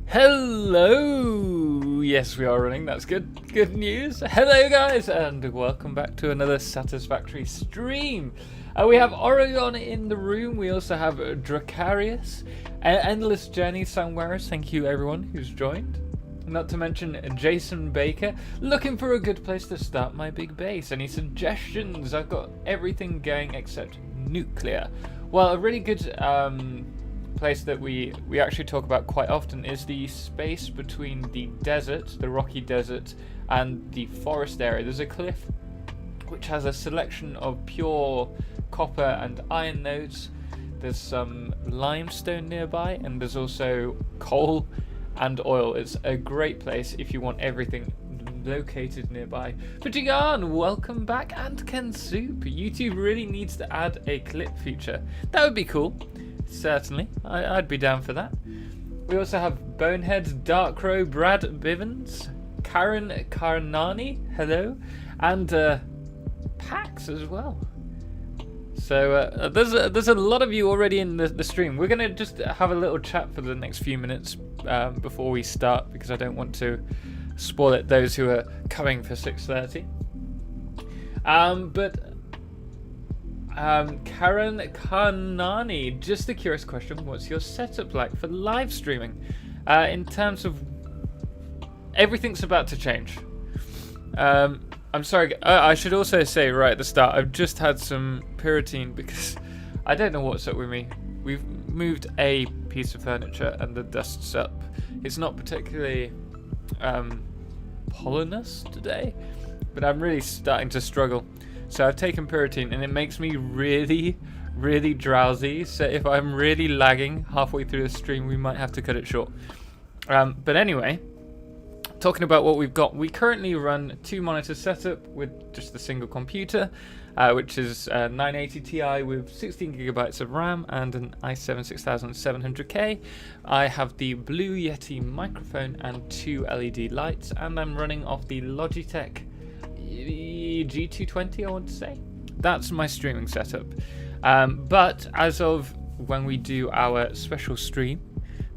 Hello! Yes, we are running. That's good. Good news. Hello, guys, and welcome back to another Satisfactory stream. We have Oregon in the room. We also have Dracarius, Endless Journey, Sangwaris. Thank you, everyone who's joined. Not to mention Jason Baker. Looking for a good place to start my big base. Any suggestions? I've got everything going except nuclear. Well, a really good place that we actually talk about quite often is the space between the desert, the rocky desert, and the forest area. There's a cliff which has a selection of pure copper and iron nodes. There's some limestone nearby, and there's also coal and oil. It's a great place if you want everything located nearby. Fujigan, welcome back, and Ken Soup. YouTube really needs to add a clip feature. That would be cool. Certainly, I'd be down for that. We also have Bonehead, Darkrow, Brad Bivens, Karen Karnani, hello, and Pax as well. So there's a lot of you already in the stream. We're gonna just have a little chat for the next few minutes before we start, because I don't want to spoil it those who are coming for 6:30. Karen Karnani, just a curious question. What's your setup like for live streaming? In terms of everything's about to change. I'm sorry. I should also say right at the start, I've just had some pyrothene because I don't know what's up with me. We've moved a piece of furniture and the dust's up. It's not particularly pollenous today, but I'm really starting to struggle. So I've taken pyrothene and it makes me really, really drowsy. So if I'm really lagging halfway through the stream, we might have to cut it short. But anyway, talking about what we've got, we currently run 2 monitor setup with just a single computer, which is a 980 Ti with 16 gigabytes of RAM and an i7 6700K. I have the Blue Yeti microphone and 2 LED lights, and I'm running off the Logitech G220, I want to say. That's my streaming setup. But as of when we do our special stream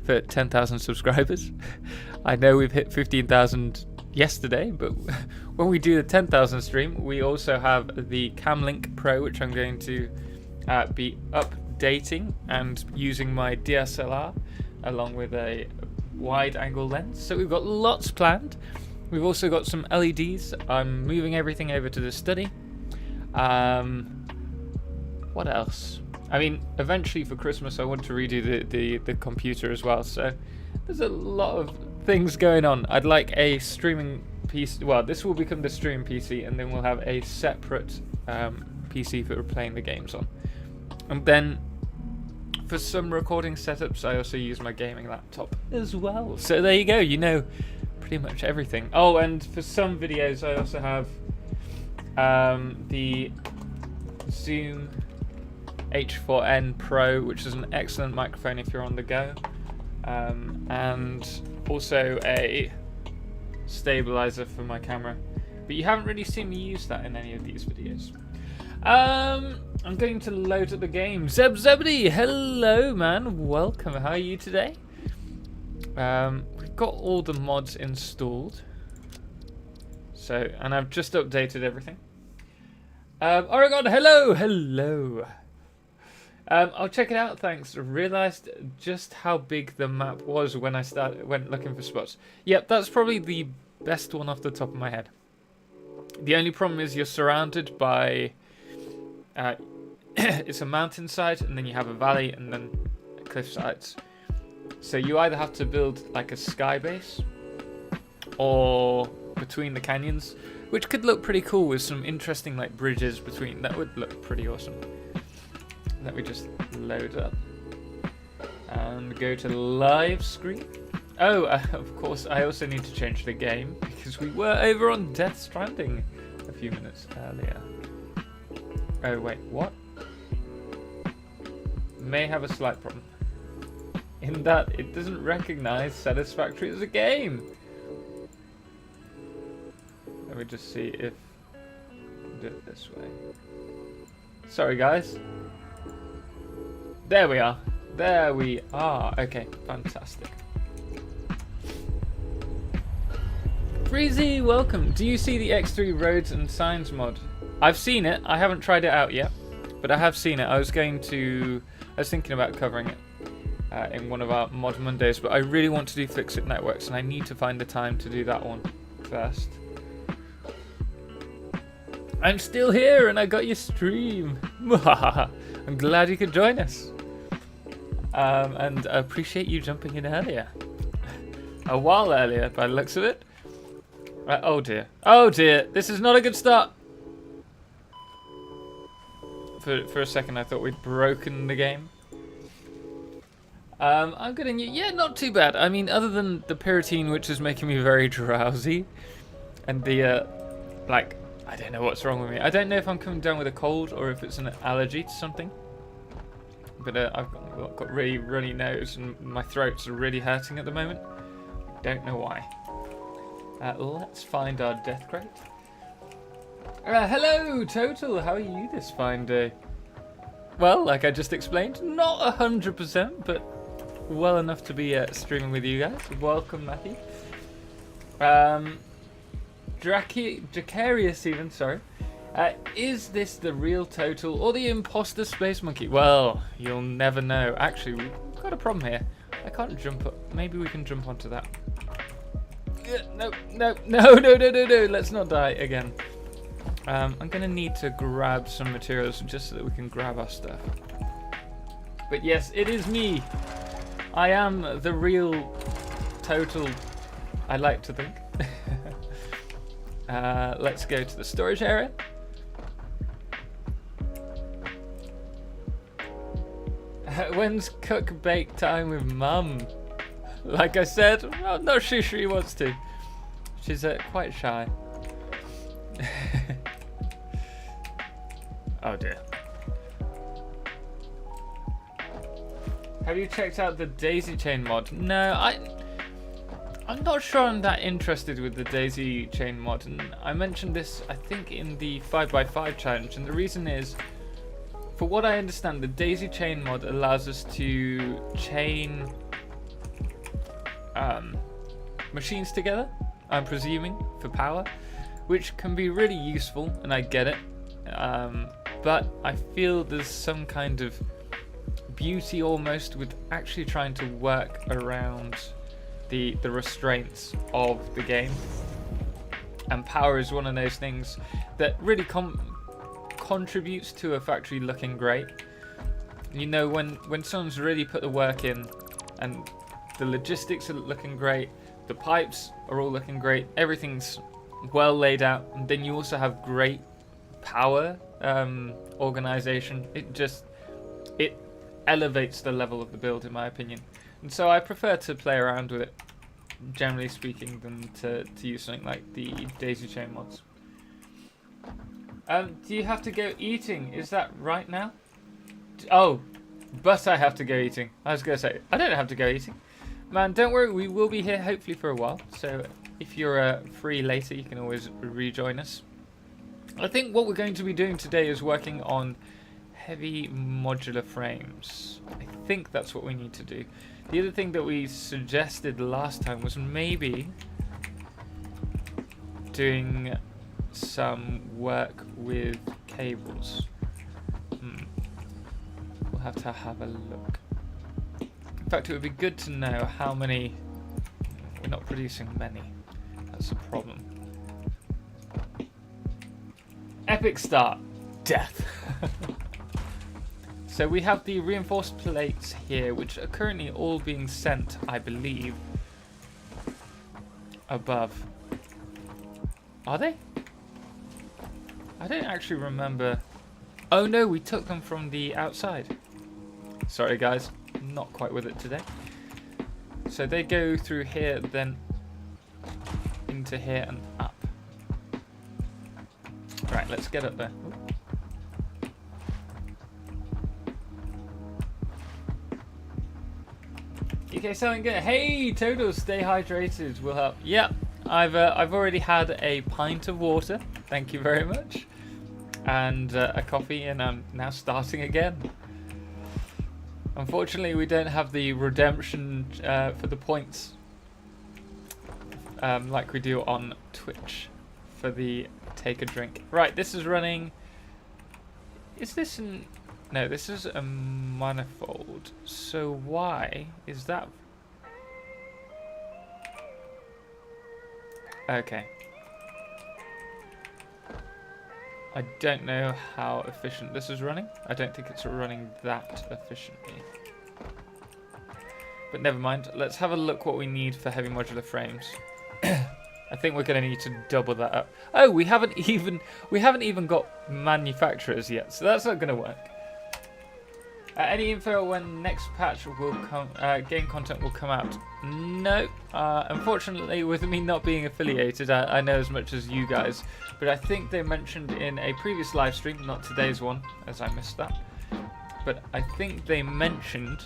for 10,000 subscribers, I know we've hit 15,000 yesterday, but when we do the 10,000 stream, we also have the Camlink Pro, which I'm going to be updating and using my DSLR along with a wide angle lens. So we've got lots planned. We've also got some LEDs. I'm moving everything over to the study. What else? I mean, eventually for Christmas I want to redo the computer as well. So there's a lot of things going on. I'd like a streaming PC. Well, this will become the stream PC, and then we'll have a separate PC for playing the games on. And then for some recording setups, I also use my gaming laptop as well. So there you go. You know pretty much everything. Oh, and for some videos I also have the Zoom H4n Pro, which is an excellent microphone if you're on the go, and also a stabilizer for my camera, but you haven't really seen me use that in any of these videos. I'm going to load up the game. Zebzebedy, hello man, welcome. How are you today? We've got all the mods installed, so, and I've just updated everything. Oregon, hello. I'll check it out, thanks. Realised just how big the map was when I went looking for spots. Yep, that's probably the best one off the top of my head. The only problem is you're surrounded by it's a mountainside, and then you have a valley, and then cliff sides. So you either have to build like a sky base or between the canyons, which could look pretty cool with some interesting like bridges between. That would look pretty awesome. Let me just load up and go to live screen. Oh, of course, I also need to change the game because we were over on Death Stranding a few minutes earlier. Oh wait, what? May have a slight problem in that it doesn't recognize Satisfactory as a game. Let me just see if do it this way. Sorry guys. There we are. Okay, fantastic. Breezy, welcome. Do you see the X3 roads and signs mod? I've seen it. I haven't tried it out yet, but I have seen it. I was thinking about covering it in one of our Mod Mondays, but I really want to do Fix-It Networks, and I need to find the time to do that one first. I'm still here, and I got your stream. I'm glad you could join us. And I appreciate you jumping in earlier. A while earlier, by the looks of it. Oh dear. Oh dear. This is not a good start. For a second, I thought we'd broken the game. I'm getting you. Yeah, not too bad. I mean, other than the Pyrothene, which is making me very drowsy, and the like, I don't know what's wrong with me. I don't know if I'm coming down with a cold or if it's an allergy to something. But I've got really runny nose and my throat's really hurting at the moment. Don't know why. Let's find our death crate. Hello, Total. How are you this fine day? Well, like I just explained, not 100%, but well enough to be streaming with you guys. Welcome, Matthew. Dracarius even, sorry. Is this the real Total or the imposter Space Monkey? Well, you'll never know. Actually, we've got a problem here. I can't jump up. Maybe we can jump onto that. No. Let's not die again. I'm going to need to grab some materials just so that we can grab our stuff. But yes, it is me. I am the real Total, I like to think. Let's go to the storage area. When's cook bake time with Mum? Like I said, I'm not sure she wants to. She's quite shy. Oh dear. Have you checked out the daisy chain mod? No, I'm not sure I'm that interested with the daisy chain mod, and I mentioned this I think in the 5x5 challenge, and the reason is, for what I understand, the daisy chain mod allows us to chain machines together, I'm presuming, for power, which can be really useful, and I get it, but I feel there's some kind of beauty almost with actually trying to work around the restraints of the game, and power is one of those things that really contributes to a factory looking great. You know, when someone's really put the work in and the logistics are looking great, the pipes are all looking great, everything's well laid out, and then you also have great power organization, it elevates the level of the build, in my opinion. And so I prefer to play around with it, generally speaking, than to use something like the daisy chain mods. Do you have to go eating? Is that right now? Oh, but I have to go eating. I was going to say, I don't have to go eating. Man, don't worry, we will be here hopefully for a while. So if you're free later, you can always rejoin us. I think what we're going to be doing today is working on heavy modular frames. I think that's what we need to do. The other thing that we suggested last time was maybe doing some work with cables. We'll have to have a look. In fact, it would be good to know how many. We're not producing many. That's a problem. Epic start. Death. So we have the reinforced plates here, which are currently all being sent, I believe, above. Are they? I don't actually remember. Oh no, we took them from the outside. Sorry guys, not quite with it today. So they go through here, then into here and up. Right, let's get up there. Okay, sounding good. Hey, Total, stay hydrated. Will help. Yep, I've already had a pint of water. Thank you very much, and a coffee, and I'm now starting again. Unfortunately, we don't have the redemption for the points like we do on Twitch for the take a drink. Right, this is running. Is this an? No, this is a manifold. So why is that? Okay. I don't know how efficient this is running. I don't think it's running that efficiently. But never mind. Let's have a look what we need for heavy modular frames. I think we're going to need to double that up. Oh, we haven't even got manufacturers yet, so that's not going to work. Any info when next patch will come, game content will come out? No. Unfortunately, with me not being affiliated, I know as much as you guys. But I think they mentioned in a previous live stream, not today's one, as I missed that. But I think they mentioned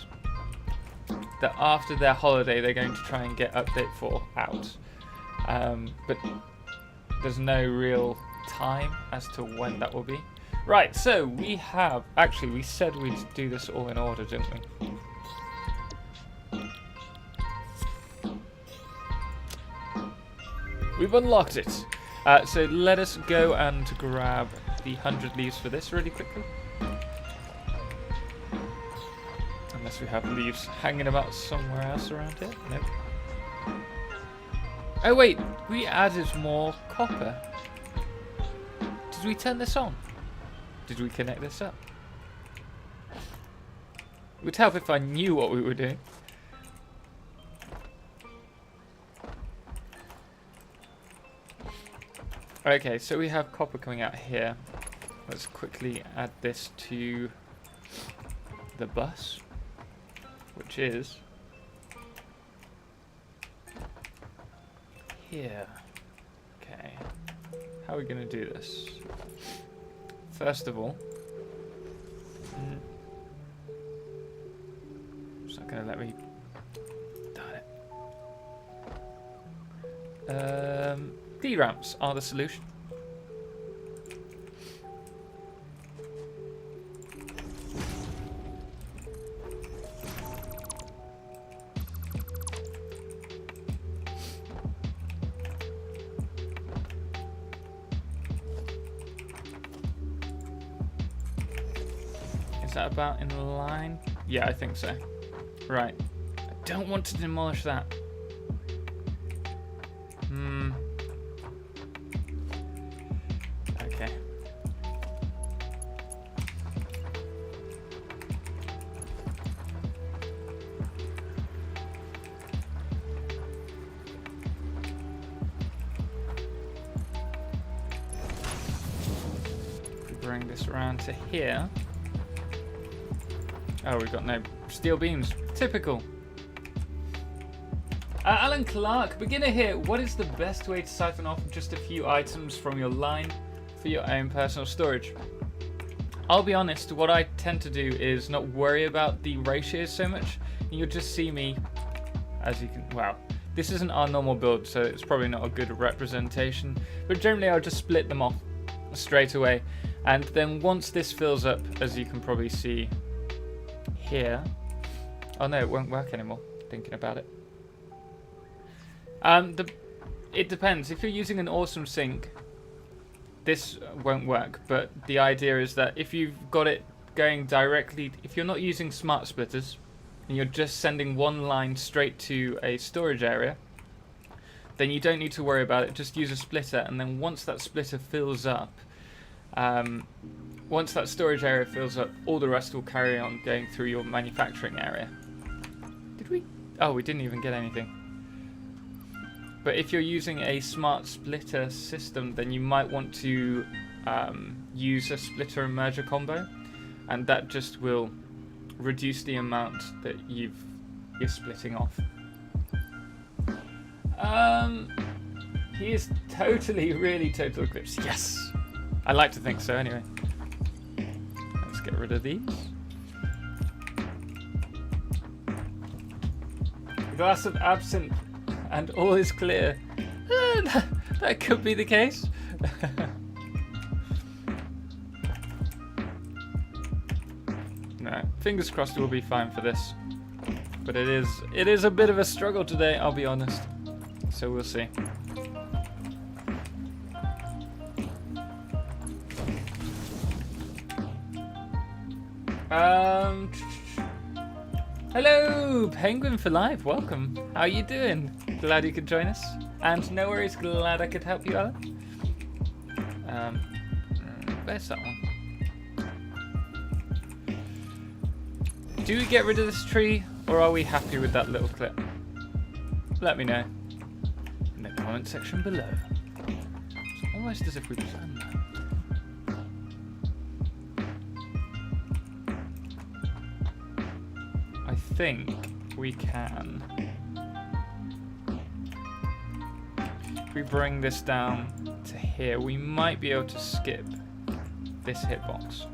that after their holiday, they're going to try and get Update 4 out. But there's no real time as to when that will be. Right, so we have... Actually, we said we'd do this all in order, didn't we? We've unlocked it. So let us go and grab the 100 leaves for this really quickly. Unless we have leaves hanging about somewhere else around here. Nope. Oh wait, we added more copper. Did we turn this on? Did we connect this up? It would help if I knew what we were doing. Okay, so we have copper coming out here. Let's quickly add this to the bus, which is here. Okay, how are we going to do this? First of all, it's not going to let me. Darn it. D-ramps are the solution. Is that about in line? Yeah, I think so. Right. I don't want to demolish that. Okay. If we bring this around to here. Oh, we've got no steel beams. Typical. Alan Clark, beginner here. What is the best way to siphon off just a few items from your line for your own personal storage? I'll be honest, what I tend to do is not worry about the ratios so much. You'll just see me, as you can, wow. This isn't our normal build, so it's probably not a good representation. But generally I'll just split them off straight away. And then once this fills up, as you can probably see here. Oh no, it won't work anymore, thinking about it. It depends. If you're using an awesome sink, this won't work. But the idea is that if you've got it going directly, if you're not using smart splitters, and you're just sending one line straight to a storage area, then you don't need to worry about it. Just use a splitter, and then once that splitter fills up, once that storage area fills up, all the rest will carry on going through your manufacturing area. Did we? Oh, we didn't even get anything. But if you're using a smart splitter system, then you might want to use a splitter and merger combo, and that just will reduce the amount that you're splitting off. He is totally, really TotalXclipse. Yes! I like to think so anyway. Let's get rid of these. A glass of absinthe and all is clear. That could be the case. No, fingers crossed we'll be fine for this. But it is a bit of a struggle today, I'll be honest. So we'll see. Hello, Penguin for Life. Welcome. How are you doing? Glad you could join us. And no worries, glad I could help you, Alan. Where's that one? Do we get rid of this tree, or are we happy with that little clip? Let me know in the comment section below. It's almost as if we planned that. I think we can. If we bring this down to here, we might be able to skip this hitbox.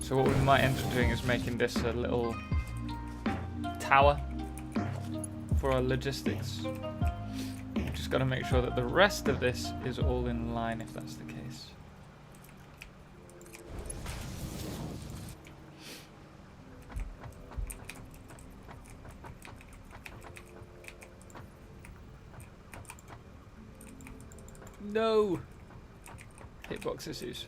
So what we might end up doing is making this a little tower for our logistics. We've just got to make sure that the rest of this is all in line if that's the case. No! Hitbox issues.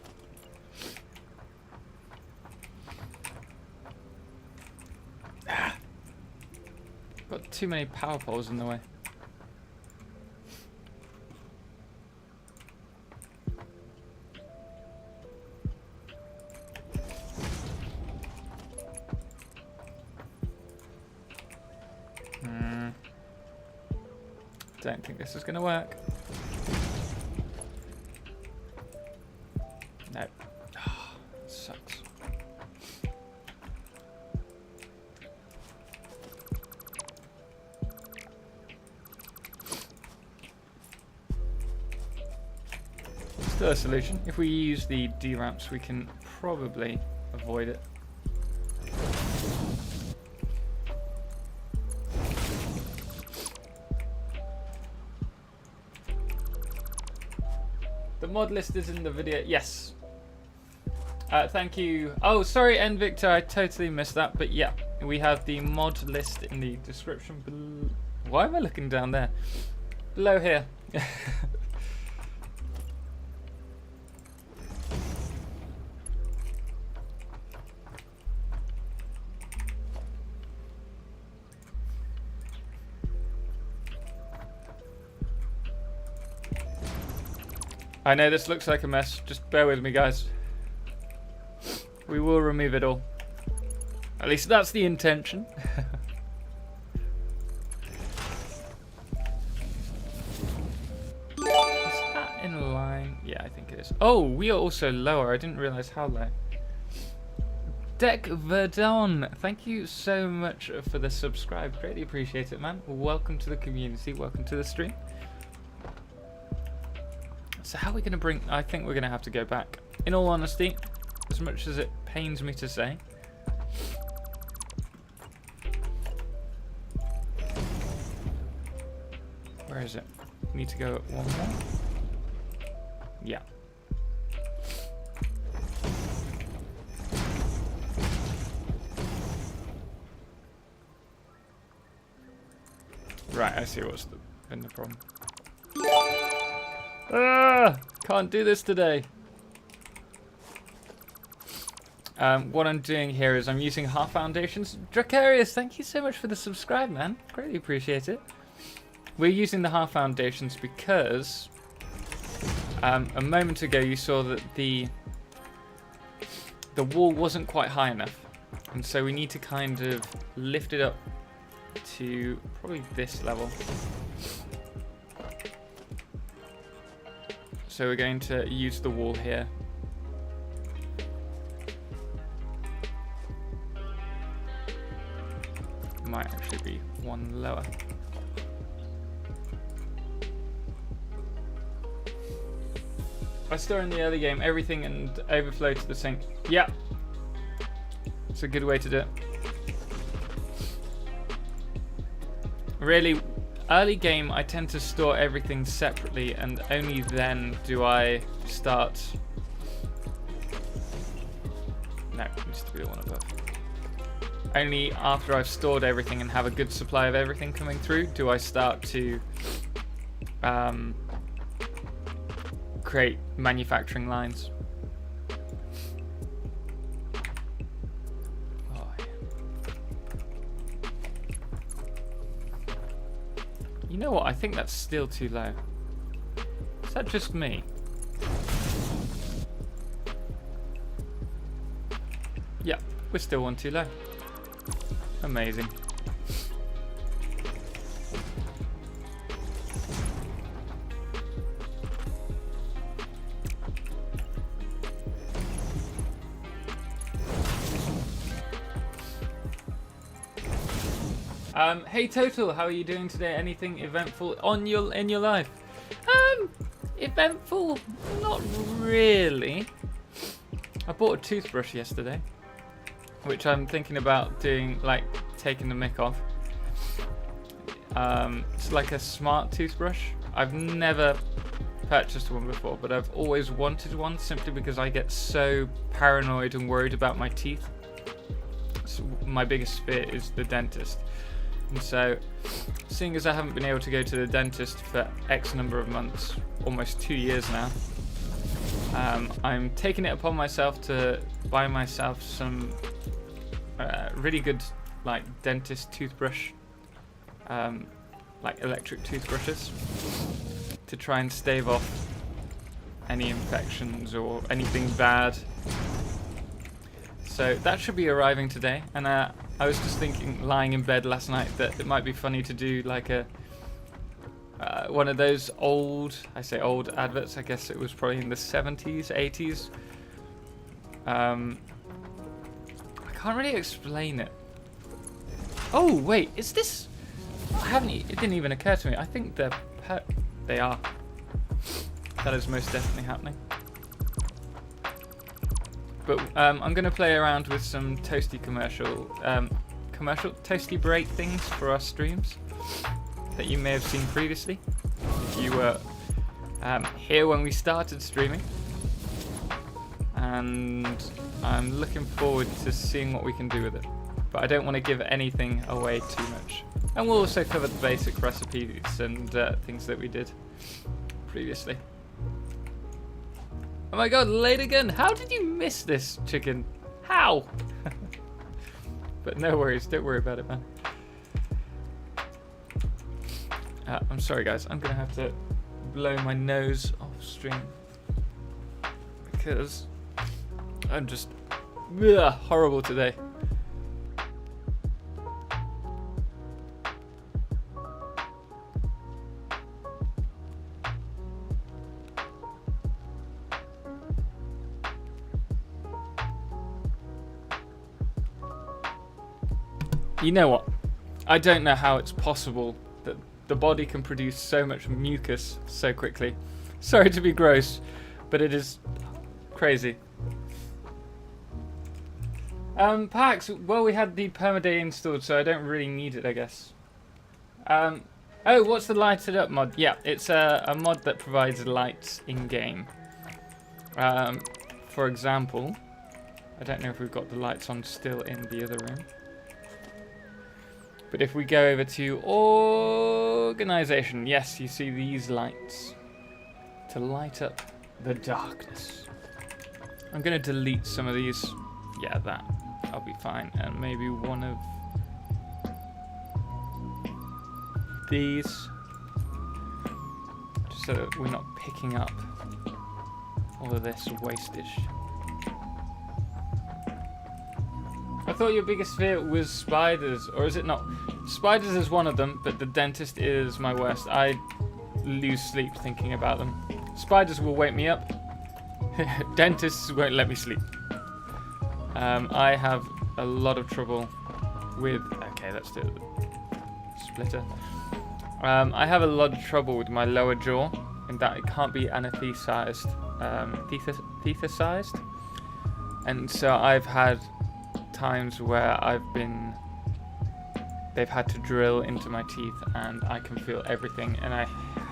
Got too many power poles in the way. Don't think this is going to work. No. Oh, sucks. Still a solution. If we use the D-ramps, we can probably avoid it. The mod list is in the video. Yes. Thank you. Oh, sorry, N Victor, I totally missed that. But yeah, we have the mod list in the description below. Why am I looking down there? Below here. I know this looks like a mess. Just bear with me, guys. We will remove it all. At least that's the intention. Is that in line? Yeah, I think it is. Oh, we are also lower. I didn't realize how low. Deck Verdon, thank you so much for the subscribe. Greatly appreciate it, man. Welcome to the community. Welcome to the stream. So how are we going to bring... I think we're going to have to go back. In all honesty, as much as it pains me to say. Where is it? Need to go one more? Yeah. Right, I see what's been the problem. Can't do this today. What I'm doing here is I'm using half foundations. Dracarius, thank you so much for the subscribe, man. Greatly appreciate it. We're using the half foundations because a moment ago you saw that the wall wasn't quite high enough, and so we need to kind of lift it up to probably this level. So we're going to use the wall here. Might actually be one lower. I store in the early game everything and overflow to the sink. Yeah. It's a good way to do it. Really, early game I tend to store everything separately and only then do I start... No, it needs to be the one above. only after I've stored everything and have a good supply of everything coming through do I start to create manufacturing lines. Oh, yeah. You know what? I think that's still too low. Is that just me? Yeah, we're still one too low. Amazing. Hey Total, how are you doing today? Anything eventful in your life? Eventful? Not really. I bought a toothbrush yesterday, which I'm thinking about doing, like taking the mick off. It's like a smart toothbrush. I've never purchased one before, but I've always wanted one simply because I get so paranoid and worried about my teeth. So my biggest fear is the dentist. And so, seeing as I haven't been able to go to the dentist for X number of months, almost 2 years now, I'm taking it upon myself to buy myself some really good, like, dentist toothbrush, like electric toothbrushes, to try and stave off any infections or anything bad. So that should be arriving today, and I was just thinking, lying in bed last night, that it might be funny to do like a one of those old, I say old adverts, I guess it was probably in the 70s, 80s. I can't really explain it. Oh wait, is this? It didn't even occur to me. I think they are. That is most definitely happening. But I'm going to play around with some toasty commercial toasty break things for our streams that you may have seen previously if you were here when we started streaming. And I'm looking forward to seeing what we can do with it. But I don't want to give anything away too much. And we'll also cover the basic recipes and things that we did previously. Oh my god, late again. How did you miss this, chicken? How? But no worries, don't worry about it, man. I'm sorry, guys. I'm going to have to blow my nose off stream because I'm just horrible today. You know what? I don't know how it's possible that the body can produce so much mucus so quickly. Sorry to be gross, but it is crazy. Pax, well, we had the Perma Day installed, so I don't really need it, I guess. Oh, what's the lighted up mod? Yeah, it's a mod that provides lights in-game. For example, I don't know if we've got the lights on still in the other room. But if we go over to organization, yes, you see these lights to light up the darkness. I'm going to delete some of these. Yeah, I'll be fine. And maybe one of these, just so that we're not picking up all of this wastage. I thought your biggest fear was spiders, or is it not? Spiders is one of them, but the dentist is my worst. I lose sleep thinking about them. Spiders will wake me up. Dentists won't let me sleep. I have a lot of trouble with... Okay, let's do it. Splitter. I have a lot of trouble with my lower jaw, in that it can't be anesthetized. Anesthetized. And so I've had times where they've had to drill into my teeth and I can feel everything and I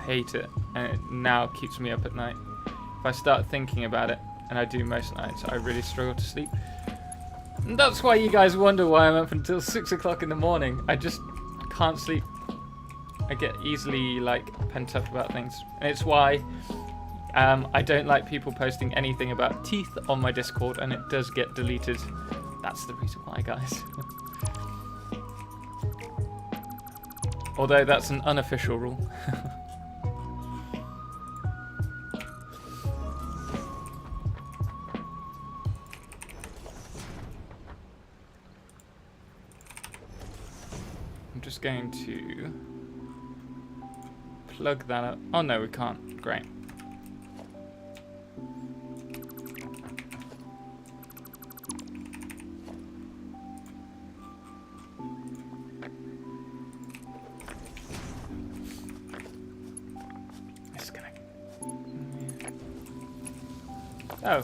hate it, and it now keeps me up at night. If I start thinking about it, and I do most nights, I really struggle to sleep. And that's why you guys wonder why I'm up until 6 o'clock in the morning. I can't sleep. I get easily like pent up about things. And it's why I don't like people posting anything about teeth on my Discord, and it does get deleted. That's the reason why, guys. Although that's an unofficial rule. I'm just going to plug that up. Oh no, we can't. Great. Oh.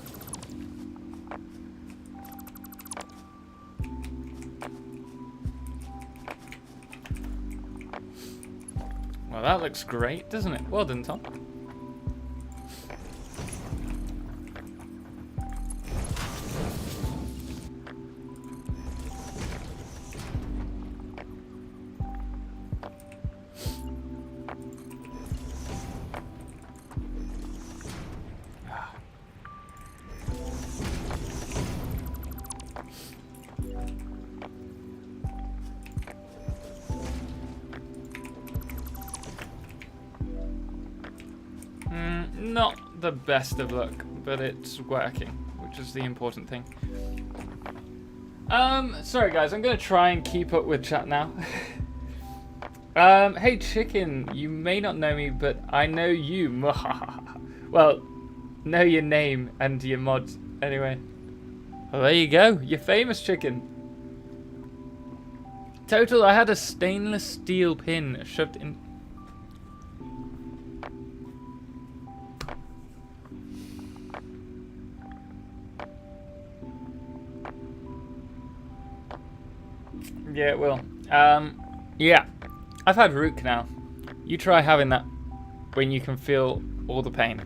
Well, that looks great, doesn't it? Well done, Tom. Not the best of luck, but it's working, which is the important thing. Sorry guys, I'm gonna try and keep up with chat now. Hey Chicken, you may not know me, but I know you. Well, know your name and your mods. Anyway, well, there you go. You're famous, Chicken. Total, I had a stainless steel pin shoved in. Yeah, it will. Yeah. I've had root canal. You try having that when you can feel all the pain.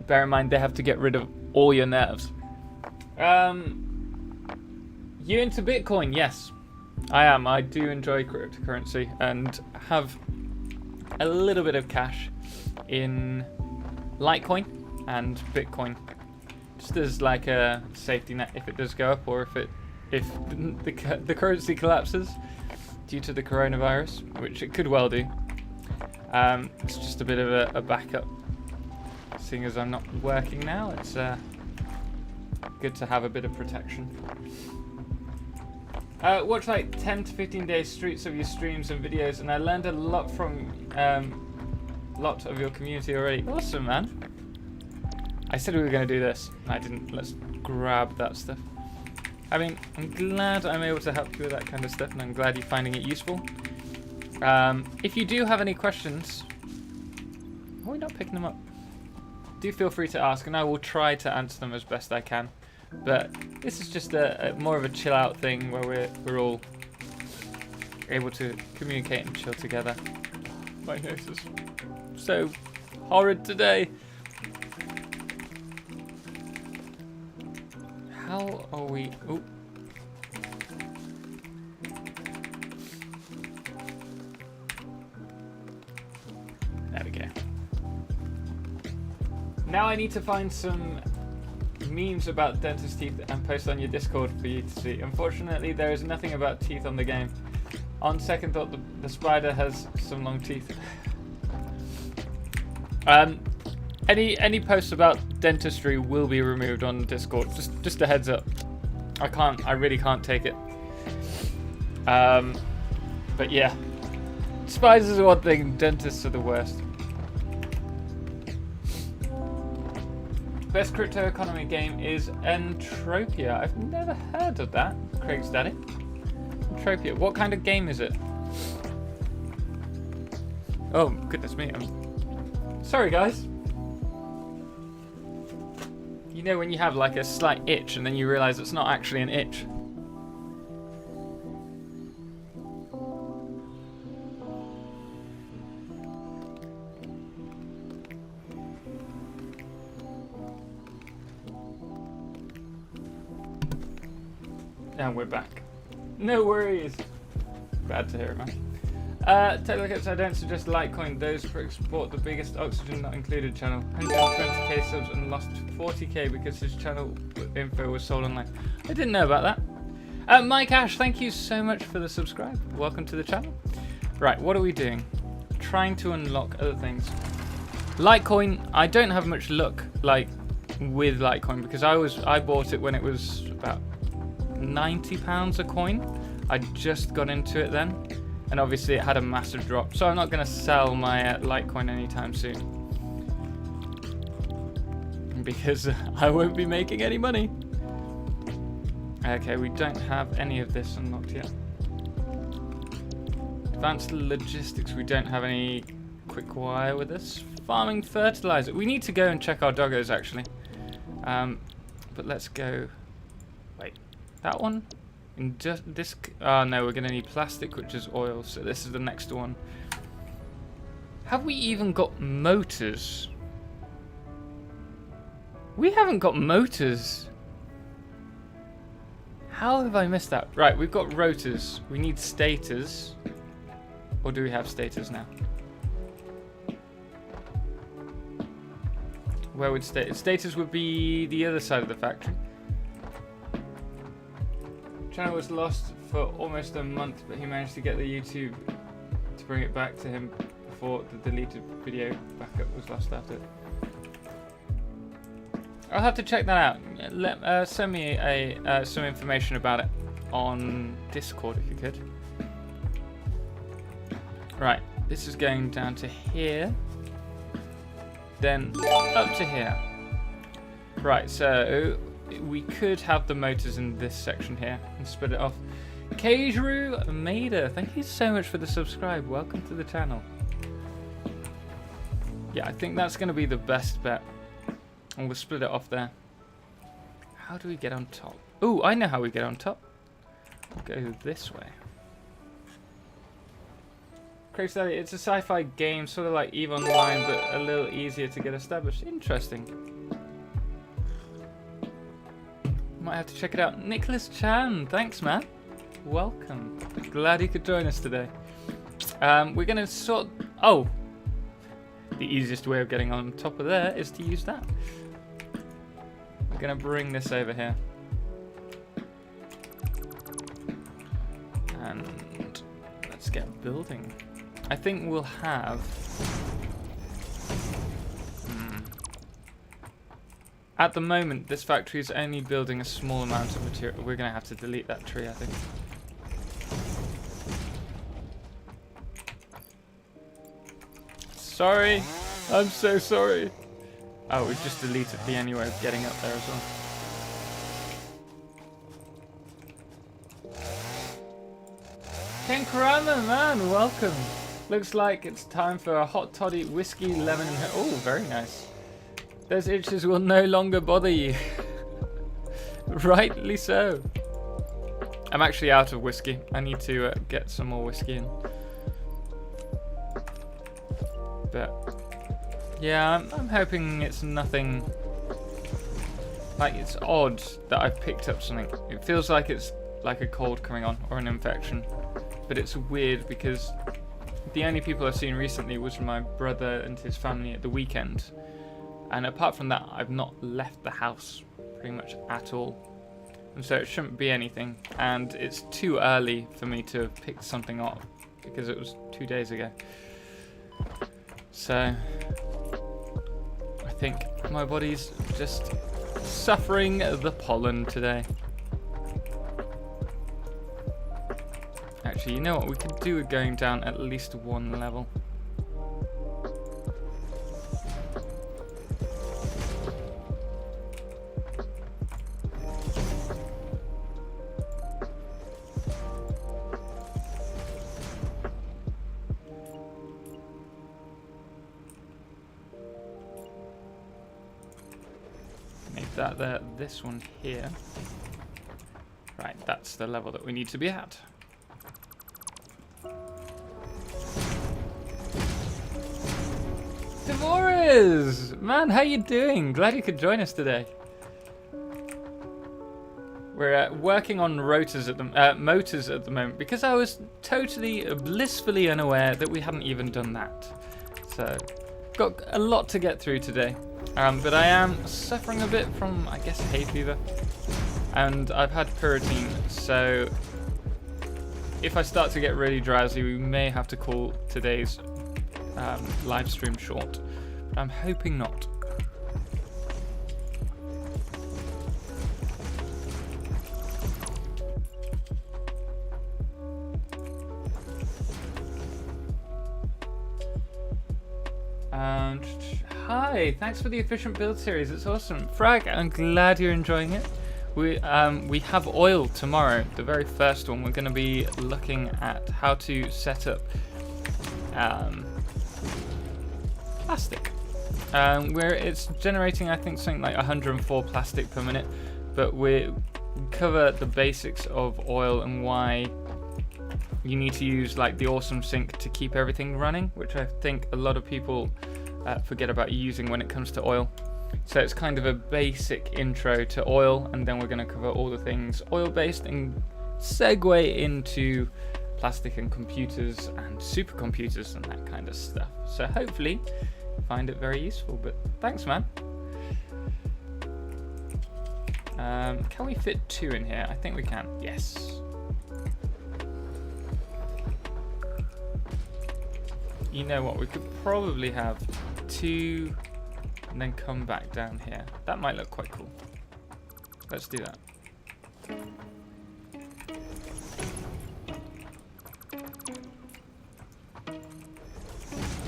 Bear in mind, they have to get rid of all your nerves. You into Bitcoin? Yes, I am. I do enjoy cryptocurrency and have a little bit of cash in Litecoin and Bitcoin. Just as like a safety net if it does go up, or if the currency collapses due to the coronavirus, which it could well do. It's just a bit of a backup. Seeing as I'm not working now, it's good to have a bit of protection. Watch like 10 to 15 days streets of your streams and videos, and I learned a lot from lot of your community already. Awesome, man. I said we were going to do this, and I didn't. Let's grab that stuff. I mean, I'm glad I'm able to help you with that kind of stuff, and I'm glad you're finding it useful. If you do have any questions, are we not picking them up? Do feel free to ask, and I will try to answer them as best I can. But this is just a more of a chill out thing where we're all able to communicate and chill together. My nose is so horrid today. How are we? Oh. There we go. Now I need to find some memes about dentist teeth and post on your Discord for you to see. Unfortunately, there is nothing about teeth on the game. On second thought, the spider has some long teeth. Any posts about dentistry will be removed on Discord. Just a heads up. I really can't take it. But yeah, spiders are one thing. Dentists are the worst. Best crypto economy game is Entropia. I've never heard of that. Craig's daddy. Entropia. What kind of game is it? Oh goodness me. I'm sorry, guys. You know when you have like a slight itch and then you realise it's not actually an itch. And we're back. No worries. Glad to hear it, man. TotalXclipse, I don't suggest Litecoin. Those pricks bought the biggest oxygen not included channel. 120k subs and lost 40k because his channel info was sold online. I didn't know about that. Mike Ash, thank you so much for the subscribe. Welcome to the channel. Right, what are we doing? Trying to unlock other things. Litecoin, I don't have much luck like with Litecoin because I bought it when it was about £90 a coin. I just got into it then, and obviously it had a massive drop, so I'm not going to sell my Litecoin anytime soon because I won't be making any money. Okay, we don't have any of this unlocked yet. Advanced logistics, we don't have any quick wire with us. Farming fertilizer, we need to go and check our doggos actually. But let's go. Wait, that one? In just this. Oh no, we're gonna need plastic, which is oil. So this is the next one. Have we even got motors? We haven't got motors. How have I missed that? Right, we've got rotors. We need stators. Or do we have stators now? Where would stators would be the other side of the factory. Channel was lost for almost a month, but he managed to get the YouTube to bring it back to him before the deleted video backup was lost after it. I'll have to check that out. Send me some information about it on Discord if you could. Right, this is going down to here. Then up to here. Right, so we could have the motors in this section here and split it off. Keiru Maida, thank you so much for the subscribe. Welcome to the channel. Yeah, I think that's going to be the best bet. And we'll split it off there. How do we get on top? Oh, I know how we get on top. We'll go this way. It's a sci-fi game, sort of like EVE Online, but a little easier to get established. Interesting. Might have to check it out. Nicholas Chan, thanks man. Welcome. Glad you could join us today. We're going to sort... Oh! The easiest way of getting on top of there is to use that. We're going to bring this over here. And let's get building. I think we'll have... At the moment, this factory is only building a small amount of material. We're going to have to delete that tree, I think. Sorry. I'm so sorry. Oh, we've just deleted the anyway of getting up there as well. Ken Karama, man, welcome. Looks like it's time for a hot toddy, whiskey, lemon, and... Oh, very nice. Those itches will no longer bother you. Rightly so. I'm actually out of whiskey. I need to get some more whiskey in. But yeah, I'm hoping it's nothing. Like, it's odd that I've picked up something. It feels like it's like a cold coming on or an infection. But it's weird because the only people I've seen recently was my brother and his family at the weekend. And apart from that, I've not left the house pretty much at all. And so it shouldn't be anything. And it's too early for me to have picked something up because it was 2 days ago. So I think my body's just suffering the pollen today. Actually, you know what? We could do with going down at least one level. Make that there, this one here. Right, that's the level that we need to be at. Demoras! Man, how you doing? Glad you could join us today. We're working on motors at the moment because I was totally blissfully unaware that we hadn't even done that. So, got a lot to get through today. But I am suffering a bit from, I guess, hay fever. And I've had Pyrothene, so if I start to get really drowsy, we may have to call today's live stream short. But I'm hoping not. Hi, thanks for the efficient build series. It's awesome. Frag, I'm glad you're enjoying it. We have oil tomorrow, the very first one. We're going to be looking at how to set up plastic. Where it's generating, I think, something like 104 plastic per minute. But we cover the basics of oil and why you need to use like the awesome sink to keep everything running, which I think a lot of people forget about using when it comes to oil. So it's kind of a basic intro to oil, and then we're going to cover all the things oil-based and segue into plastic and computers and supercomputers and that kind of stuff. So hopefully you find it very useful, but thanks, man. Can we fit 2 in here? I think we can. Yes. You know what? We could probably have 2 and then come back down here. That might look quite cool. Let's do that.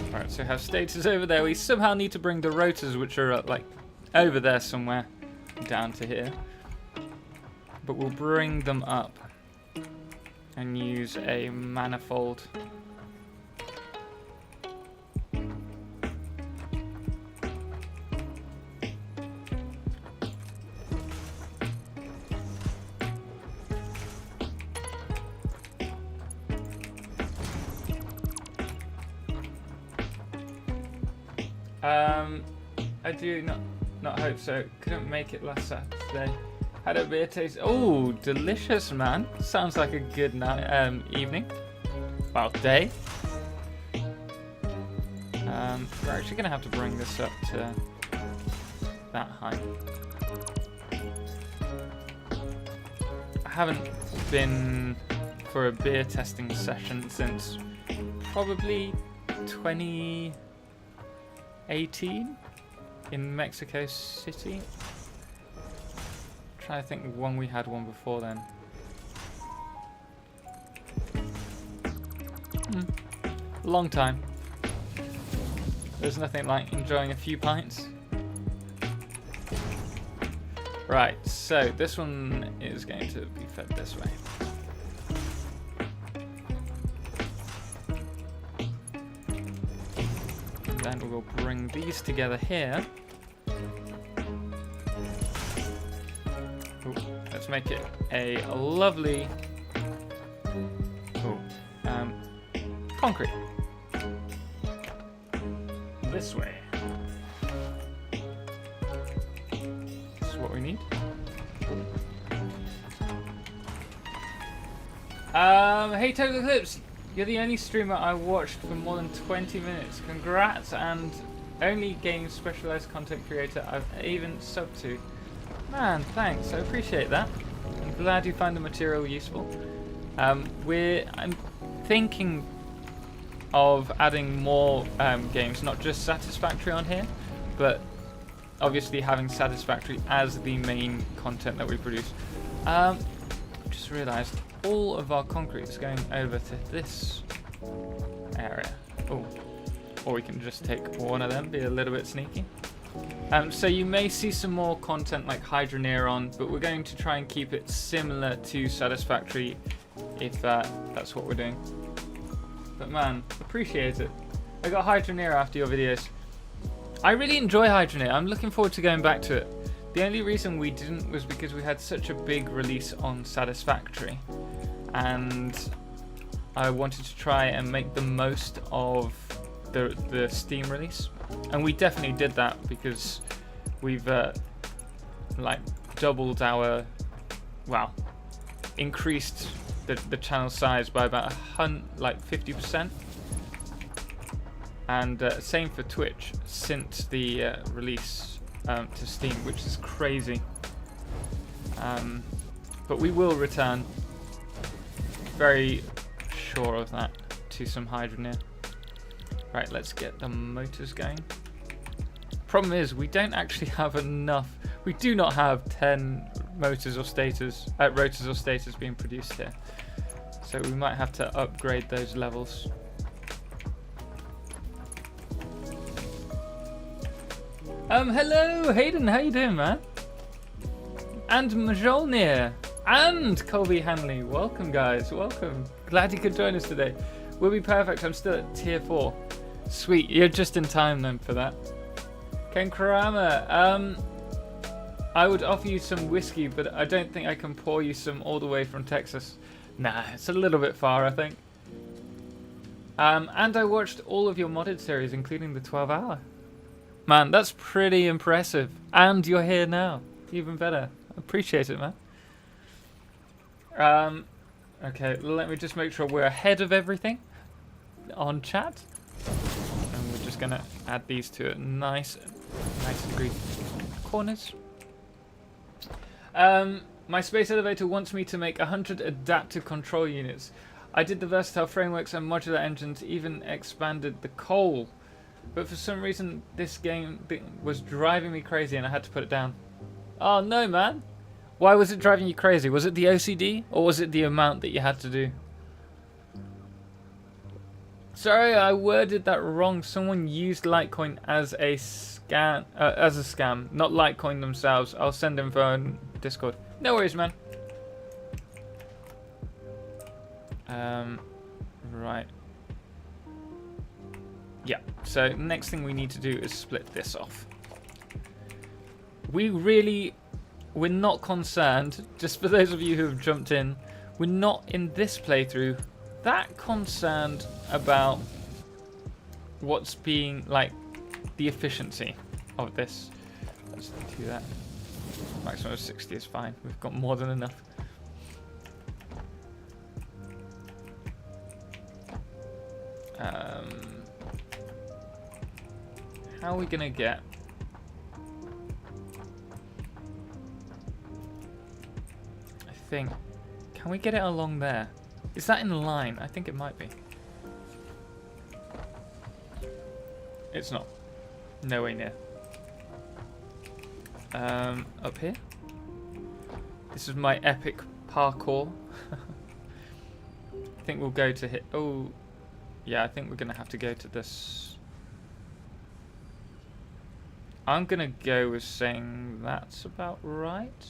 Alright, so we have status over there. We somehow need to bring the rotors, which are like over there somewhere, down to here. But we'll bring them up and use a manifold. I do not hope so. Couldn't make it last Saturday. Had a beer taste. Oh, delicious, man. Sounds like a good night, evening. Well, day. We're actually going to have to bring this up to that height. I haven't been for a beer testing session since probably 2018 in Mexico City. Trying to think when we had one before then. Long time. There's nothing like enjoying a few pints. Right, so this one is going to be fed this way. And then we'll bring these together here. Ooh, let's make it a lovely concrete. This way. This is what we need. Hey TotalXclipse, you're the only streamer I watched for more than 20 minutes. Congrats, and only game specialized content creator I've even subbed to. Man, thanks, I appreciate that. I'm glad you find the material useful. I'm thinking of adding more games, not just Satisfactory on here, but obviously having Satisfactory as the main content that we produce. Just realised all of our concrete is going over to this area. Oh, or we can just take one of them, be a little bit sneaky. So you may see some more content like Hydroneer, but we're going to try and keep it similar to Satisfactory if that's what we're doing. But man, appreciate it. I got Hydroneer after your videos. I really enjoy Hydroneer. I'm looking forward to going back to it. The only reason we didn't was because we had such a big release on Satisfactory, and I wanted to try and make the most of the Steam release, and we definitely did that because we've like doubled our well, increased the channel size by about 50%. And same for Twitch since the release to Steam, which is crazy. But we will return, very sure of that, to some Hydroneer. Right, let's get the motors going. Problem is, we don't actually have enough. We do not have 10 motors or rotors or stators being produced here. So we might have to upgrade those levels. Hello, Hayden, how you doing, man? And Mjolnir, and Colby Hanley, welcome guys, welcome. Glad you could join us today. We'll be perfect, I'm still at tier 4. Sweet, you're just in time then for that. Ken Karama, I would offer you some whiskey, but I don't think I can pour you some all the way from Texas. Nah, it's a little bit far, I think. And I watched all of your modded series, including the 12-hour. Man, that's pretty impressive. And you're here now. Even better. Appreciate it, man. Okay, let me just make sure we're ahead of everything on chat. And we're just going to add these to a nice degree corners. My space elevator wants me to make 100 adaptive control units. I did the versatile frameworks and modular engines, even expanded the coal. But for some reason, this game was driving me crazy and I had to put it down. Oh no, man. Why was it driving you crazy? Was it the OCD or was it the amount that you had to do? Sorry, I worded that wrong. Someone used Litecoin as a scam, not Litecoin themselves. I'll send info on Discord. No worries, man. Right. Yeah, so next thing we need to do is split this off. We're not concerned, just for those of you who have jumped in, we're not in this playthrough that concerned about what's being, like, the efficiency of this. Let's do that. Maximum of 60 is fine, we've got more than enough. How are we gonna get? I think. Can we get it along there? Is that in line? I think it might be. It's not. Nowhere near. Up here? This is my epic parkour. I think we'll go to hit. Oh, yeah, I think we're gonna have to go to this. I'm gonna go with saying that's about right.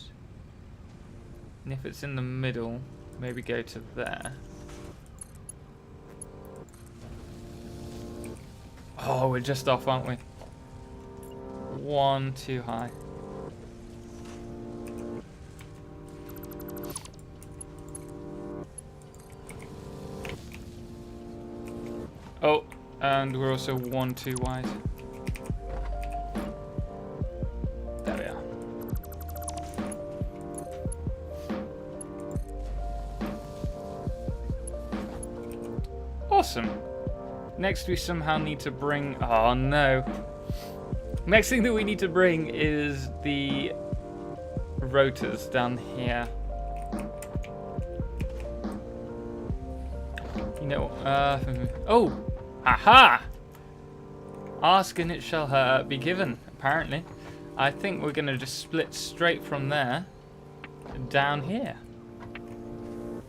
And if it's in the middle, maybe go to there. Oh, we're just off, aren't we? One too high. Oh, and we're also one too wide. There we are. Awesome. Next we somehow need to bring... Oh no. Next thing that we need to bring is the rotors down here. You know... oh! Aha! Ask and it shall be given, apparently. I think we're going to just split straight from there down here.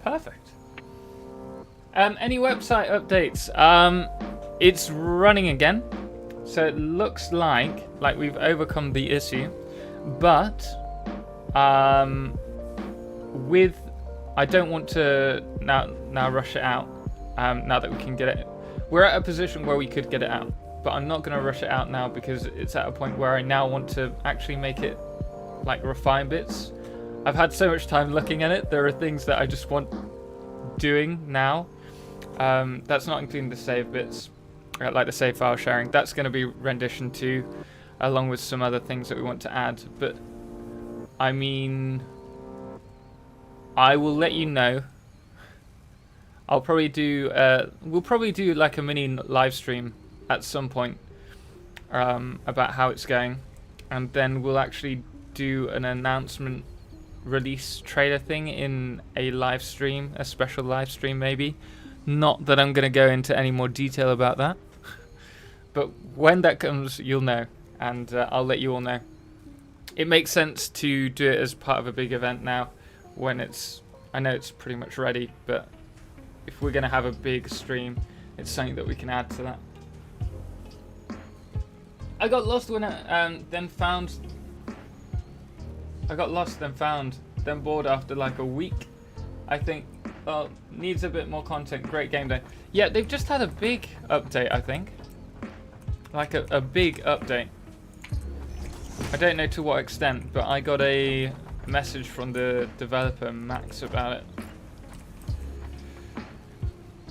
Perfect. Any website updates? It's running again, so it looks like we've overcome the issue, but I don't want to now rush it out. Now that we can get it, we're at a position where we could get it out, but I'm not going to rush it out now because it's at a point where I now want to actually make it refine bits. I've had so much time looking at it. There are things that I just want doing now. That's not including the save bits, like the save file sharing. That's going to be rendition 2, along with some other things that we want to add. But I mean, I will let you know. I'll probably do. We'll probably do like a mini live stream at some point about how it's going, and then we'll actually do an announcement release trailer thing in a live stream, a special live stream maybe. Not that I'm going to go into any more detail about that, but when that comes, you'll know, and I'll let you all know. It makes sense to do it as part of a big event now, when I know it's pretty much ready, but if we're going to have a big stream, it's something that we can add to that. I got lost when then found. I got lost, then found, then bored after like a week. I think, well, needs a bit more content. Great game day. Yeah, they've just had a big update, I think. Like a big update. I don't know to what extent, but I got a message from the developer, Max, about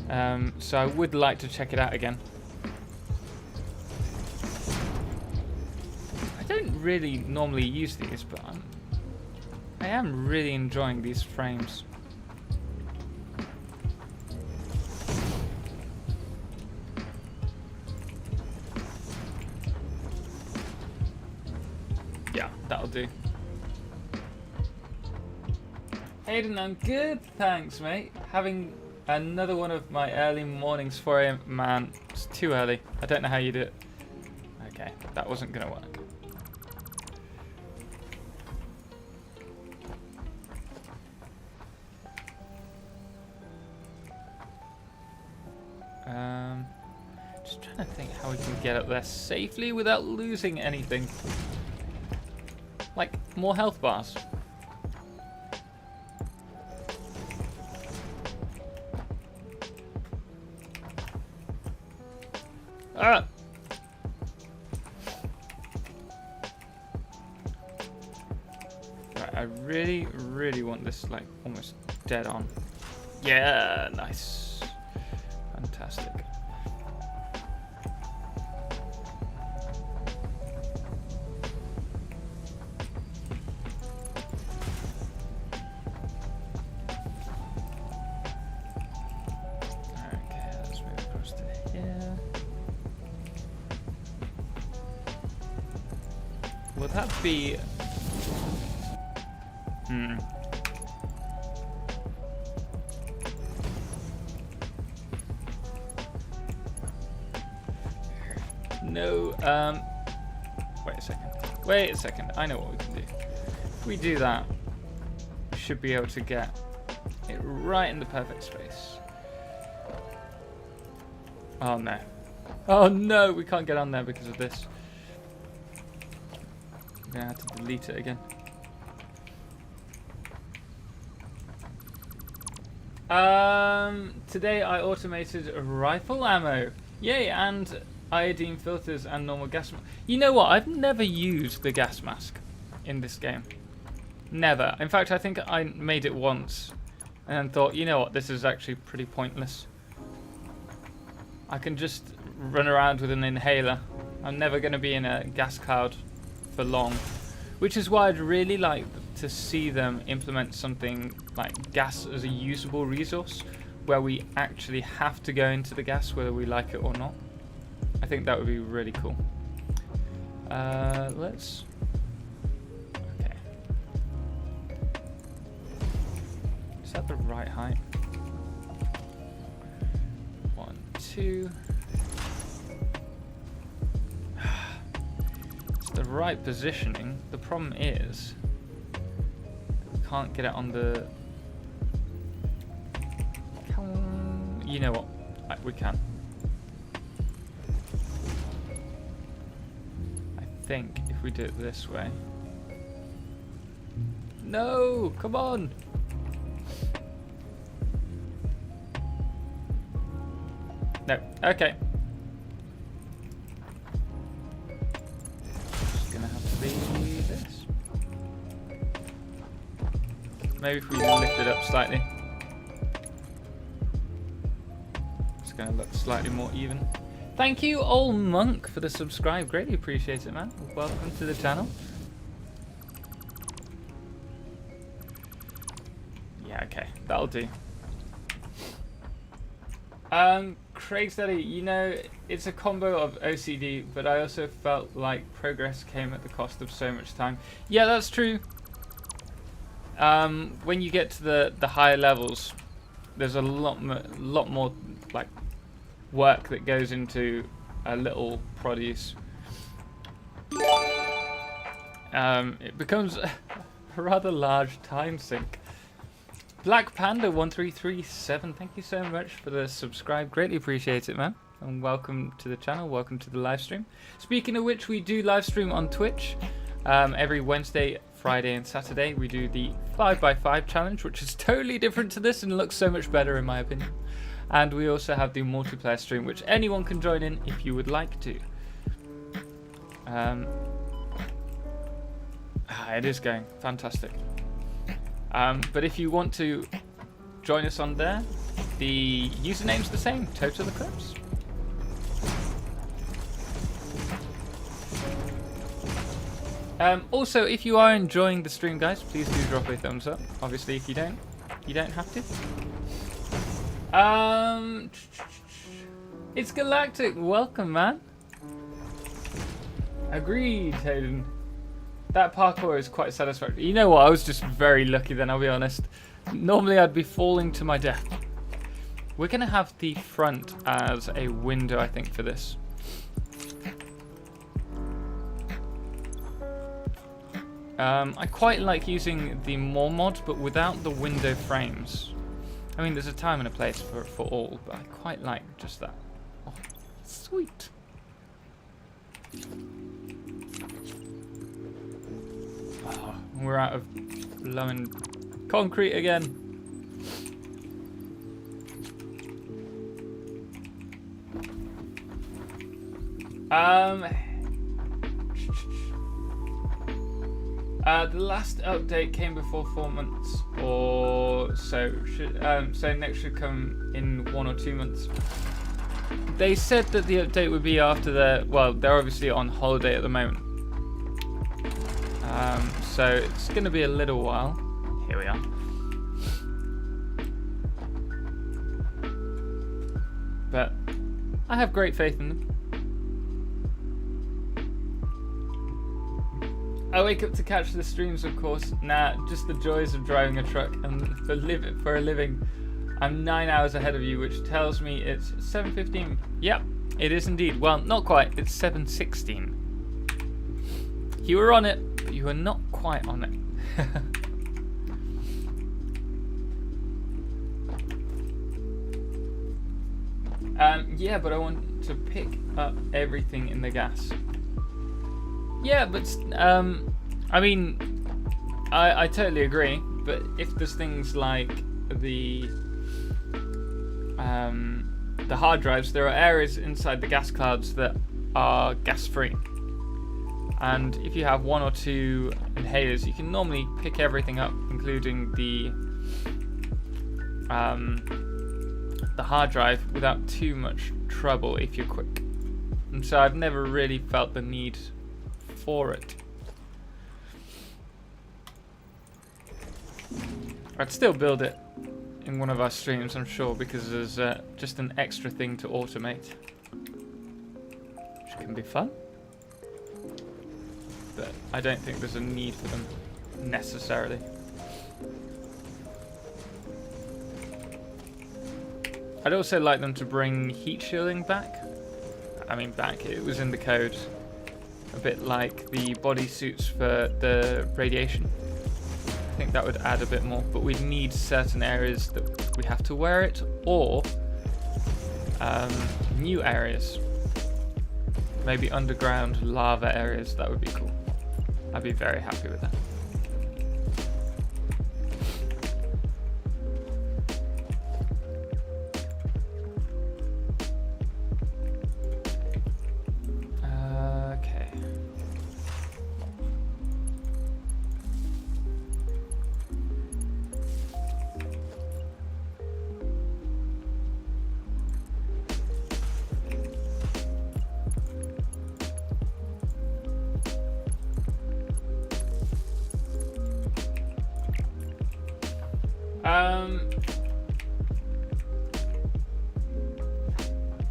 it. So I would like to check it out again. I don't really normally use these, but I am really enjoying these frames. Yeah, that'll do. Hayden, I'm good, thanks, mate. Having another one of my early mornings, 4 AM. Man, it's too early. I don't know how you do it. Okay, that wasn't gonna work. Just trying to think how we can get up there safely without losing anything. Like more health bars. Ah! Right, I really, really want this like almost dead on. Yeah, nice. Fantastic. Okay, let's move across to here. Will that be... No, wait a second, I know what we can do. If we do that, we should be able to get it right in the perfect space. Oh no. Oh no, we can't get on there because of this. I'm gonna have to delete it again. Today I automated rifle ammo. Yay, and iodine filters and normal gas mask. You know what? I've never used the gas mask in this game. Never. In fact, I think I made it once and then thought, you know what? This is actually pretty pointless. I can just run around with an inhaler. I'm never going to be in a gas cloud for long. Which is why I'd really like to see them implement something like gas as a usable resource, where we actually have to go into the gas whether we like it or not. I think that would be really cool. Let's... Okay. Is that the right height? 1, 2... It's the right positioning. The problem is we can't get it on the... You know what? We can. I think if we do it this way... No! Come on! No. Okay. Just gonna have to be this. Maybe if we lift it up slightly. It's gonna look slightly more even. Thank you, old monk, for the subscribe. Greatly appreciate it, man. Welcome to the channel. Yeah, okay, that'll do. Craig Steady, you know, it's a combo of OCD, but I also felt like progress came at the cost of so much time. Yeah, that's true. When you get to the higher levels, there's a lot more like work that goes into a little produce. It becomes a rather large time sink. Black Panda 1337, thank you so much for the subscribe. Greatly appreciate it, man. And welcome to the channel, welcome to the live stream. Speaking of which, we do live stream on Twitch every Wednesday, Friday and Saturday. We do the 5x5 challenge, which is totally different to this and looks so much better in my opinion. And we also have the multiplayer stream, which anyone can join in if you would like to. It is going fantastic. But if you want to join us on there, the username's the same, TotalXclipse. Also, if you are enjoying the stream, guys, please do drop a thumbs up. Obviously, if you don't have to. It's Galactic. Welcome, man. Agreed, Hayden. That parkour is quite satisfactory. You know what? I was just very lucky then, I'll be honest. Normally, I'd be falling to my death. We're going to have the front as a window, I think, for this. I quite like using the Moar mod, but without the window frames. I mean, there's a time and a place for all, but I quite like just that. Oh, sweet. Oh, we're out of blowing concrete again. The last update came before 4 months or so. So next should come in 1 or 2 months. They said that the update would be after they're obviously on holiday at the moment. So it's going to be a little while. Here we are. But I have great faith in them. I wake up to catch the streams, of course. Nah, just the joys of driving a truck, and for a living, I'm 9 hours ahead of you, which tells me it's 7:15. Yep, it is indeed. Well, not quite. It's 7:16. You were on it, but you were not quite on it. Yeah, but I want to pick up everything in the gas. Yeah, but I mean, I totally agree. But if there's things like the hard drives, there are areas inside the gas clouds that are gas-free. And if you have 1 or 2 inhalers, you can normally pick everything up, including the hard drive, without too much trouble if you're quick. And so I've never really felt the need for it. I'd still build it in one of our streams, I'm sure, because there's just an extra thing to automate, which can be fun. But I don't think there's a need for them necessarily. I'd also like them to bring heat shielding back. I mean back, it was in the code. A bit like the bodysuits for the radiation. I think that would add a bit more, but we'd need certain areas that we have to wear it, or new areas. Maybe underground lava areas, that would be cool. I'd be very happy with that.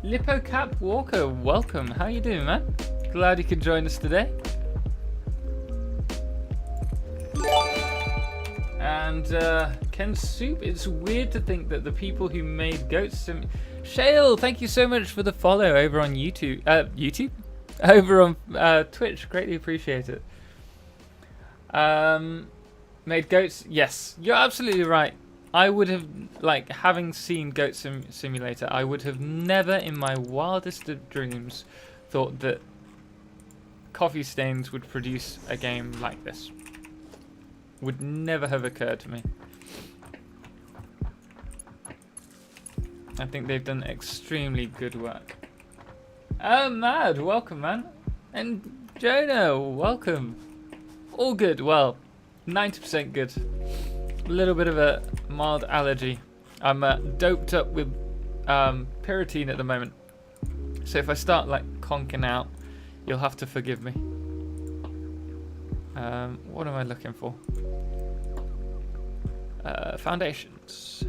Lipocap Walker, welcome. How you doing, man? Glad you could join us today. And Ken Soup, it's weird to think that the people who made Goat Sim... Shale, thank you so much for the follow over on YouTube. YouTube? Over on Twitch, greatly appreciate it. Made Goats, yes, you're absolutely right. I would have, like, having seen Goat Simulator, I would have never in my wildest of dreams thought that Coffee Stains would produce a game like this. Would never have occurred to me. I think they've done extremely good work. Oh, Mad, welcome, man. And Jonah, welcome. All good, well, 90% good. A little bit of a mild allergy. I'm doped up with pyridine at the moment. So if I start like conking out, you'll have to forgive me. What am I looking for? Foundations.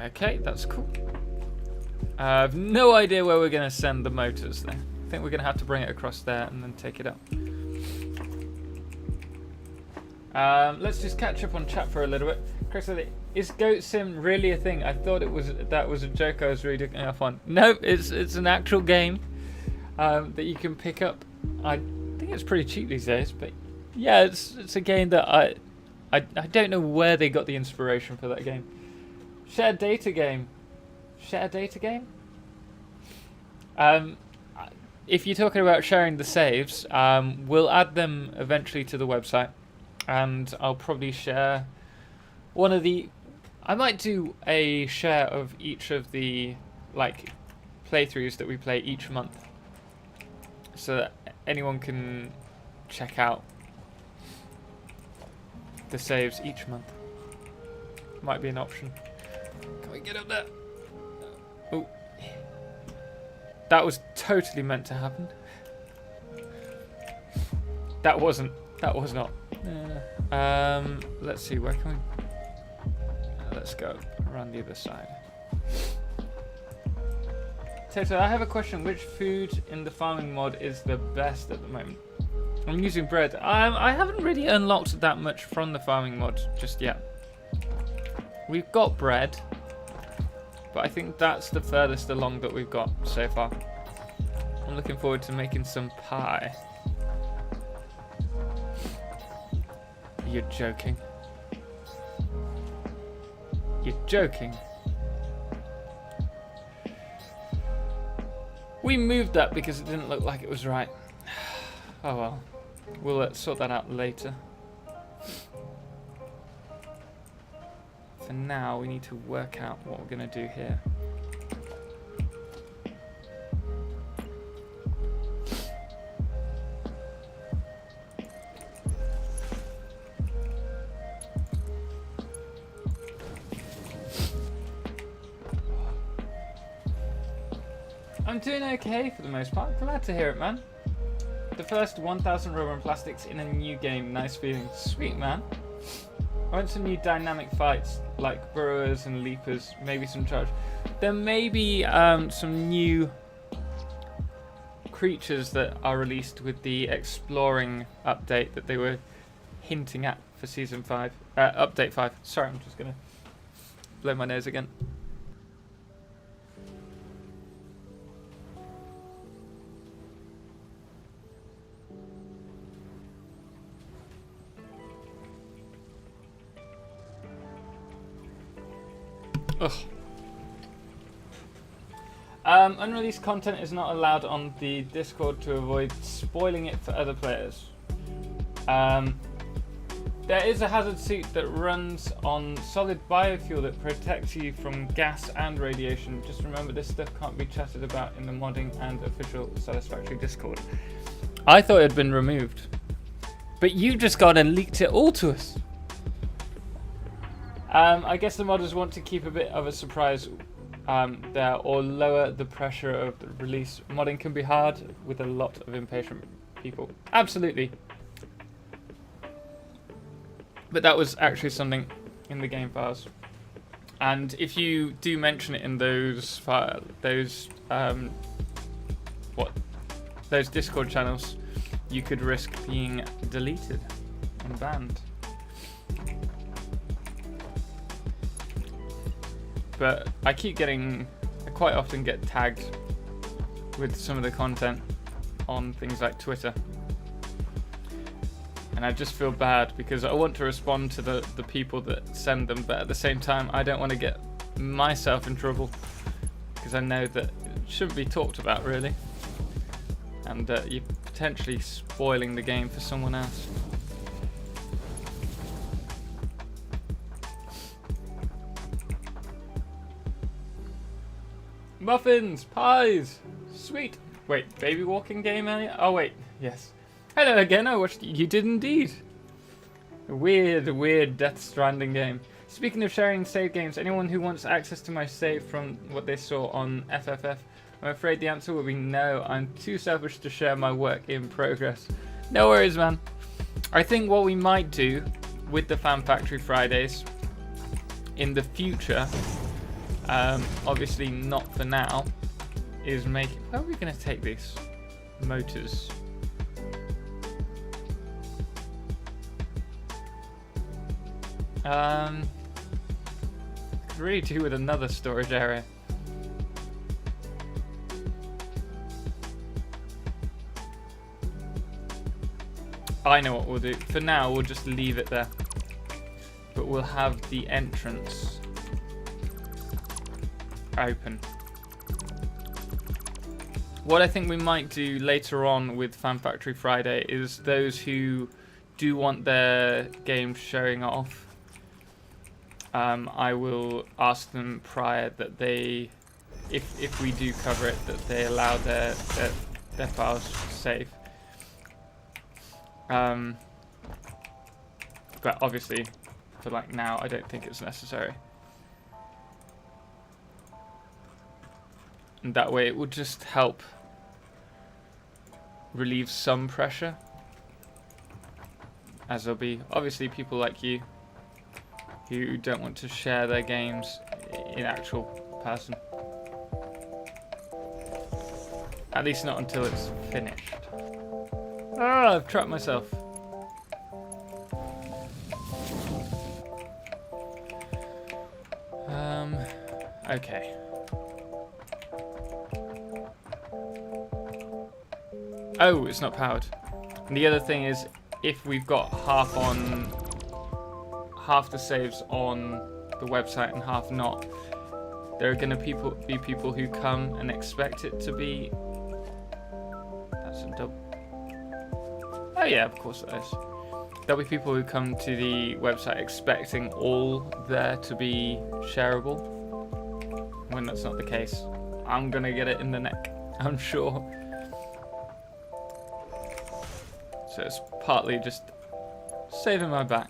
Okay, that's cool. I have no idea where we're going to send the motors there. I think we're going to have to bring it across there and then take it up. Let's just catch up on chat for a little bit. Chris said, is Goat Sim really a thing? I thought that was a joke I was really looking off on. No, it's an actual game that you can pick up. I think it's pretty cheap these days, but yeah, it's a game that I don't know where they got the inspiration for that game. Shared data game. Shared data game? If you're talking about sharing the saves, we'll add them eventually to the website. And I'll probably share one of the... I might do a share of each of the like playthroughs that we play each month. So that anyone can check out the saves each month. Might be an option. Can we get up there? Oh. That was totally meant to happen. That wasn't. That was not. Let's see, where can we... let's go around the other side. Toto, I have a question. Which food in the farming mod is the best at the moment? I'm using bread. I haven't really unlocked that much from the farming mod just yet. We've got bread, but I think that's the furthest along that we've got so far. I'm looking forward to making some pie. You're joking. You're joking. We moved that because it didn't look like it was right. Oh well. We'll sort that out later. For now, we need to work out what we're going to do here. I'm doing okay for the most part. Glad to hear it, man. The first 1,000 rubber and plastics in a new game. Nice feeling. Sweet, man. I want some new dynamic fights, like burrowers and leapers, maybe some charge. There may be some new creatures that are released with the exploring update that they were hinting at for Season 5. Update 5. Sorry, I'm just going to blow my nose again. Ugh. Unreleased content is not allowed on the Discord to avoid spoiling it for other players. There is a hazard suit that runs on solid biofuel that protects you from gas and radiation. Just remember, this stuff can't be chatted about in the modding and official Satisfactory Discord. I thought it had been removed, but you just got and leaked it all to us. I guess the modders want to keep a bit of a surprise there, or lower the pressure of the release. Modding can be hard with a lot of impatient people. Absolutely. But that was actually something in the game files. And if you do mention it in those Discord channels, you could risk being deleted and banned. But I quite often get tagged with some of the content on things like Twitter. And I just feel bad because I want to respond to the people that send them, but at the same time I don't want to get myself in trouble because I know that it shouldn't be talked about really, and you're potentially spoiling the game for someone else. Muffins, pies, sweet. Wait, baby walking game, Elliot? Oh wait, yes. Hello again, I watched you did indeed. A weird Death Stranding game. Speaking of sharing save games, anyone who wants access to my save from what they saw on FFF, I'm afraid the answer will be no. I'm too selfish to share my work in progress. No worries, man. I think what we might do with the Fan Factory Fridays in the future, obviously not for now, is make... Where are we going to take these motors? Could really do with another storage area. I know what we'll do. For now, we'll just leave it there. But we'll have the entrance open. What I think we might do later on with Fan Factory Friday is those who do want their game showing off, I will ask them prior that they, if we do cover it, that they allow their files to save. But obviously, for like now, I don't think it's necessary. And that way it will just help relieve some pressure, as there'll be obviously people like you who don't want to share their games in actual person. At least not until it's finished. Ah, I've trapped myself. Okay. Oh, it's not powered. And the other thing is, if we've got half the saves on the website and half not, there are going to be people who come and expect it to be. That's a double. Oh yeah, of course it is. There'll be people who come to the website expecting all there to be shareable, when that's not the case. I'm gonna get it in the neck, I'm sure. So it's partly just saving my back.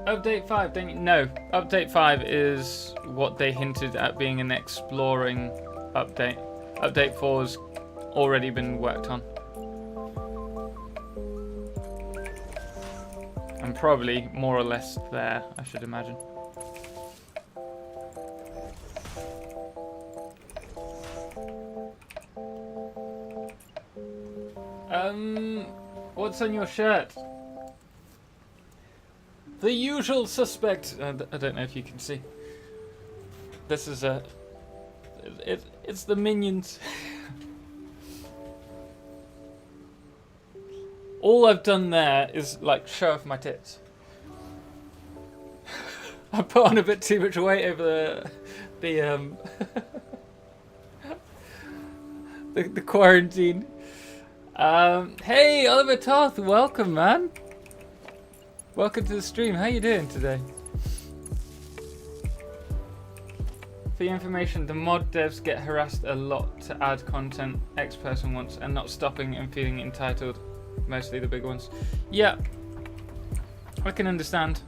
Update 5, don't you? No, update 5 is what they hinted at being an exploring update. Update 4's already been worked on. And probably more or less there, I should imagine. What's on your shirt? The usual suspect. I don't know if you can see. This is it's the Minions. All I've done there is like show off my tits. I put on a bit too much weight over the quarantine. Hey, Oliver Toth, welcome, man. Welcome to the stream. How you doing today? For your information, the mod devs get harassed a lot to add content X person wants and not stopping and feeling entitled. Mostly the big ones. Yeah, I can understand.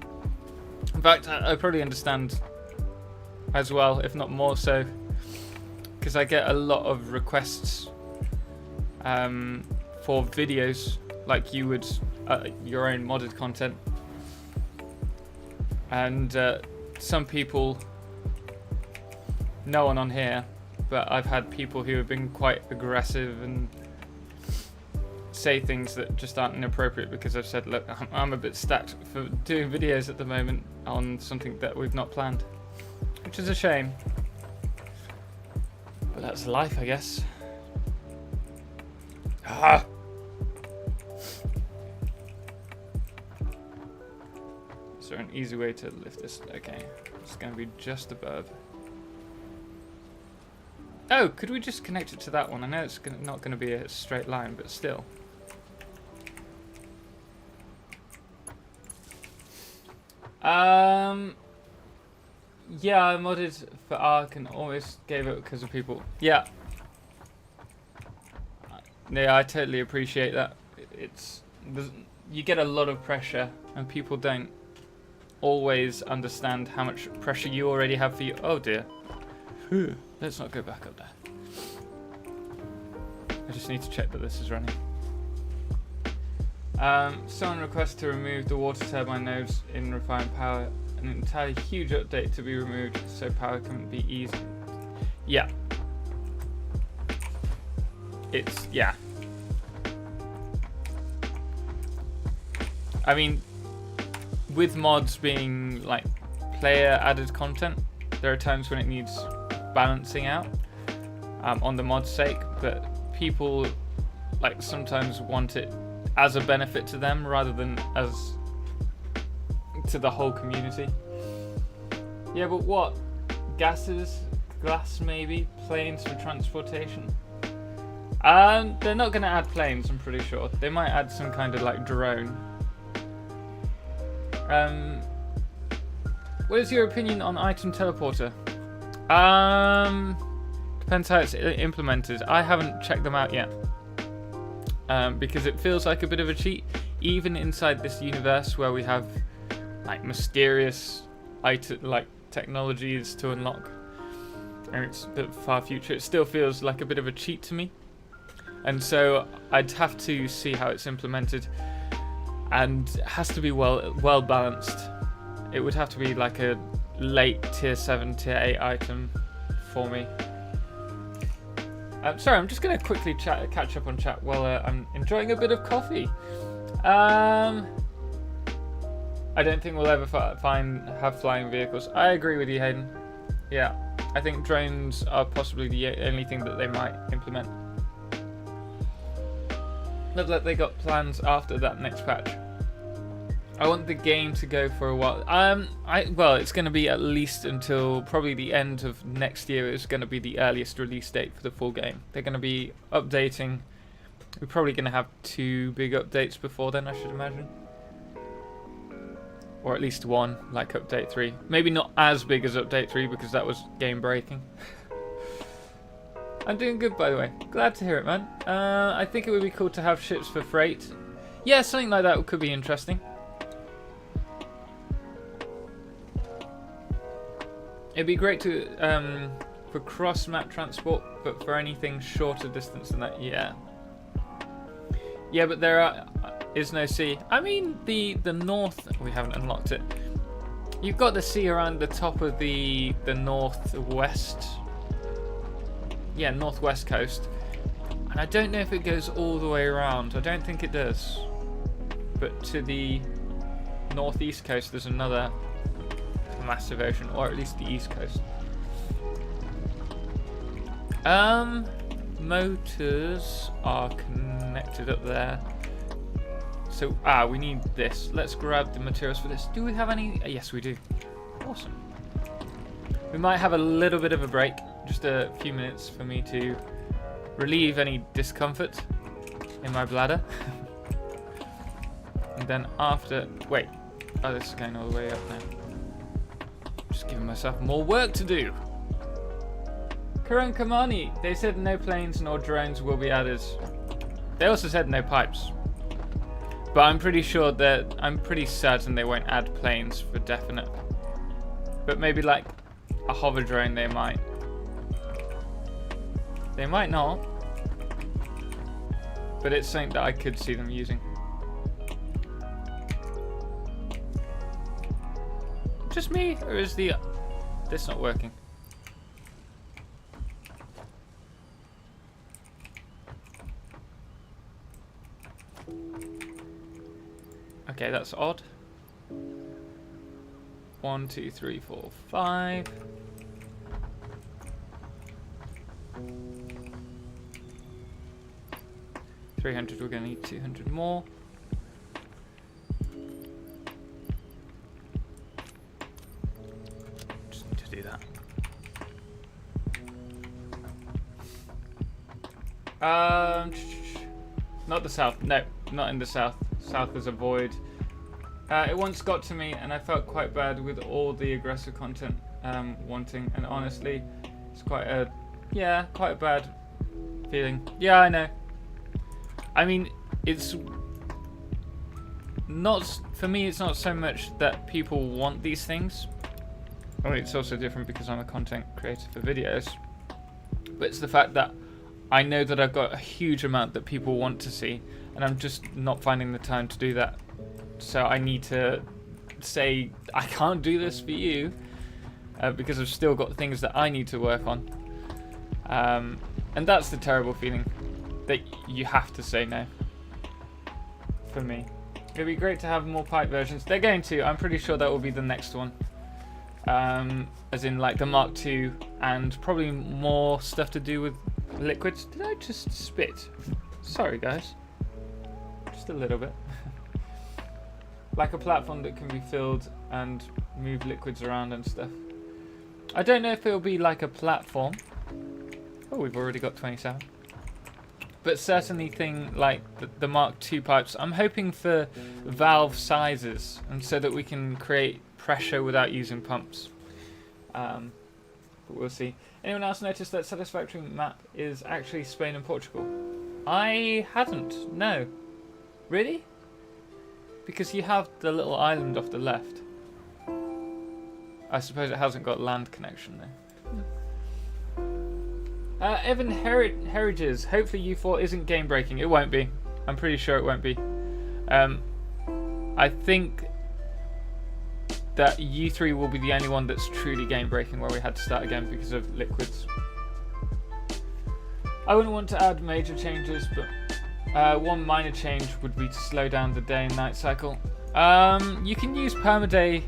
In fact, I probably understand as well, if not more so, because I get a lot of requests for videos like you would your own modded content, and some people, no one on here, but I've had people who have been quite aggressive and say things that just aren't inappropriate because I've said, look, I'm a bit stacked for doing videos at the moment on something that we've not planned, which is a shame, but that's life, I guess. Ah. Is there an easy way to lift this? Okay, it's going to be just above. Oh, could we just connect it to that one? I know it's not going to be a straight line, but still. Yeah, I modded for Ark and almost gave it because of people. Yeah. Yeah, I totally appreciate that. You get a lot of pressure, and people don't always understand how much pressure you already have for you. Oh dear. Let's not go back up there. I just need to check that this is running. Someone requests to remove the water turbine nodes in refined power. An entirely huge update to be removed so power can be easy. Yeah. Yeah. I mean, with mods being like player added content, there are times when it needs balancing out on the mod's sake, but people like sometimes want it as a benefit to them rather than as to the whole community. Yeah, but what? Gases? Glass maybe? Planes for transportation? They're not going to add planes, I'm pretty sure. They might add some kind of like drone. What is your opinion on item teleporter? Depends how it's implemented. I haven't checked them out yet. Because it feels like a bit of a cheat, even inside this universe where we have like mysterious technologies to unlock, and it's a bit far future. It still feels like a bit of a cheat to me, and so I'd have to see how it's implemented, and it has to be well balanced. It would have to be like a late tier 7, tier 8 item for me. Sorry, I'm just going to quickly catch up on chat while I'm enjoying a bit of coffee. I don't think we'll ever have flying vehicles. I agree with you, Hayden. Yeah, I think drones are possibly the only thing that they might implement. Looks like they got plans after that next patch. I want the game to go for a while. Well, it's going to be at least until probably the end of next year. It's going to be the earliest release date for the full game. They're going to be updating. We're probably going to have 2 big updates before then, I should imagine. Or at least one, like update 3. Maybe not as big as update 3 because that was game breaking. I'm doing good, by the way. Glad to hear it, man. I think it would be cool to have ships for freight. Yeah, something like that could be interesting. It'd be great to for cross-map transport, but for anything shorter distance than that, yeah. Yeah, but there is no sea. I mean, the north, we haven't unlocked it. You've got the sea around the top of the northwest. Yeah, northwest coast. And I don't know if it goes all the way around. I don't think it does. But to the northeast coast, there's another massive ocean, or at least the east coast. Motors are connected up there. So, we need this. Let's grab the materials for this. Do we have any? Yes, we do. Awesome. We might have a little bit of a break, just a few minutes for me to relieve any discomfort. in my bladder. And then after... Wait. Oh, this is going all the way up now. Just giving myself more work to do. Karan Kamani, they said no planes nor drones will be added. They also said no pipes. But I'm pretty sure that... I'm pretty certain they won't add planes for definite. But maybe like a hover drone they might. They might not. But it's something that I could see them using. Just me? Or is the... This not working? Okay, that's odd. 1, 2, 3, 4, 5. $300, we're going to need 200 more. Just need to do that. Not the south. No, not in the south. South is a void. It once got to me and I felt quite bad with all the aggressive content wanting, and honestly it's quite a bad feeling. Yeah, I know. I mean, it's not, for me it's not so much that people want these things. I mean, it's also different because I'm a content creator for videos, but it's the fact that I know that I've got a huge amount that people want to see and I'm just not finding the time to do that. So I need to say, I can't do this for you because I've still got things that I need to work on. And that's the terrible feeling, that you have to say no. For me. It'd be great to have more pipe versions. They're going to. I'm pretty sure that will be the next one. As in like the Mark II, and probably more stuff to do with liquids. Did I just spit? Sorry guys. Just a little bit. Like a platform that can be filled and move liquids around and stuff. I don't know if it'll be like a platform. Oh, we've already got 27. But certainly thing like the Mark II pipes. I'm hoping for valve sizes, and so that we can create pressure without using pumps. But we'll see. Anyone else notice that Satisfactory map is actually Spain and Portugal? I hadn't. No. Really? Because you have the little island off the left. I suppose it hasn't got land connection there. Evan Heriges, hopefully U4 isn't game breaking. It won't be. I'm pretty sure it won't be. I think that U3 will be the only one that's truly game breaking, where we had to start again because of liquids. I wouldn't want to add major changes, but one minor change would be to slow down the day and night cycle. You can use Perma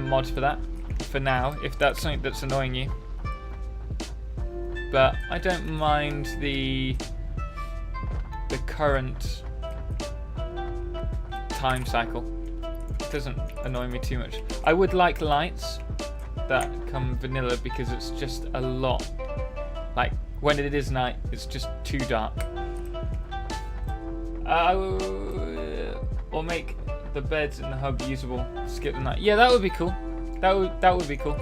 mod for that, for now, if that's something that's annoying you. But I don't mind the current time cycle. It doesn't annoy me too much. I would like lights that come vanilla, because it's just a lot. Like, when it is night, it's just too dark. Or make the beds in the hub usable. Skip the night. Yeah, that would be cool. That would be cool.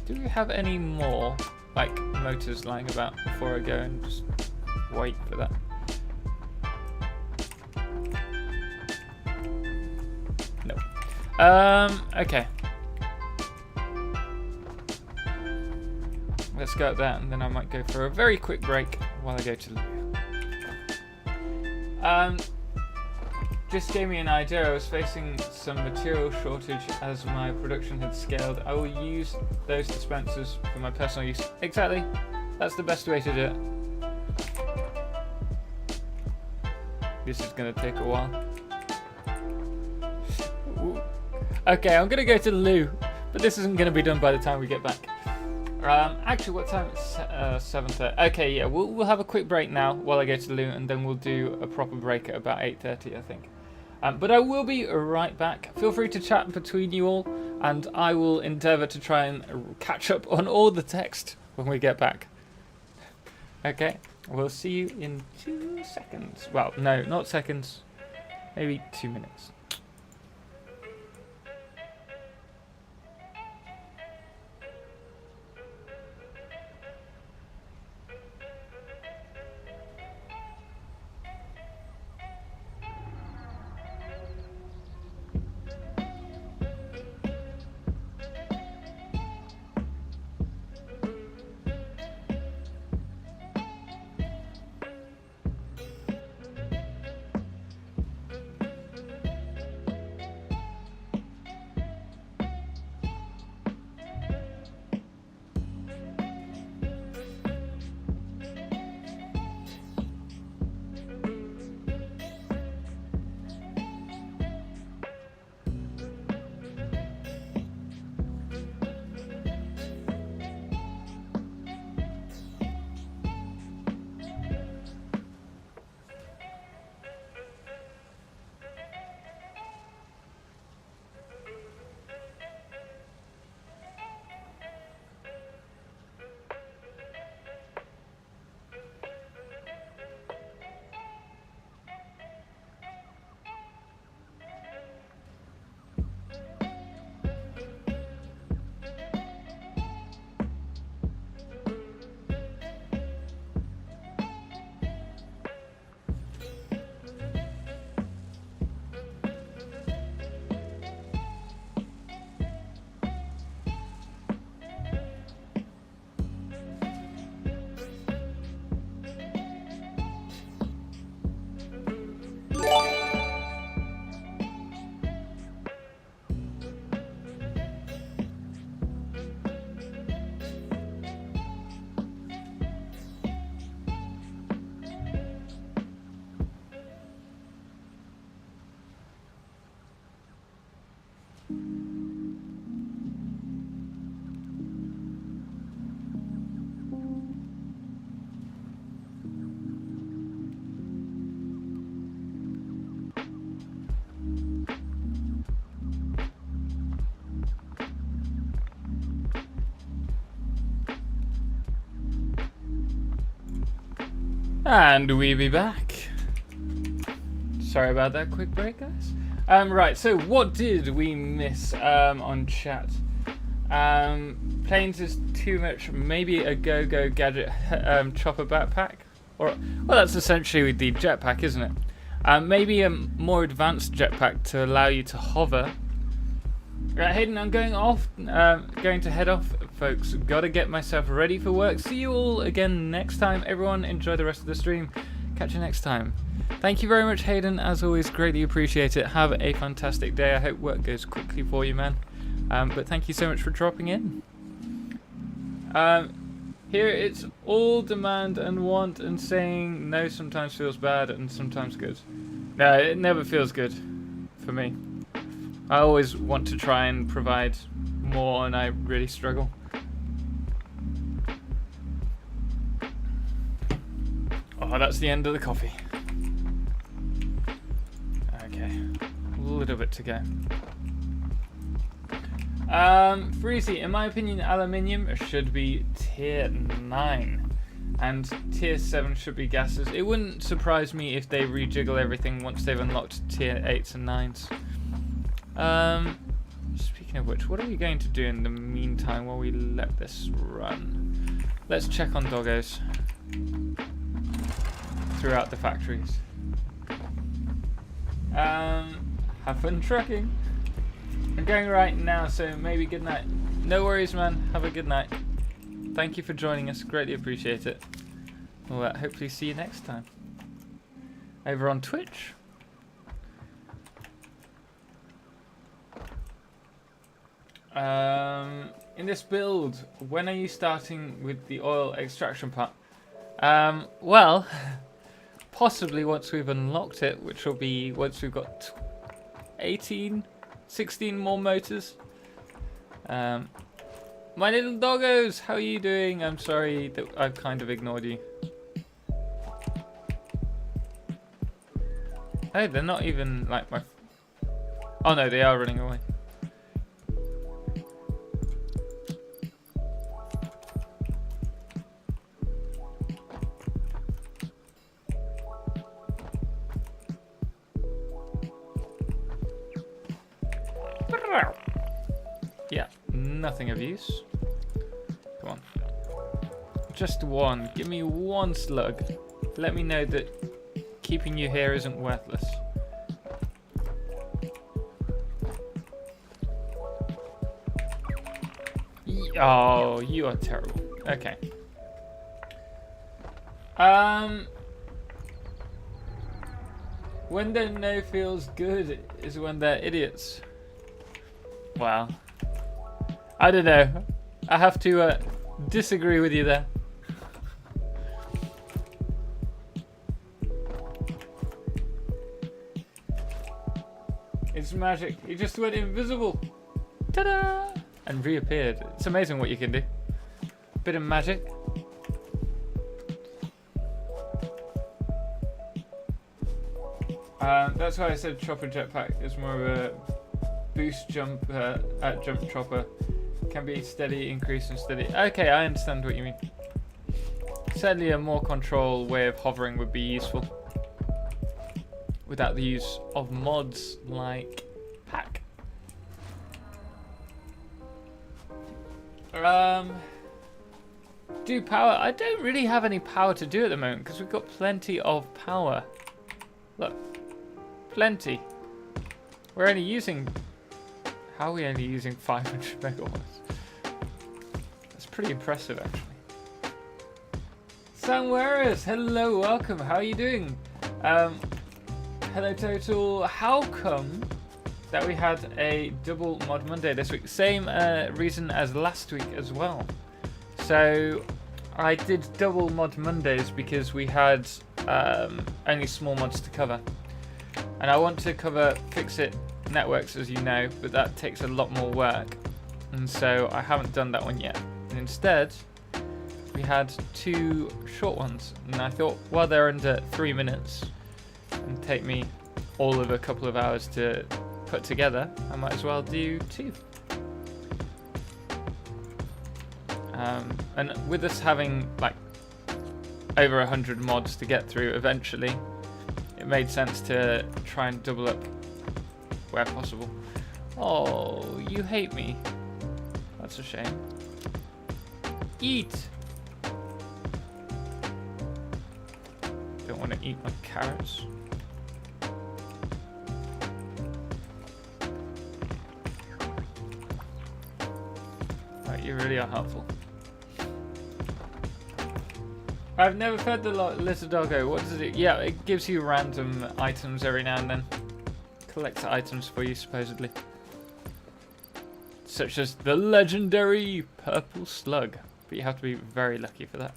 Do we have any more like motors lying about before I go and just wait for that? No. Okay. Let's go at that, and then I might go for a very quick break while I go to the loo. Just gave me an idea. I was facing some material shortage as my production had scaled. I will use those dispensers for my personal use. Exactly. That's the best way to do it. This is going to take a while. Ooh. Okay, I'm going to go to the loo, but this isn't going to be done by the time we get back. Actually, what time? It's 7:30. Okay, yeah, we'll have a quick break now while I go to the loo, and then we'll do a proper break at about 8:30, I think. But I will be right back. Feel free to chat between you all, and I will endeavour to try and catch up on all the text when we get back. Okay, We'll see you in 2 seconds. Well, no, not seconds. Maybe 2 minutes. And we be back. Sorry about that quick break, guys. Right, so what did we miss on chat? Planes is too much. Maybe a go-go gadget chopper backpack, or well, that's essentially the jetpack, isn't it? Maybe a more advanced jetpack to allow you to hover. Right, Hayden, I'm going off. Going to head off, folks. Gotta get myself ready for work. See you all again next time. Everyone, enjoy the rest of the stream. Catch you next time. Thank you very much, Hayden. As always, greatly appreciate it. Have a fantastic day. I hope work goes quickly for you, man. But thank you so much for dropping in. Here it's all demand and want, and saying no sometimes feels bad and sometimes good. No, it never feels good for me. I always want to try and provide more, and I really struggle. Oh, that's the end of the coffee. Okay, a little bit to go. Freezy, in my opinion, aluminium should be tier 9, and tier 7 should be gases. It wouldn't surprise me if they rejiggle everything once they've unlocked tier 8s and 9s. Speaking of which, what are we going to do in the meantime while we let this run? Let's check on doggos throughout the factories. Have fun trucking. I'm going right now, so maybe good night. No worries, man. Have a good night. Thank you for joining us. Greatly appreciate it. We'll hopefully see you next time. Over on Twitch. In this build, when are you starting with the oil extraction part? Well, possibly once we've unlocked it, which will be once we've got 16 more motors. My little doggos, how are you doing? I'm sorry that I've kind of ignored you. Hey, they're not even like my... Oh no, they are running away. Yeah, nothing of use. Come on. Just one. Give me one slug. Let me know that keeping you here isn't worthless. Oh, you are terrible. Okay. When they know feels good is when they're idiots. Wow. I don't know. I have to disagree with you there. It's magic. He just went invisible. Ta-da! And reappeared. It's amazing what you can do. Bit of magic. That's why I said chopper jetpack is more of a boost jump at jump chopper. Can be steady, increase and steady. Okay, I understand what you mean. Certainly a more control way of hovering would be useful. Without the use of mods like pack. Do power. I don't really have any power to do at the moment because we've got plenty of power. Look. Plenty. We're only using... How are we only using 500 megawatts? That's pretty impressive, actually. Sanwares, hello, welcome. How are you doing? Hello, Total. How come that we had a double Mod Monday this week? Same reason as last week as well. So I did double Mod Mondays because we had only small mods to cover. And I want to cover Fix-It networks, as you know, but that takes a lot more work. And so I haven't done that one yet. And instead, we had 2 short ones. And I thought, while they're under 3 minutes and take me all of a couple of hours to put together, I might as well do 2. And with us having like over 100 mods to get through eventually, it made sense to try and double up where possible. Oh, you hate me. That's a shame. Eat! Don't want to eat my carrots. Right, you really are helpful. I've never fed the little doggo. What does it do? Yeah, it gives you random items every now and then. Collects items for you, supposedly. Such as the legendary purple slug. But you have to be very lucky for that.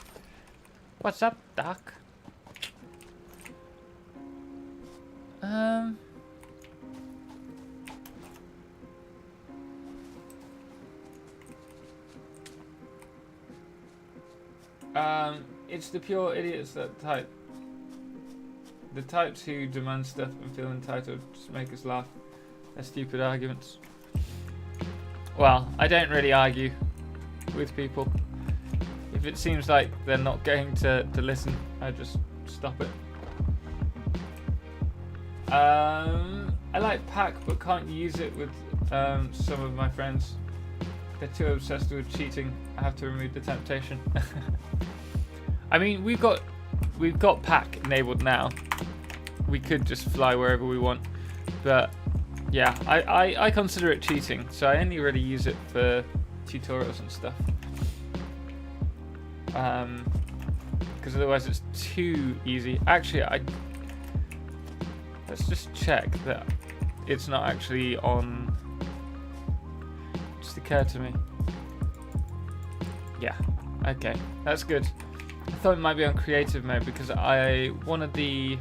What's up, Doc? It's the pure idiots that type. The types who demand stuff and feel entitled just make us laugh. They're stupid arguments. Well, I don't really argue with people. If it seems like they're not going to listen, I just stop it. I like pack but can't use it with some of my friends. They're too obsessed with cheating. I have to remove the temptation. I mean, we've got pack enabled now. We could just fly wherever we want, but yeah, I consider it cheating, so I only really use it for tutorials and stuff. Because otherwise it's too easy. Actually, let's just check that it's not actually on. Just occurred to me. Yeah, okay, that's good. I thought it might be on creative mode because one of the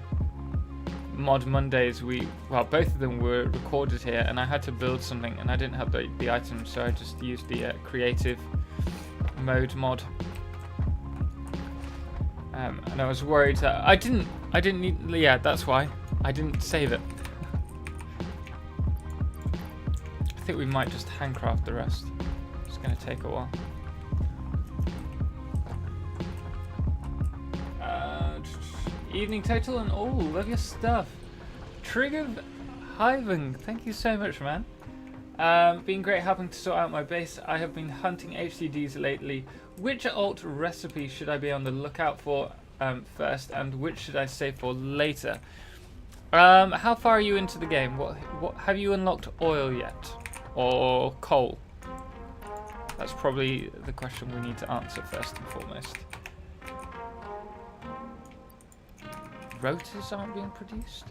Mod Mondays, both of them were recorded here, and I had to build something, and I didn't have the items, so I just used the creative mode mod. And I was worried that I didn't need. Yeah, that's why I didn't save it. I think we might just handcraft the rest. It's going to take a while. Evening Total and all, love your stuff. Trigger Hiving, thank you so much, man. Been great helping to sort out my base. I have been hunting HDDs lately. Which alt recipe should I be on the lookout for first, and which should I save for later? How far are you into the game? What have you unlocked oil yet? Or coal? That's probably the question we need to answer first and foremost. Rotors aren't being produced?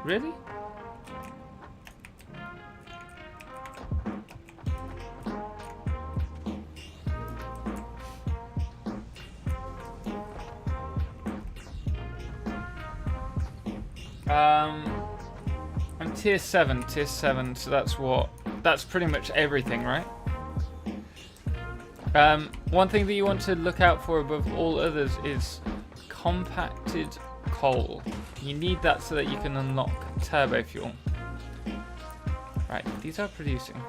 Really? I'm tier 7, so that's pretty much everything, right? One thing that you want to look out for above all others is compacted coal. You need that so that you can unlock turbo fuel. Right, these are producing.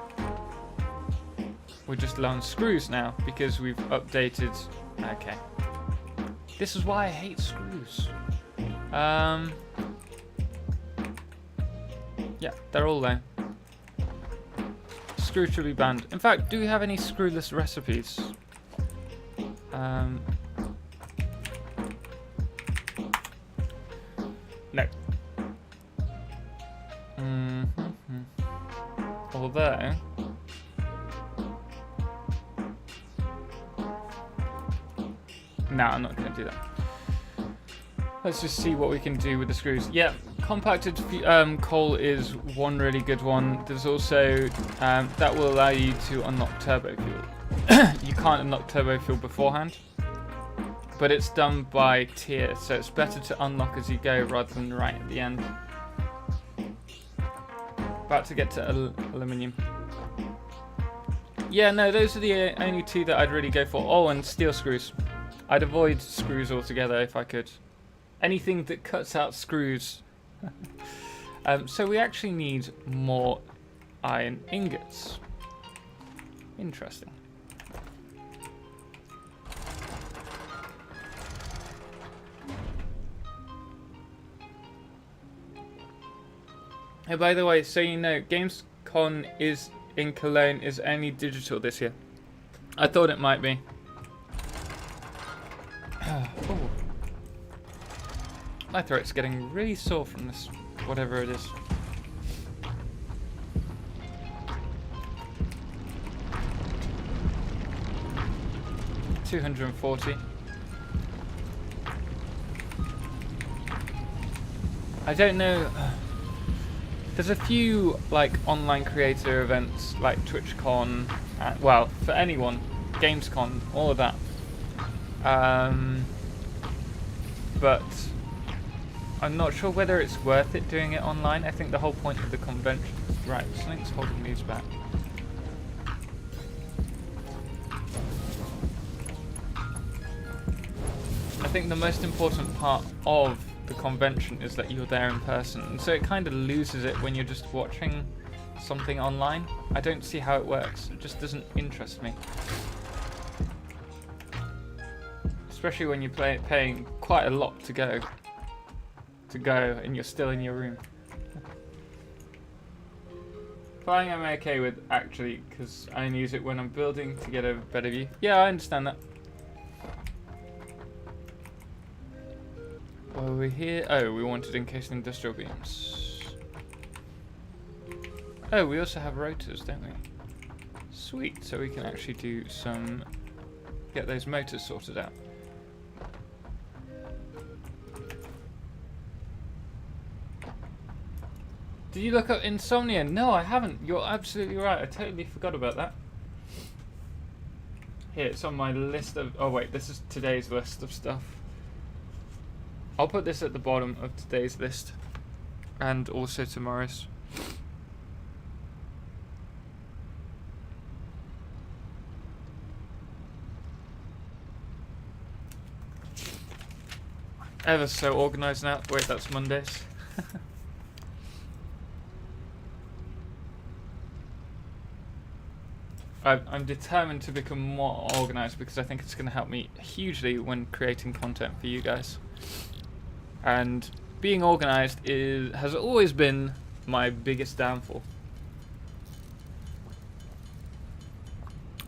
We're just low on screws now because we've updated. Okay. This is why I hate screws. Yeah, they're all there. Screw should be banned. In fact, do we have any screwless recipes? No. Although... No, I'm not going to do that. Let's just see what we can do with the screws. Yeah, compacted coal is one really good one. There's also, that will allow you to unlock turbo fuel. You can't unlock turbo fuel beforehand, but it's done by tier, so it's better to unlock as you go rather than right at the end. About to get to aluminium. Yeah, no, those are the only two that I'd really go for. Oh, and steel screws. I'd avoid screws altogether if I could. Anything that cuts out screws. So we actually need more iron ingots. Interesting. Oh, by the way, so you know, Gamescom is in Cologne is only digital this year. I thought it might be. Oh. My throat's getting really sore from this, whatever it is. $240. I don't know. There's a few like online creator events like TwitchCon, well, for anyone, Gamescom, all of that. But I'm not sure whether it's worth it doing it online. I think the whole point of the convention... Right, something's holding these back. I think the most important part of the convention is that you're there in person, and so it kind of loses it when you're just watching something online. I don't see how it works. It just doesn't interest me. Especially when you're paying quite a lot to go and you're still in your room. Flying I'm okay with, actually, because I only use it when I'm building to get a better view. Yeah, I understand that. What are we here? Oh, we wanted encased industrial beams. Oh, we also have rotors, don't we? Sweet, so we can actually do some... get those motors sorted out. Did you look up Insomnia? No, I haven't. You're absolutely right. I totally forgot about that. Here, it's on my list of... Oh, wait. This is today's list of stuff. I'll put this at the bottom of today's list. And also tomorrow's. Ever so organised now. Wait, that's Mondays. I'm determined to become more organised because I think it's going to help me hugely when creating content for you guys. And being organised has always been my biggest downfall.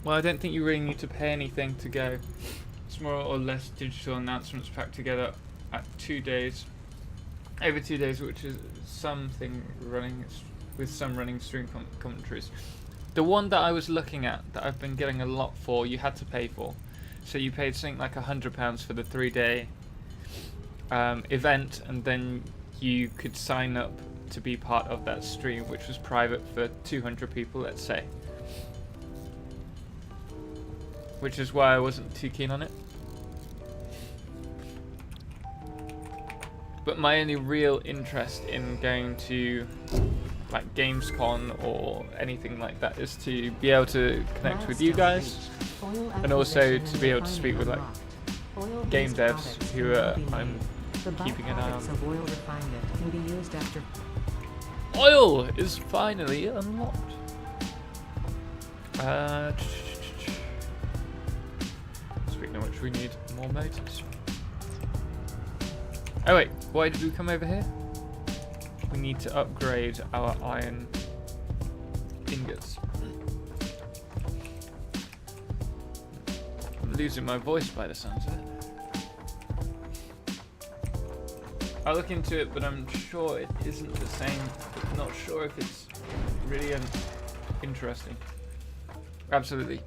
Well, I don't think you really need to pay anything to go. It's more or less digital announcements packed together at 2 days. Over 2 days, which is something running with some running stream commentaries. The one that I was looking at that I've been getting a lot for, you had to pay for. So you paid something like £100 for the 3-day event, and then you could sign up to be part of that stream, which was private for 200 people, let's say. Which is why I wasn't too keen on it. But my only real interest in going to like Gamescom or anything like that is to be able to connect with you guys, and also to be able to speak with like game devs who I'm keeping an eye on. Oil is finally unlocked. Speaking of which, we need more motors. Oh wait, why did we come over here? We need to upgrade our iron ingots. I'm losing my voice by the sounds of it. I'll look into it, but I'm sure it isn't the same. I'm not sure if it's really interesting. Absolutely.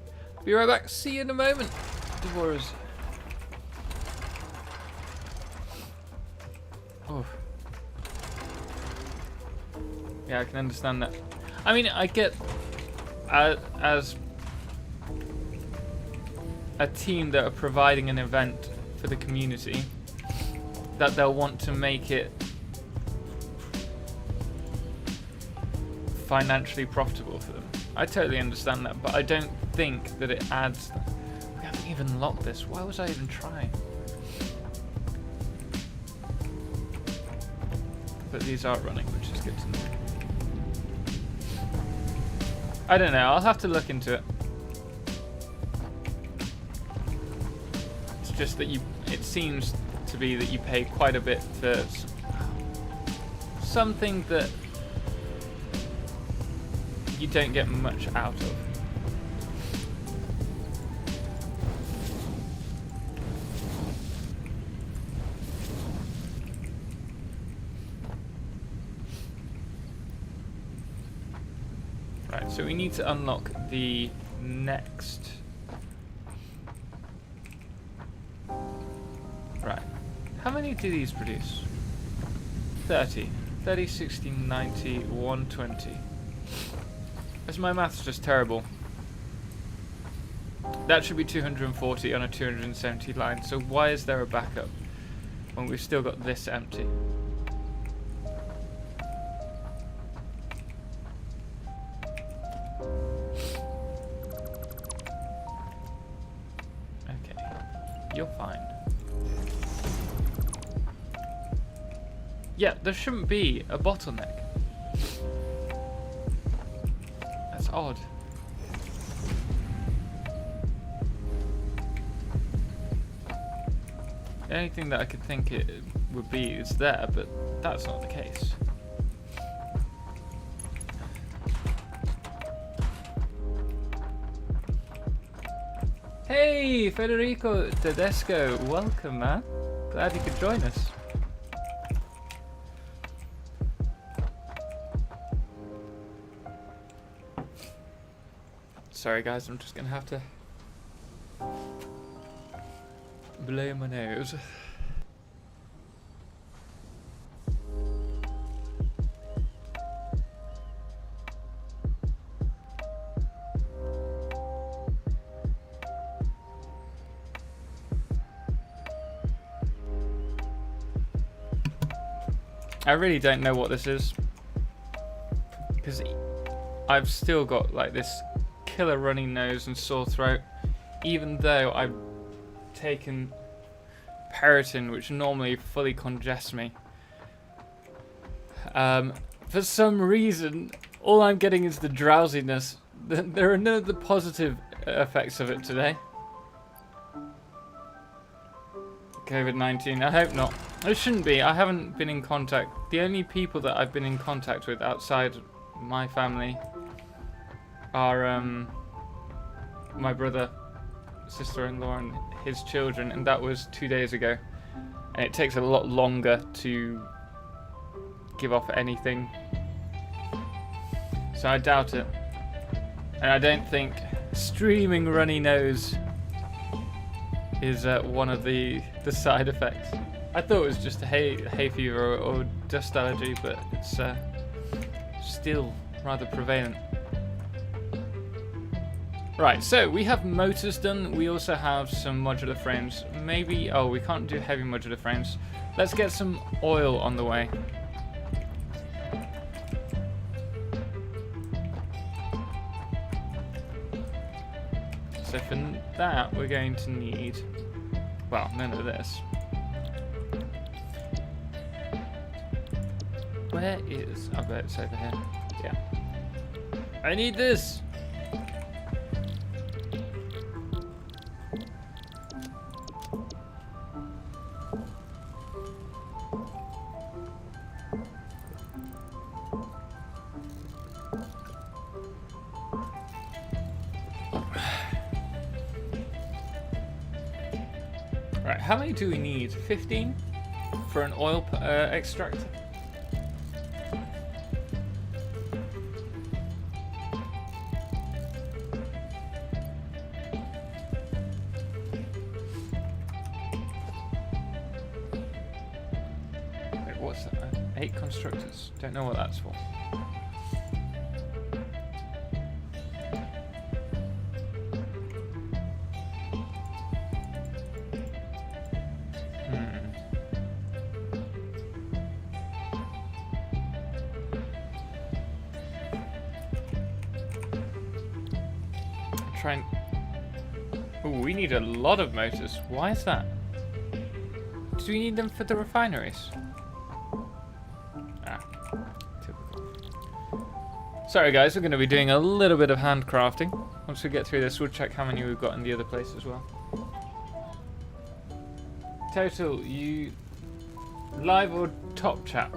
Be right back. See you in a moment, Devorahs. Oh. Yeah, I can understand that. I mean, I get as a team that are providing an event for the community, that they'll want to make it financially profitable for them. I totally understand that, but I don't think that it adds. We haven't even locked this. Why was I even trying? But these are running, which is good to know. I don't know. I'll have to look into it. It's just that it seems to be that you pay quite a bit for something that you don't get much out of. Right, so we need to unlock the next. Right. How many do these produce? 30. 30, 60, 90, 120. As my math's just terrible. That should be 240 on a 270 line. So why is there a backup when we've still got this empty? Okay, you're fine. Yeah, there shouldn't be a bottleneck. That's odd. The only thing that I could think it would be is there, but that's not the case. Hey, Federico Tedesco, welcome, man. Glad you could join us. Sorry guys, I'm just gonna have to blow my nose. I really don't know what this is, because I've still got like this killer runny nose and sore throat, even though I've taken Periton, which normally fully congests me. For some reason, all I'm getting is the drowsiness. There are none of the positive effects of it today. COVID-19, I hope not. It shouldn't be. I haven't been in contact. The only people that I've been in contact with outside my family are my brother, sister-in-law, and his children, and that was 2 days ago. And it takes a lot longer to give off anything, so I doubt it. And I don't think streaming runny nose is one of the side effects. I thought it was just a hay fever or dust allergy, but it's still rather prevalent. Right, so we have motors done. We also have some modular frames. Maybe, oh, we can't do heavy modular frames. Let's get some oil on the way. So for that, we're going to need, well, none of this. Where is, I bet it's over here. Yeah. I need this. Right, how many do we need? 15 for an oil extractor? Wait, what's that? 8 constructors. Don't know what that's for. Trying. Oh, we need a lot of motors. Why is that? Do we need them for the refineries? Ah, typical. Sorry guys, we're going to be doing a little bit of handcrafting. Once we get through this, we'll check how many we've got in the other place as well. Total, you live or top chat?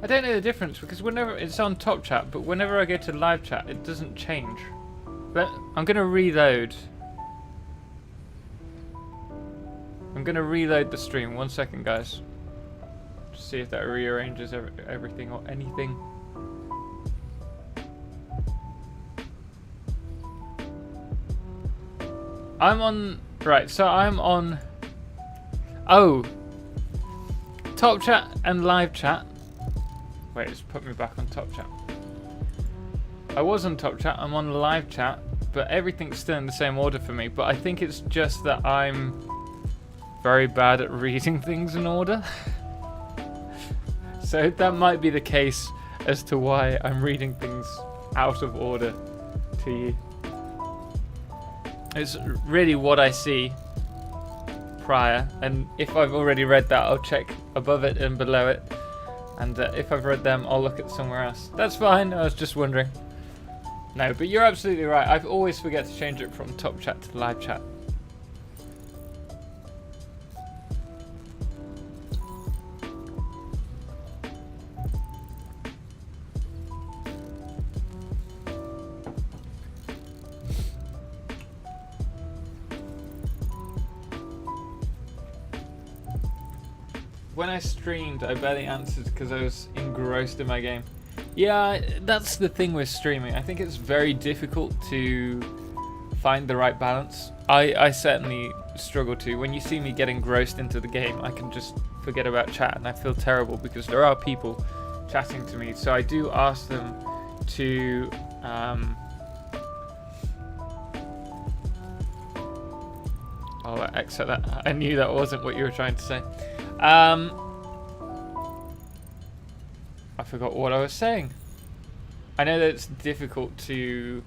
I don't know the difference because whenever it's on top chat, but whenever I go to live chat, it doesn't change. But I'm going to reload. I'm going to reload the stream. 1 second, guys. Just see if that rearranges everything or anything. I'm on... Right, so I'm on... Oh! Top chat and live chat. Wait, it's put me back on top chat. I was on top chat, I'm on live chat, but everything's still in the same order for me. But I think it's just that I'm very bad at reading things in order. So that might be the case as to why I'm reading things out of order to you. It's really what I see prior, and if I've already read that, I'll check above it and below it. And if I've read them, I'll look at somewhere else. That's fine, I was just wondering. No, but you're absolutely right. I always forget to change it from top chat to live chat. When I streamed, I barely answered because I was engrossed in my game. Yeah, that's the thing with streaming. I think it's very difficult to find the right balance. I certainly struggle to. When you see me get engrossed into the game, I can just forget about chat, and I feel terrible because there are people chatting to me. So I do ask them to I'll exit that. I knew that wasn't what you were trying to say. I forgot what I was saying. I know that it's difficult to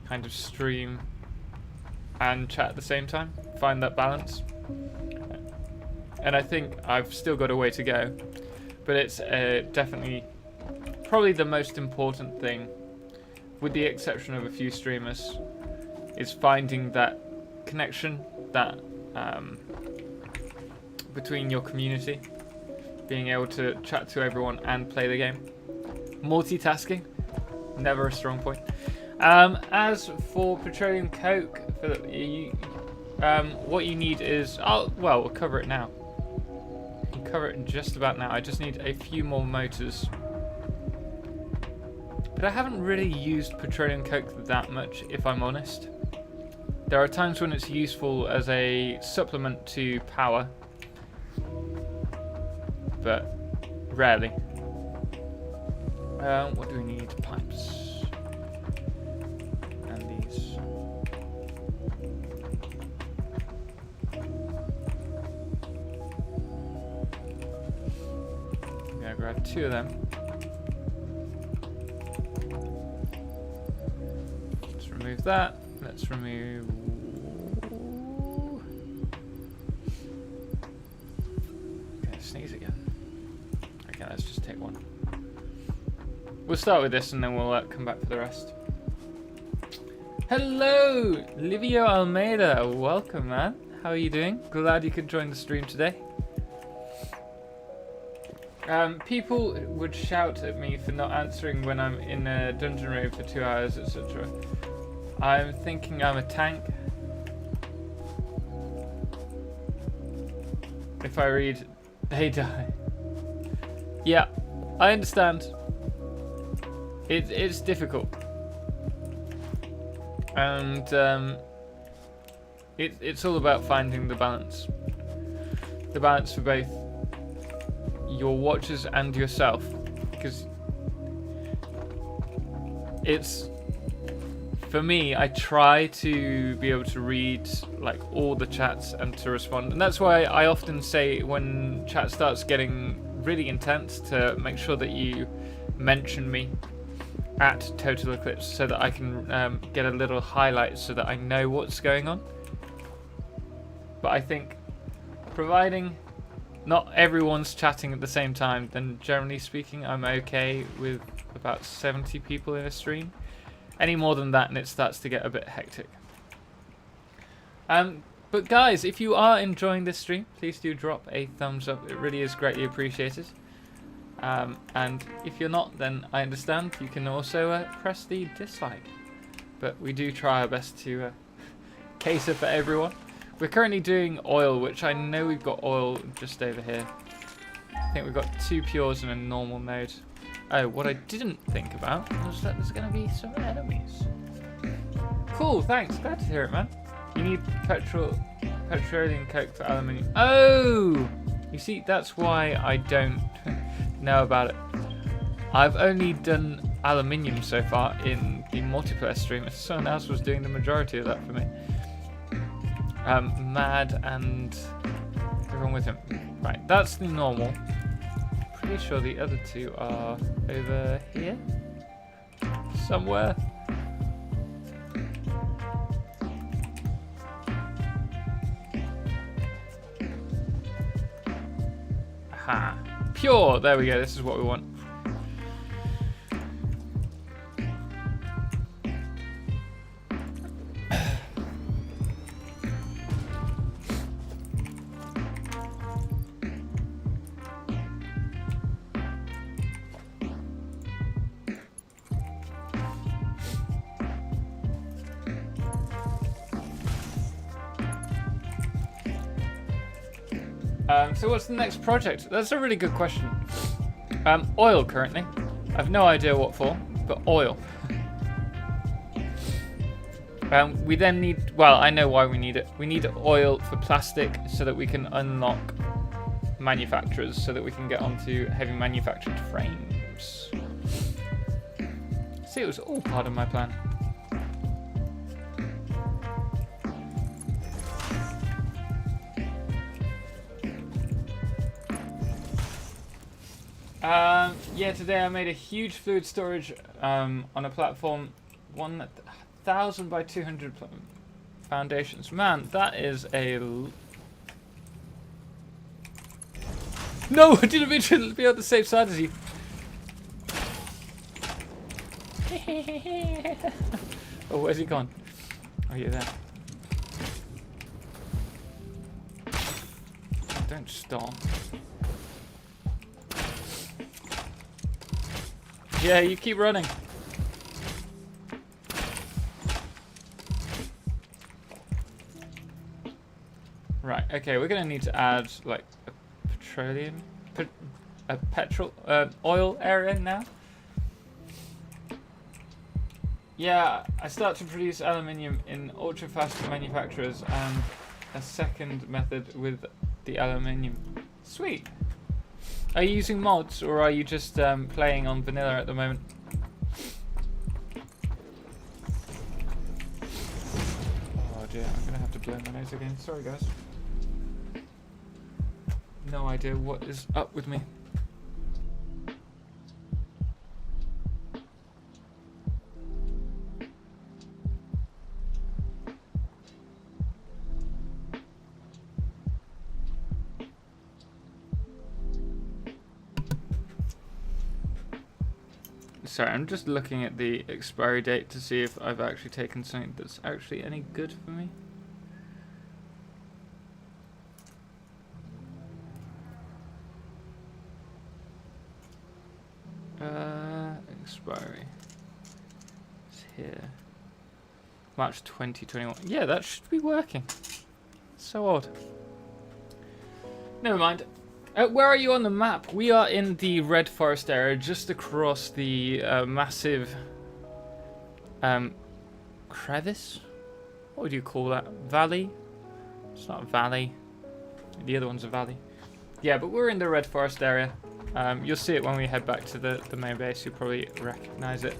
kind of stream and chat at the same time, find that balance. And I think I've still got a way to go, but it's definitely probably the most important thing, with the exception of a few streamers, is finding that connection, that between your community, being able to chat to everyone and play the game. Multitasking, never a strong point. As for petroleum coke, Philip, what you need is... Oh, well, we'll cover it now. We'll cover it just about now. I just need a few more motors. But I haven't really used petroleum coke that much, if I'm honest. There are times when it's useful as a supplement to power. But rarely. What do we need? Pipes. And these. I'm gonna grab 2 of them. Let's remove that. Let's remove... Okay, sneeze again. Okay, let's just take one. We'll start with this and then we'll come back for the rest. Hello, Livio Almeida. Welcome, man. How are you doing? Glad you could join the stream today. People would shout at me for not answering when I'm in a dungeon raid for 2 hours, etc. I'm thinking I'm a tank. If I read, they die. Yeah, I understand. It's difficult. And it's all about finding the balance. The balance for both your watchers and yourself. Because it's... For me, I try to be able to read like all the chats and to respond, and that's why I often say when chat starts getting really intense to make sure that you mention me at TotalXclipse so that I can get a little highlight so that I know what's going on. But I think providing not everyone's chatting at the same time, then generally speaking I'm okay with about 70 people in a stream. Any more than that and it starts to get a bit hectic. But guys, if you are enjoying this stream, please do drop a thumbs up. It really is greatly appreciated. And if you're not, then I understand. You can also press the dislike. But we do try our best to cater for everyone. We're currently doing oil, which I know we've got oil just over here. I think we've got 2 pures and a normal node. Oh, what I didn't think about was that there's going to be some enemies. Cool, thanks. Glad to hear it, man. You need petroleum coke for aluminium. Oh! You see, that's why I don't know about it. I've only done aluminium so far in the multiplayer stream. Someone else was doing the majority of that for me. Mad and everyone with him. Right, that's the normal. Pretty sure the other 2 are over here somewhere. Aha, pure. There we go. This is what we want. So what's the next project? That's a really good question. Oil currently. I've no idea what for, but oil. We then need, well, I know why we need it. We need oil for plastic so that we can unlock manufacturers, so that we can get onto heavy manufactured frames. See, it was all part of my plan. Yeah, today I made a huge fluid storage on a platform, 1,000 by 200 foundations. Man, that is a... No, I didn't mean to be on the safe side as you. Oh, where's he gone? Oh, you're there. Don't stop. Yeah, you keep running. Right, okay, we're gonna need to add like a petrol oil area now. Yeah, I start to produce aluminium in ultra fast manufacturers and a second method with the aluminium. Sweet. Are you using mods or are you just playing on vanilla at the moment? Oh dear, I'm gonna have to blow my nose again. Sorry guys. No idea what is up with me. Sorry, I'm just looking at the expiry date to see if I've actually taken something that's actually any good for me. Expiry. It's here. March 2021. Yeah, that should be working. So odd. Never mind. Where are you on the map? We are in the Red Forest area, just across the massive crevice? What would you call that? Valley? It's not a valley. The other one's a valley. Yeah, but we're in the Red Forest area. You'll see it when we head back to the main base. You'll probably recognize it.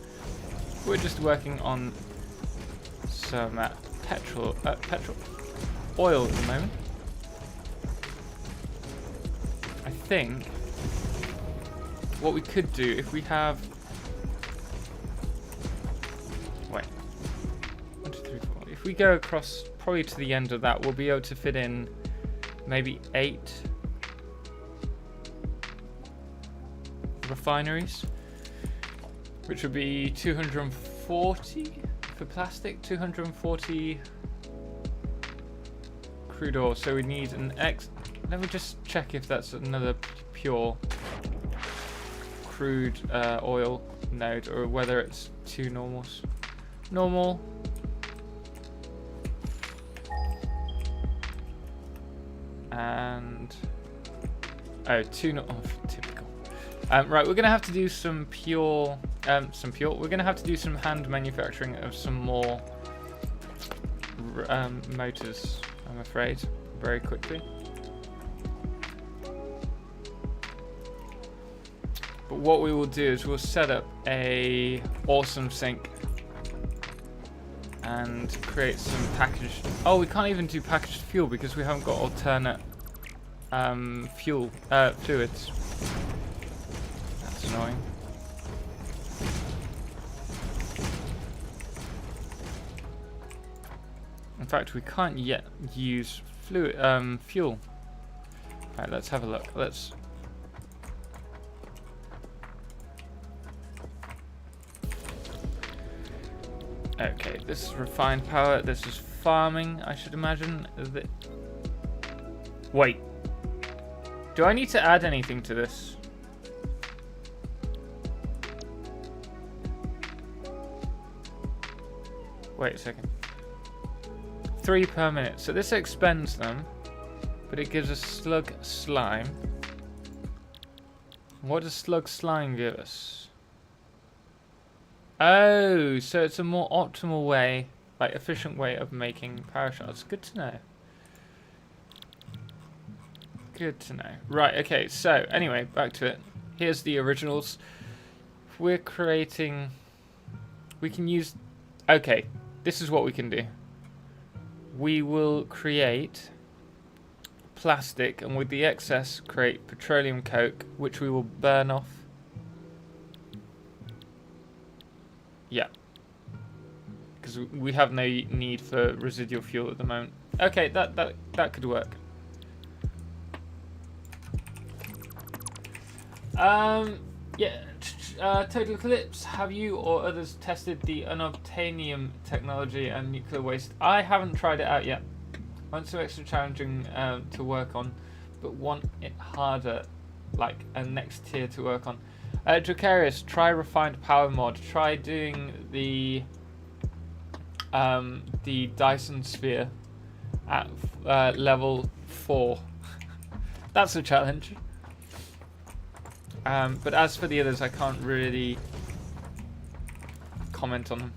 We're just working on some petrol oil at the moment. I think what we could do if we have... Wait. 1, 2, 3, 4. If we go across probably to the end of that, we'll be able to fit in maybe 8 refineries, which would be 240 for plastic, 240 crude oil. So we need an X. Let me just check if that's another pure crude oil node or whether it's 2 normals. Normal. And oh, 2 no. Oh, typical. Right, we're gonna have to do some pure. We're gonna have to do some hand manufacturing of some more motors. I'm afraid, very quickly. But what we will do is we'll set up a awesome sink and create some packaged. Oh, we can't even do packaged fuel because we haven't got alternate fluids. That's annoying. In fact, we can't yet use fuel. Right, let's have a look. Okay, this is refined power. This is farming, I should imagine. Wait. Do I need to add anything to this? Wait a second. 3 per minute. So this expends them, but it gives us slug slime. What does slug slime give us? Oh, so it's a more optimal way, like efficient way of making power shards. Good to know. Good to know. Right, okay, so anyway, back to it. Here's the originals. We're creating... We can use... Okay, this is what we can do. We will create plastic, and with the excess, create petroleum coke, which we will burn off. Yeah. Because we have no need for residual fuel at the moment. Okay, that could work. Yeah, TotalXclipse, have you or others tested the unobtainium technology and nuclear waste? I haven't tried it out yet. Want some extra challenging to work on, but want it harder, like a next tier to work on. Dracarius, try refined power mod. Try doing the Dyson sphere at level 4. That's a challenge. But as for the others, I can't really comment on them.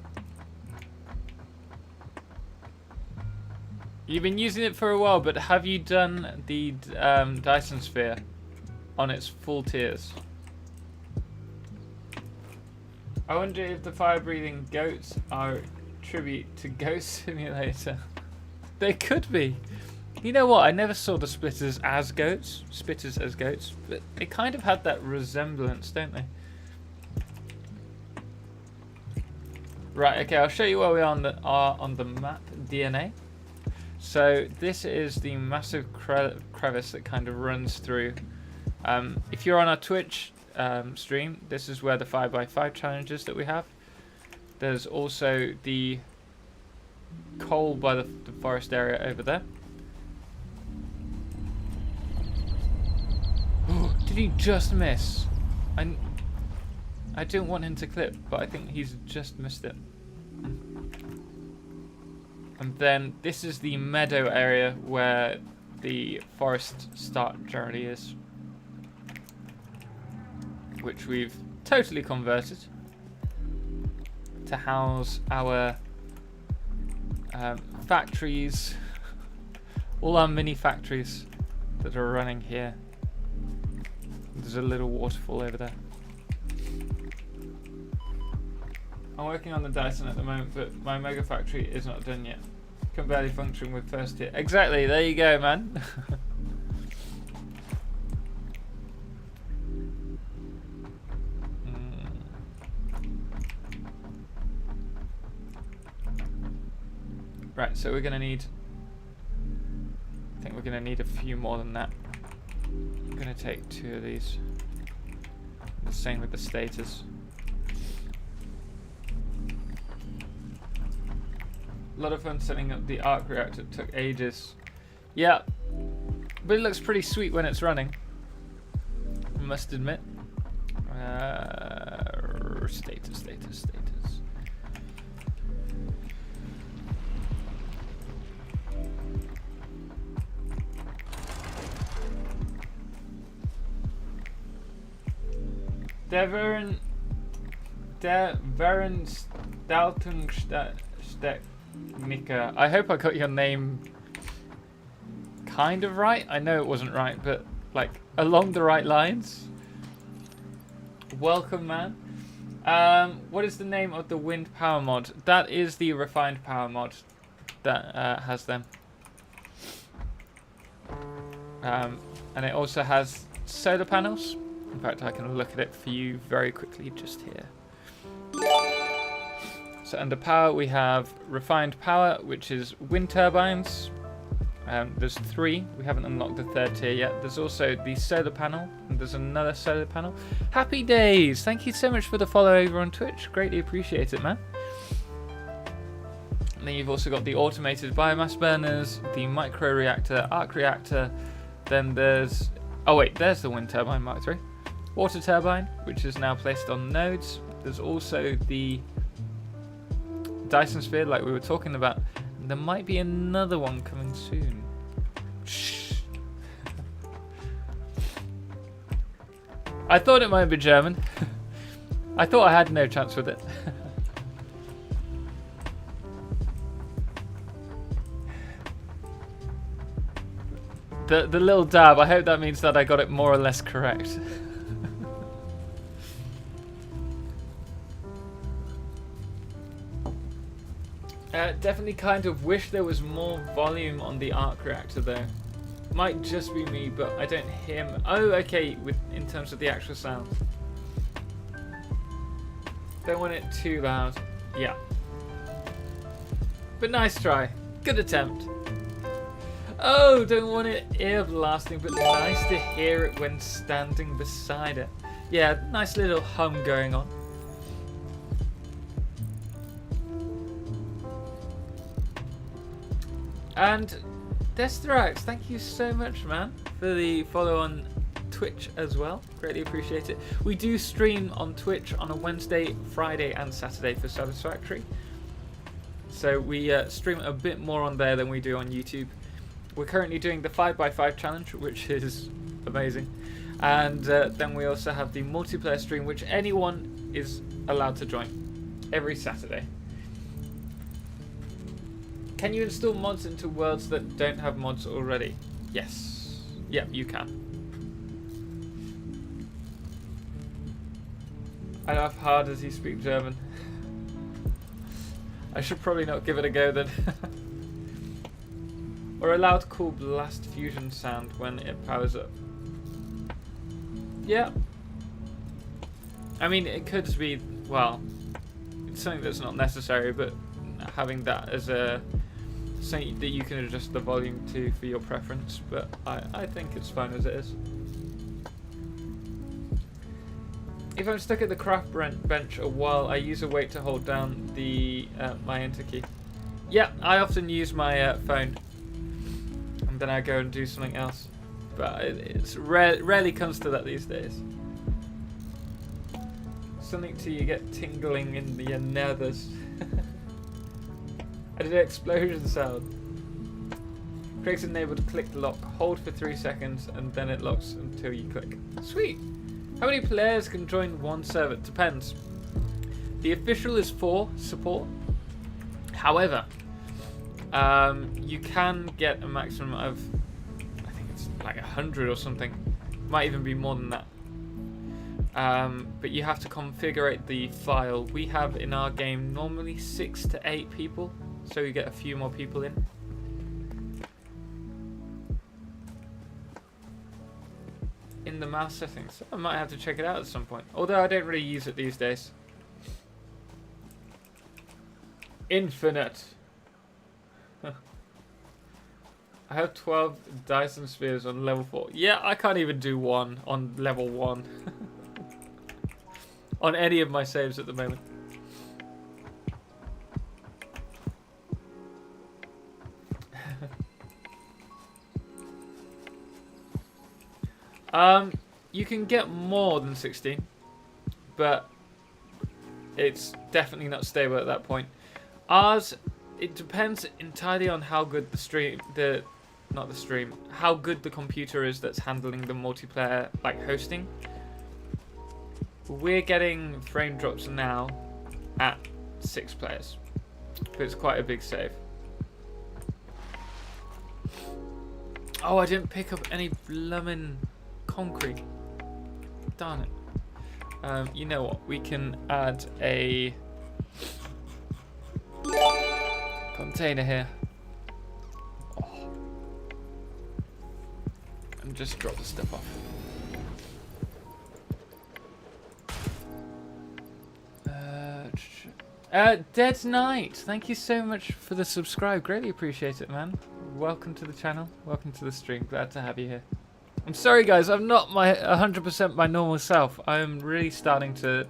You've been using it for a while, but have you done the Dyson Sphere on its full tiers? I wonder if the fire-breathing goats are a tribute to Ghost Simulator. They could be. You know what? I never saw the spitters as goats, but they kind of had that resemblance, don't they? Right. Okay. I'll show you where we are on the map. DNA. So this is the massive crevice that kind of runs through. If you're on our Twitch stream, this is where the 5x5 challenges that we have. There's also the coal by the forest area over there. Did he just miss? I didn't want him to clip, but I think he's just missed it. And then this is the meadow area where the forest start journey is, which we've totally converted to house our factories, all our mini factories that are running here. There's a little waterfall over there. I'm working on the Dyson at the moment, but my mega factory is not done yet. Can barely function with first tier. Exactly, there you go, man. Right, so we're gonna need, I think we're gonna need a few more than that. I'm gonna take 2 of these. The same with the status. A lot of fun setting up the arc reactor. It took ages. Yeah, but it looks pretty sweet when it's running, I must admit. Status. Der Verenstaltungstechniker. I hope I got your name kind of right. I know it wasn't right, but like along the right lines. Welcome, man. What is the name of the wind power mod? That is the refined power mod that has them. And it also has solar panels. In fact, I can look at it for you very quickly just here. So under power, we have refined power, which is wind turbines. There's 3. We haven't unlocked the 3rd tier yet. There's also the solar panel, and there's another solar panel. Happy days! Thank you so much for the follow over on Twitch. Greatly appreciate it, man. And then you've also got the automated biomass burners, the micro reactor, arc reactor. Then there's, oh wait, there's the wind turbine Mark 3. Water turbine, which is now placed on nodes. There's also the Dyson Sphere, like we were talking about. There might be another one coming soon. Shh. I thought it might be German. I thought I had no chance with it. The little dab, I hope that means that I got it more or less correct. Definitely kind of wish there was more volume on the arc reactor though. Might just be me, but I don't hear oh, okay, in terms of the actual sound. Don't want it too loud. Yeah. But nice try. Good attempt. Oh, don't want it ear blasting, but nice to hear it when standing beside it. Yeah, nice little hum going on. And Desterax, thank you so much, man, for the follow on Twitch as well. Greatly appreciate it. We do stream on Twitch on a Wednesday, Friday, and Saturday for Satisfactory. So we stream a bit more on there than we do on YouTube. We're currently doing the 5x5 challenge, which is amazing. And then we also have the multiplayer stream, which anyone is allowed to join every Saturday. Can you install mods into worlds that don't have mods already? Yes. Yep, you can. I laugh hard as you speak German. I should probably not give it a go then. Or a loud cool blast fusion sound when it powers up. Yeah. I mean, it could be, well, it's something that's not necessary, but having that as a something that you can adjust the volume to for your preference, but I think it's fine as it is. If I'm stuck at the craft bench a while, I use a weight to hold down the my enter key. Yeah, I often use my phone, and then I go and do something else. But it's rarely comes to that these days. Something till you get tingling in the nethers. I did an explosion sound. Craig's enabled click lock. Hold for 3 seconds, and then it locks until you click. Sweet. How many players can join one server? Depends. The official is 4 support. However, you can get a maximum of, I think it's like 100 or something. Might even be more than that. But you have to configure the file. We have in our game normally 6 to 8 people, so you get a few more people in. In the mouse settings. I might have to check it out at some point. Although I don't really use it these days. Infinite. I have 12 Dyson spheres on level 4. Yeah, I can't even do one on level 1. On any of my saves at the moment. You can get more than 16, but it's definitely not stable at that point. Ours, it depends entirely on how good how good the computer is that's handling the multiplayer, like hosting. We're getting frame drops now at 6 players, but it's quite a big save. Oh, I didn't pick up any bloomin' concrete. Darn it. You know what? We can add a container here. Oh. And just drop the stuff off. Dead Knight, thank you so much for the subscribe. Greatly appreciate it, man. Welcome to the channel. Welcome to the stream. Glad to have you here. I'm sorry, guys. I'm not my 100% my normal self. I'm really starting to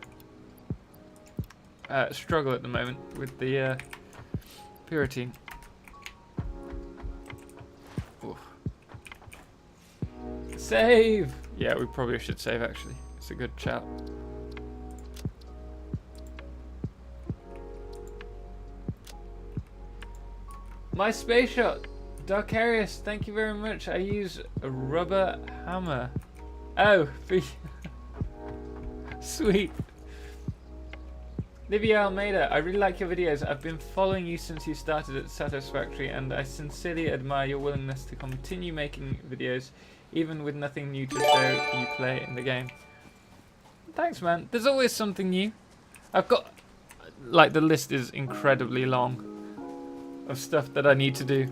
struggle at the moment with the purity. Oof. Save. Yeah, we probably should save. Actually, it's a good shout. My space shot. Darkarius, thank you very much. I use a rubber hammer. Oh, sweet. Livia Almeida, I really like your videos. I've been following you since you started at Satisfactory, and I sincerely admire your willingness to continue making videos, even with nothing new to show you play in the game. Thanks, man. There's always something new. I've got, like, the list is incredibly long of stuff that I need to do.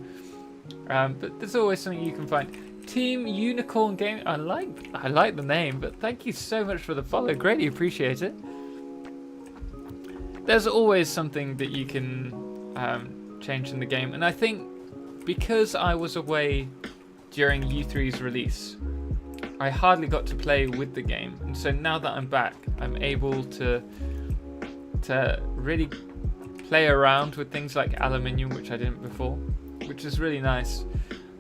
But there's always something you can find. Team Unicorn Game. I like the name, but thank you so much for the follow. Greatly appreciate it. There's always something that you can change in the game, and I think because I was away during U3's release, I hardly got to play with the game, and so now that I'm back, I'm able to really play around with things like aluminium, which I didn't before, which is really nice.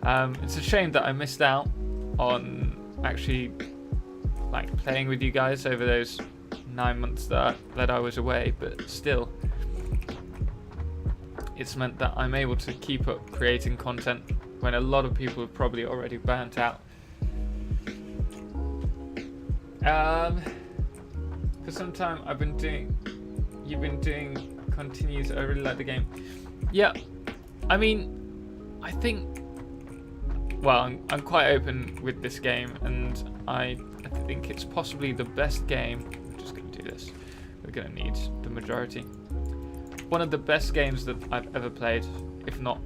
It's a shame that I missed out on actually like playing with you guys over those 9 months that I was away, but still, it's meant that I'm able to keep up creating content when a lot of people have probably already burnt out. For some time you've been doing continues. I really like the game. Yeah, I mean, I think, well, I'm quite open with this game, and I think it's possibly the best game. I'm just going to do this. We're going to need the majority. One of the best games that I've ever played, if not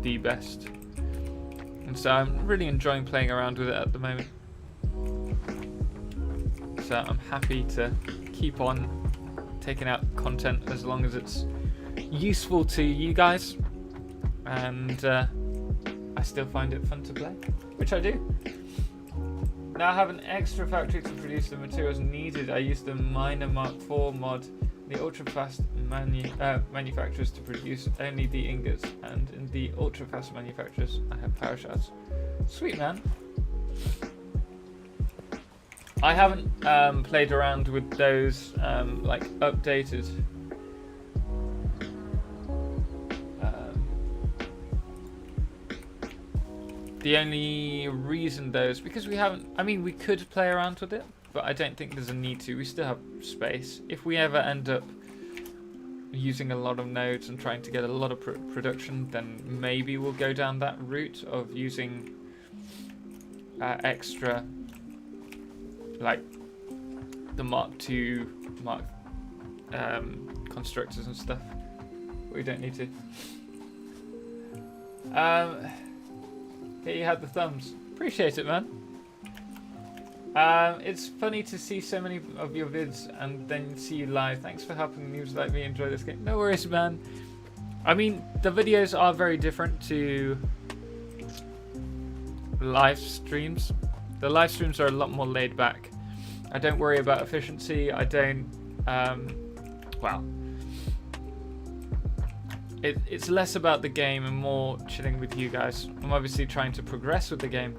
the best. And so I'm really enjoying playing around with it at the moment. So I'm happy to keep on taking out content as long as it's useful to you guys. And I still find it fun to play, which I do. Now I have an extra factory to produce the materials needed. I use the Miner Mark IV mod, the ultra-fast manufacturers to produce only the ingots, and in the ultra-fast manufacturers I have power shards. Sweet, man. I haven't played around with those like updated the only reason though is because we haven't, I mean, we could play around with it, but I don't think there's a need to. We still have space. If we ever end up using a lot of nodes and trying to get a lot of production, then maybe we'll go down that route of using extra, like the Mark II, constructors and stuff. We don't need to. Yeah, you had the thumbs. Appreciate it, man. It's funny to see so many of your vids and then see you live. Thanks for helping noobs like me enjoy this game. No worries, man. I mean, the videos are very different to live streams. The live streams are a lot more laid back. I don't worry about efficiency. I don't, well, it's less about the game and more chilling with you guys. I'm obviously trying to progress with the game,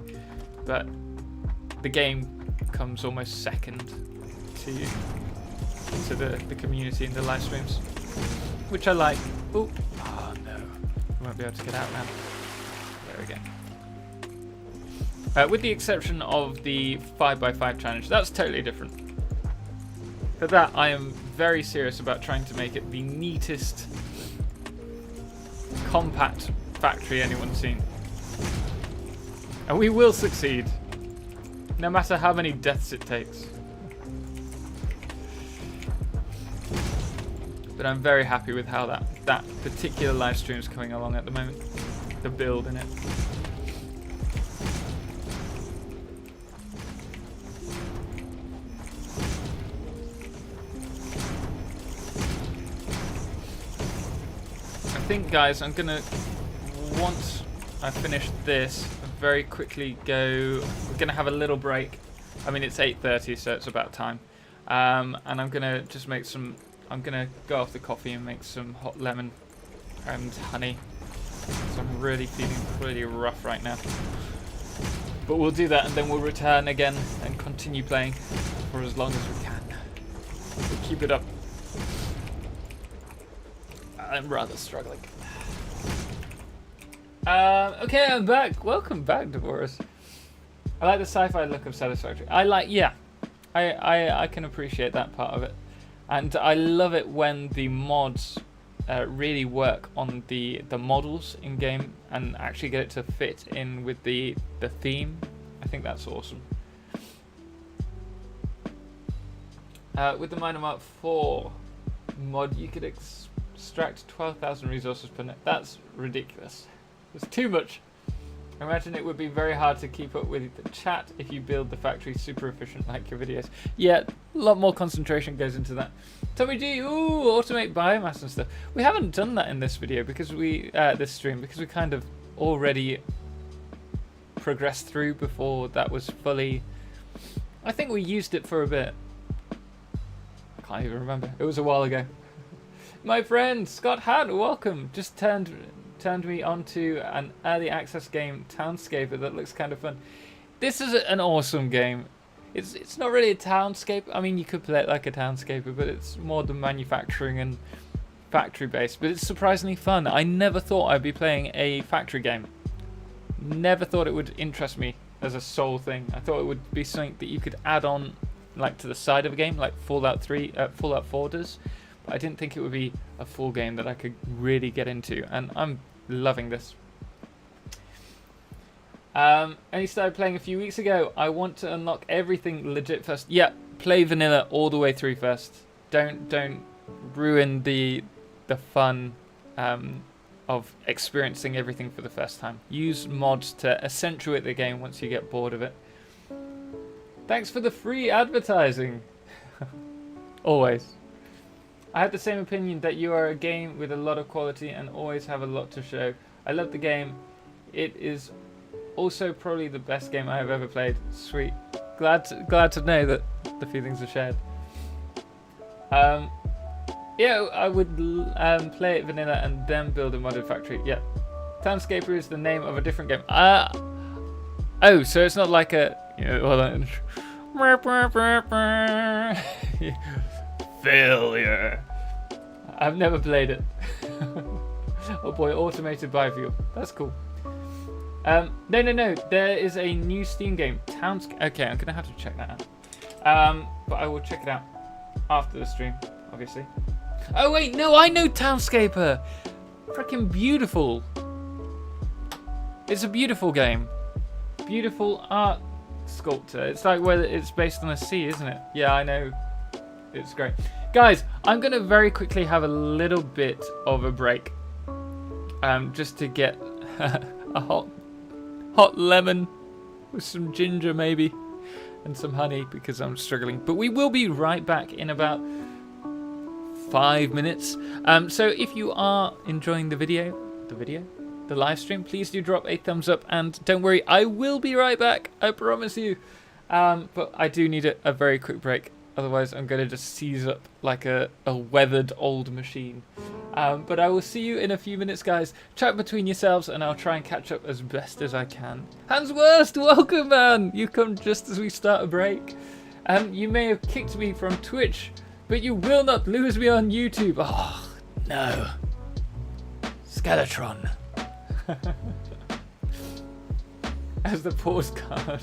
but the game comes almost second to the community and the live streams, which I like. Ooh. Oh no, I won't be able to get out now. There we go. With the exception of the 5x5 challenge, that's totally different. For that, I am very serious about trying to make it the neatest, compact factory anyone's seen. And we will succeed, no matter how many deaths it takes. But I'm very happy with how that particular live stream is coming along at the moment. The build in it. I think, guys, I'm gonna, once I finish this, very quickly go. We're gonna have a little break. I mean, it's 8:30, so it's about time. And I'm gonna just make some. I'm gonna go off the coffee and make some hot lemon and honey. So I'm really feeling pretty rough right now. But we'll do that, and then we'll return again and continue playing for as long as we can. We'll keep it up. I'm rather struggling. Okay, I'm back. Welcome back, Devorus. I like the sci-fi look of Satisfactory. I can appreciate that part of it, and I love it when the mods really work on the models in game and actually get it to fit in with the theme. I think that's awesome. With the Miner Mark IV mod, you could extract 12,000 resources per net. That's ridiculous. It's too much. I imagine it would be very hard to keep up with the chat if you build the factory super efficient like your videos. Yeah, a lot more concentration goes into that. Tommy G, ooh, automate biomass and stuff. We haven't done that in this video because this stream, because we kind of already progressed through before that was fully. I think we used it for a bit. I can't even remember. It was a while ago. My friend Scott Hatt, welcome. Just turned me onto an early access game, Townscaper, that looks kind of fun. This is an awesome game. It's not really a townscape. I mean, you could play it like a townscaper, but it's more the manufacturing and factory based, but it's surprisingly fun. I never thought I'd be playing a factory game. Never thought it would interest me as a sole thing. I thought it would be something that you could add on like to the side of a game, like Fallout 4 does. But I didn't think it would be a full game that I could really get into, and I'm loving this. Only started playing a few weeks ago. I want to unlock everything legit first. Yeah, play vanilla all the way through first. Don't ruin the fun of experiencing everything for the first time. Use mods to accentuate the game once you get bored of it. Thanks for the free advertising. Always. I have the same opinion that you are a game with a lot of quality and always have a lot to show. I love the game. It is also probably the best game I have ever played. Sweet. Glad to know that the feelings are shared. Yeah, I would play it vanilla and then build a modded factory. Yeah. Townscaper is the name of a different game. Oh, so it's not like a... You know, hold on. Failure. I've never played it. Oh boy, automated biofuel. That's cool. No. There is a new Steam game. Okay, I'm gonna have to check that out. But I will check it out after the stream, obviously. Oh wait, no, I know Townscaper. Freaking beautiful. It's a beautiful game. Beautiful art sculptor. It's like whether it's based on a sea, isn't it? Yeah, I know. It's great. Guys, I'm going to very quickly have a little bit of a break. Just to get a hot lemon with some ginger maybe. And some honey because I'm struggling. But we will be right back in about 5 minutes. So if you are enjoying the live stream, please do drop a thumbs up, and don't worry, I will be right back, I promise you. But I do need a very quick break, otherwise I'm going to just seize up like a weathered old machine. But I will see you in a few minutes, guys. Chat between yourselves and I'll try and catch up as best as I can. Hans Worst, welcome man! You come just as we start a break. You may have kicked me from Twitch, but you will not lose me on YouTube. Oh, no. Skeletron. As the pause card.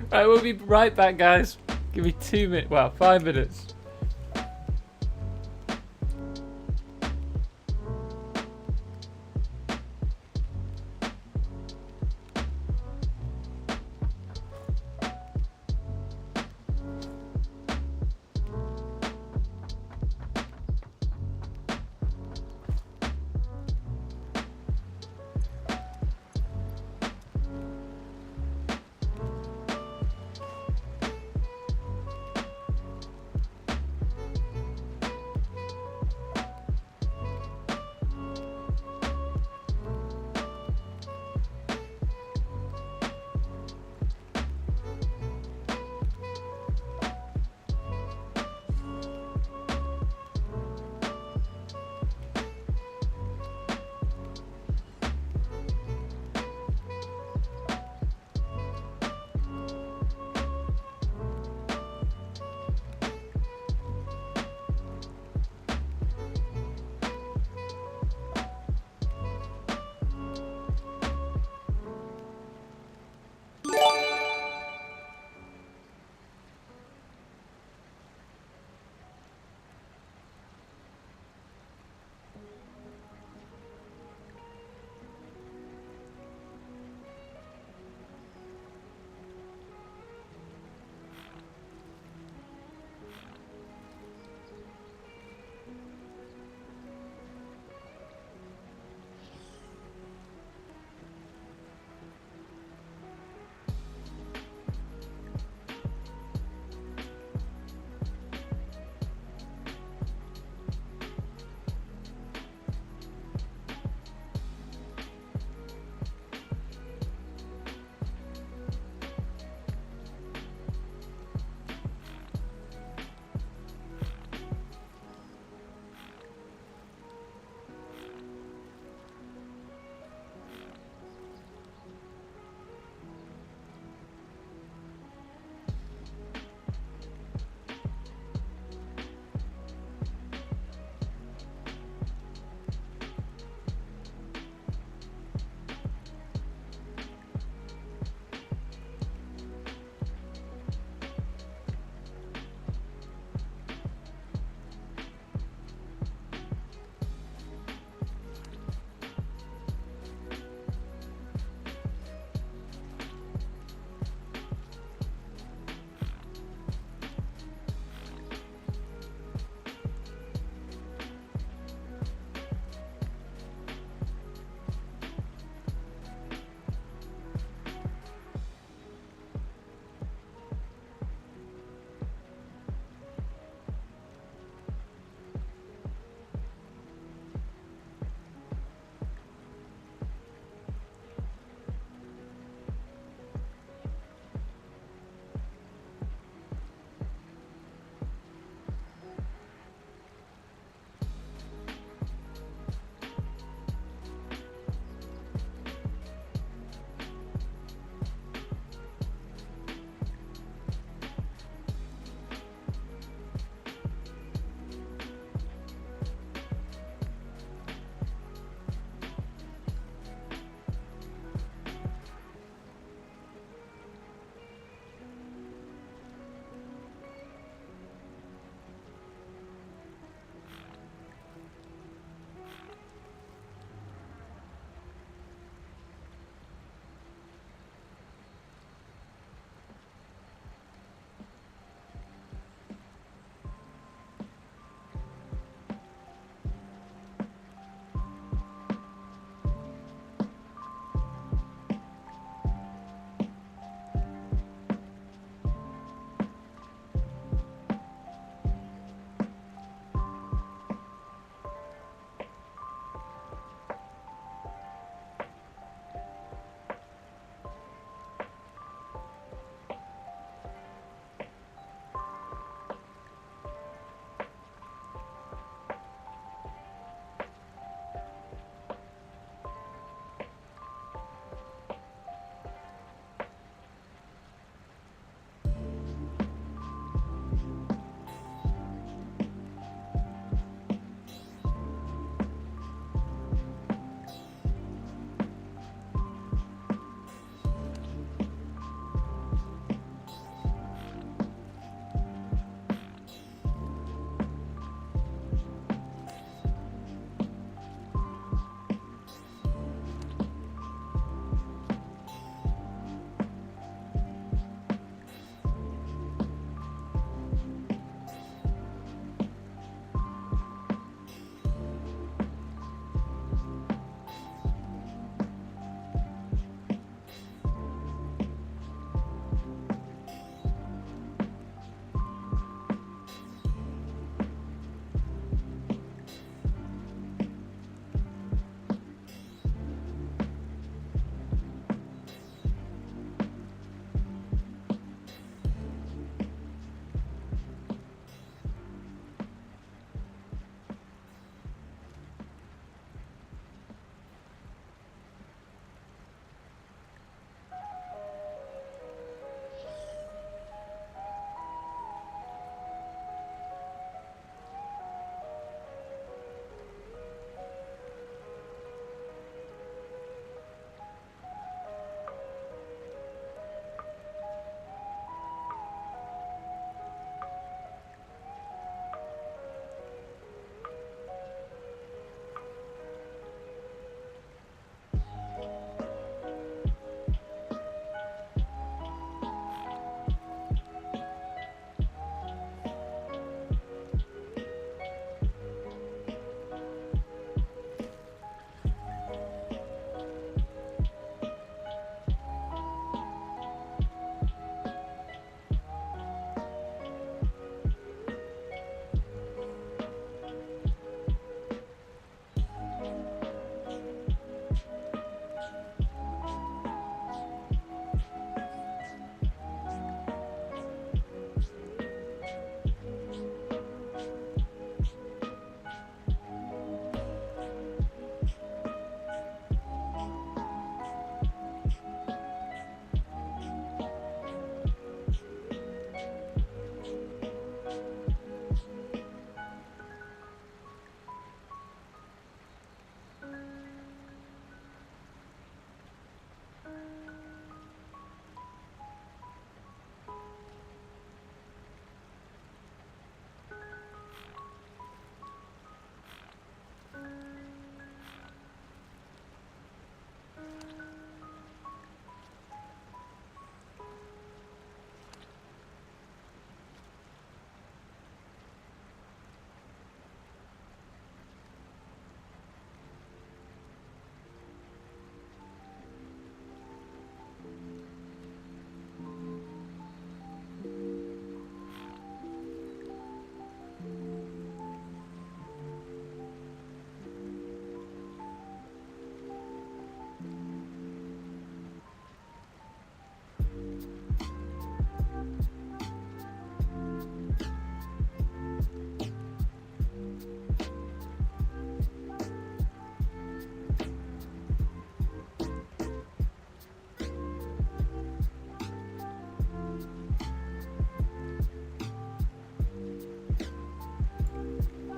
Right, we'll be right back, guys. Give me 2 minutes. Well, 5 minutes.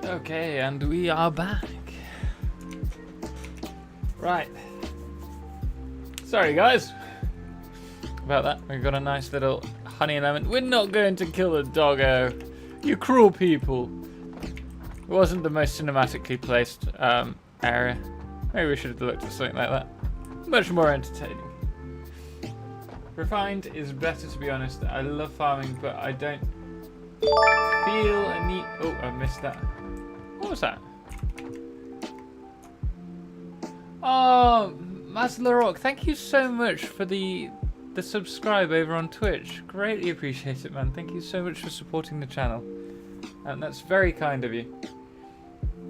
Okay, and we are back. Right. Sorry, guys. About that. We've got a nice little honey and lemon. We're not going to kill a doggo. You cruel people. It wasn't the most cinematically placed area. Maybe we should have looked at something like that. Much more entertaining. Refined is better, to be honest. I love farming, but I don't feel a need... Oh, I missed that. What was that? Oh, Modular, thank you so much for the subscribe over on Twitch. Greatly appreciate it, man. Thank you so much for supporting the channel. And that's very kind of you.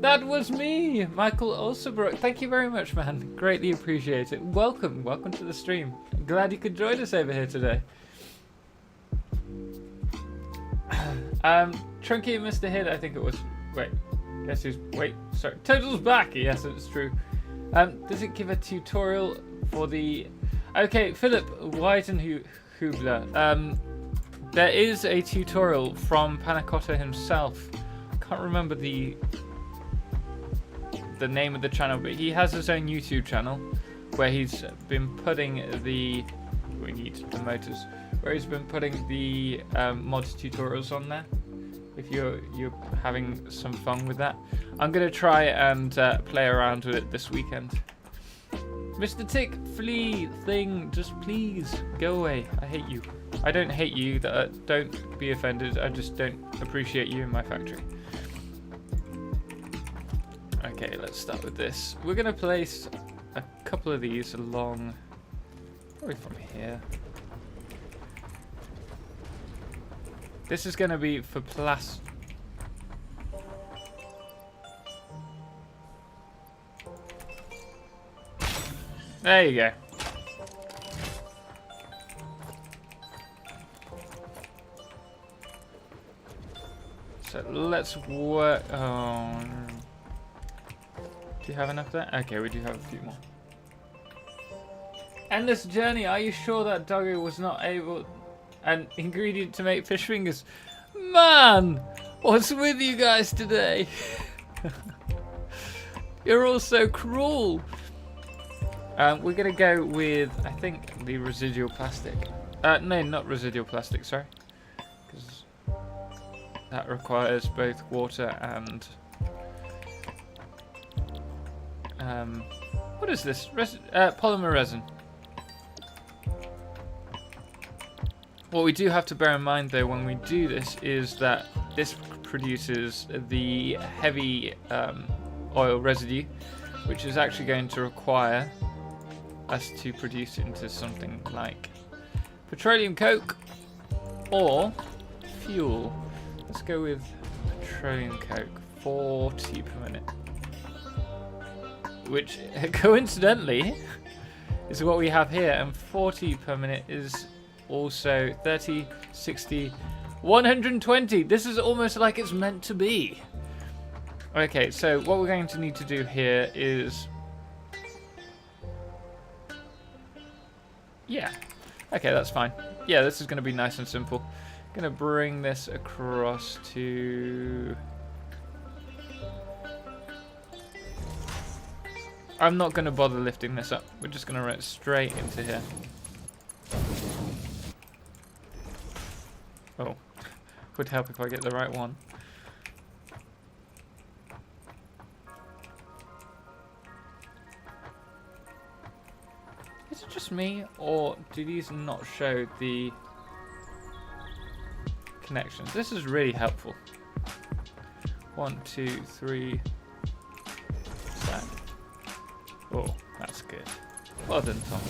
That was me, Michael Olserbrook. Thank you very much, man. Greatly appreciate it. Welcome to the stream. Glad you could join us over here today. Trunky and Mr. Hid, I think it was. Wait, guess who's? Wait, sorry. Total's back. Yes, it's true. Does it give a tutorial for the? Okay, Philip White and Hubler. There is a tutorial from Panacotta himself. I can't remember the name of the channel, but he has his own YouTube channel where he's been putting the where he's been putting the mods tutorials on there. If you're having some fun with that, I'm gonna try and play around with it this weekend. Mr. Tick, flea thing, just please go away. I hate you. I don't hate you. Don't be offended. I just don't appreciate you in my factory. Okay, let's start with this. We're gonna place a couple of these along, probably from here. This is gonna be for plastic. There you go. So let's work. Oh. Do you have enough there? Okay, we do have a few more. Endless journey. Are you sure that doggo was not able an ingredient to make fish fingers? Man, what's with you guys today? You're all so cruel. We're gonna go with, I think, the residual plastic. No, not residual plastic. Sorry, because that requires both water and what is this? Polymer resin. What we do have to bear in mind, though, when we do this, is that this produces the heavy oil residue, which is actually going to require us to produce it into something like petroleum coke or fuel. Let's go with petroleum coke, 40 per minute. Which, coincidentally, is what we have here, and 40 per minute is also 30, 60, 120. This is almost like it's meant to be. Okay, so what we're going to need to do here is... Yeah. Okay, that's fine. Yeah, this is going to be nice and simple. I'm going to bring this across to... I'm not going to bother lifting this up. We're just going to run it straight into here. Oh, would help if I get the right one. Is it just me, or do these not show the connections? This is really helpful. 1, 2, 3. That. Oh, that's good. Well done, Tom.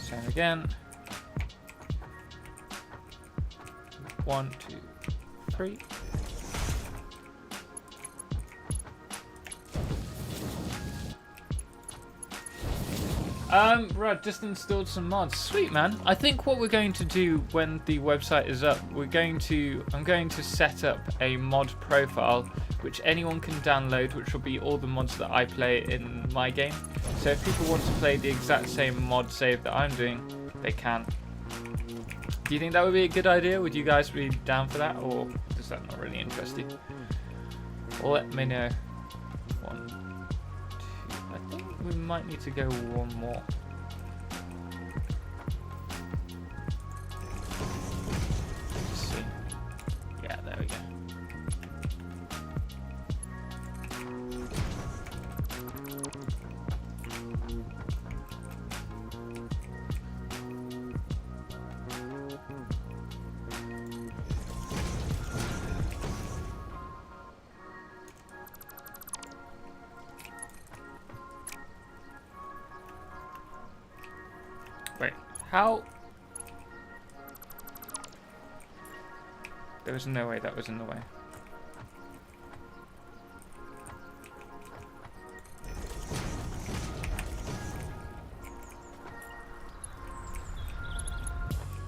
Same again. 1, 2, 3. Right, just installed some mods. Sweet, man. I think what we're going to do when the website is up, I'm going to set up a mod profile which anyone can download, which will be all the mods that I play in my game. So if people want to play the exact same mod save that I'm doing, they can. Do you think that would be a good idea? Would you guys be down for that, or does that not really interest you? let me know. 1, 2. I think we might need to go one more. Let's see. Yeah, there we go. Wait, how? There was no way that was in the way.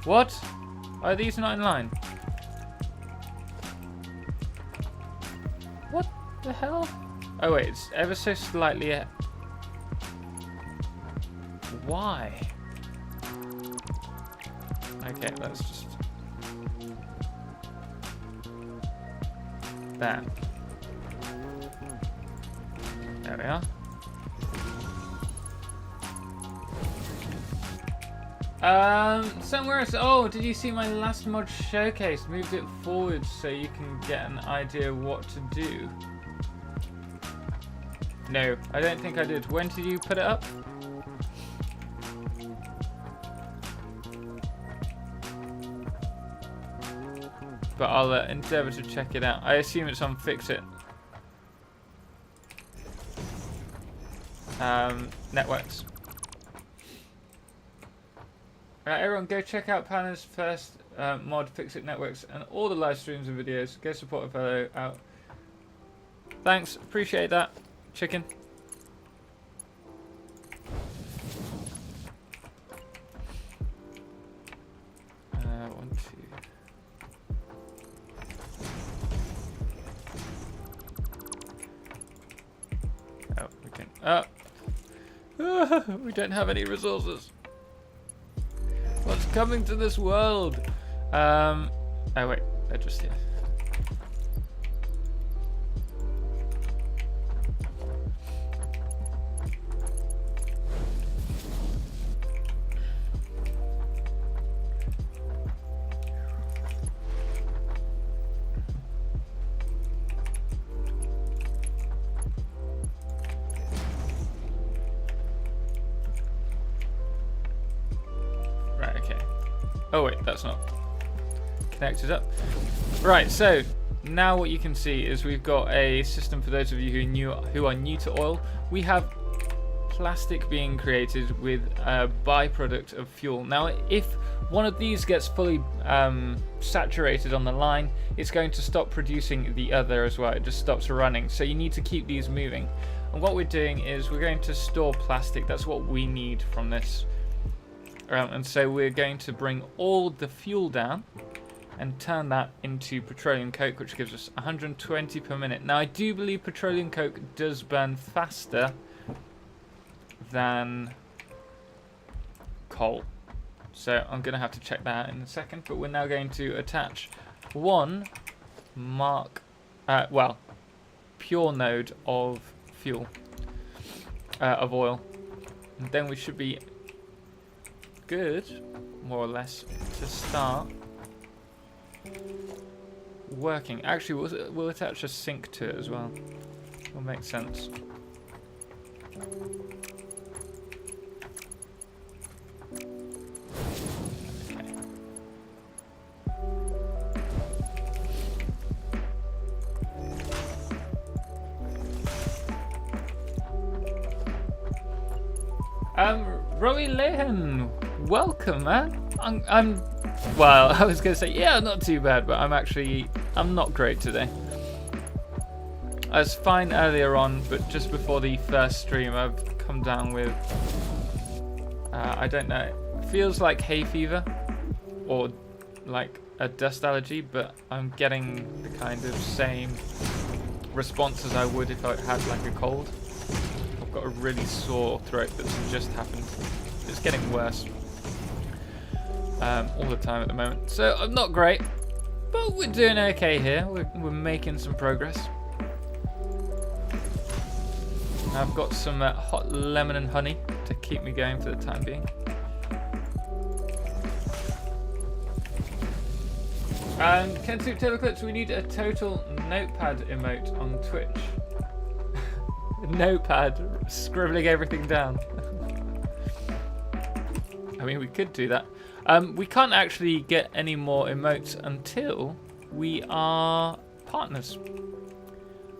What? Are these not in line? What the hell? Oh wait, it's ever so slightly. Why? Okay, let's just... There. There we are. Somewhere else. Oh, did you see my last mod showcase? Moved it forward so you can get an idea what to do. No, I don't think I did. When did you put it up? But I'll endeavour to check it out. I assume it's on Fixit. Networks. Right, everyone, go check out Panna's first mod, Fixit Networks, and all the live streams and videos. Go support a fellow out. Thanks, appreciate that, chicken. We don't have any resources. What's coming to this world? Oh wait, they're just here. Oh wait, that's not connected up. Right, so now what you can see is we've got a system for those of you who are new to oil. We have plastic being created with a byproduct of fuel. Now, if one of these gets fully saturated on the line, it's going to stop producing the other as well. It just stops running. So you need to keep these moving. And what we're doing is we're going to store plastic. That's what we need from this. And so we're going to bring all the fuel down and turn that into petroleum coke, which gives us 120 per minute. Now, I do believe petroleum coke does burn faster than coal. So I'm going to have to check that out in a second. But we're now going to attach one pure node of fuel, of oil. And then we should be good, more or less, to start working. Actually, we'll attach a sink to it as well. Will make sense. Roy Lehan, welcome, man. Well, I was gonna say, yeah, not too bad, but I'm not great today. I was fine earlier on, but just before the first stream, I've come down with, I don't know, it feels like hay fever, or like a dust allergy, but I'm getting the kind of same response as I would if I had like a cold. I've got a really sore throat that's just happened. It's getting worse all the time at the moment. So I'm not great, but we're doing okay here. We're making some progress. I've got some hot lemon and honey to keep me going for the time being. Kensuke TotalXclipse, we need a total notepad emote on Twitch. Notepad, scribbling everything down. I mean, we could do that. We can't actually get any more emotes until we are partners.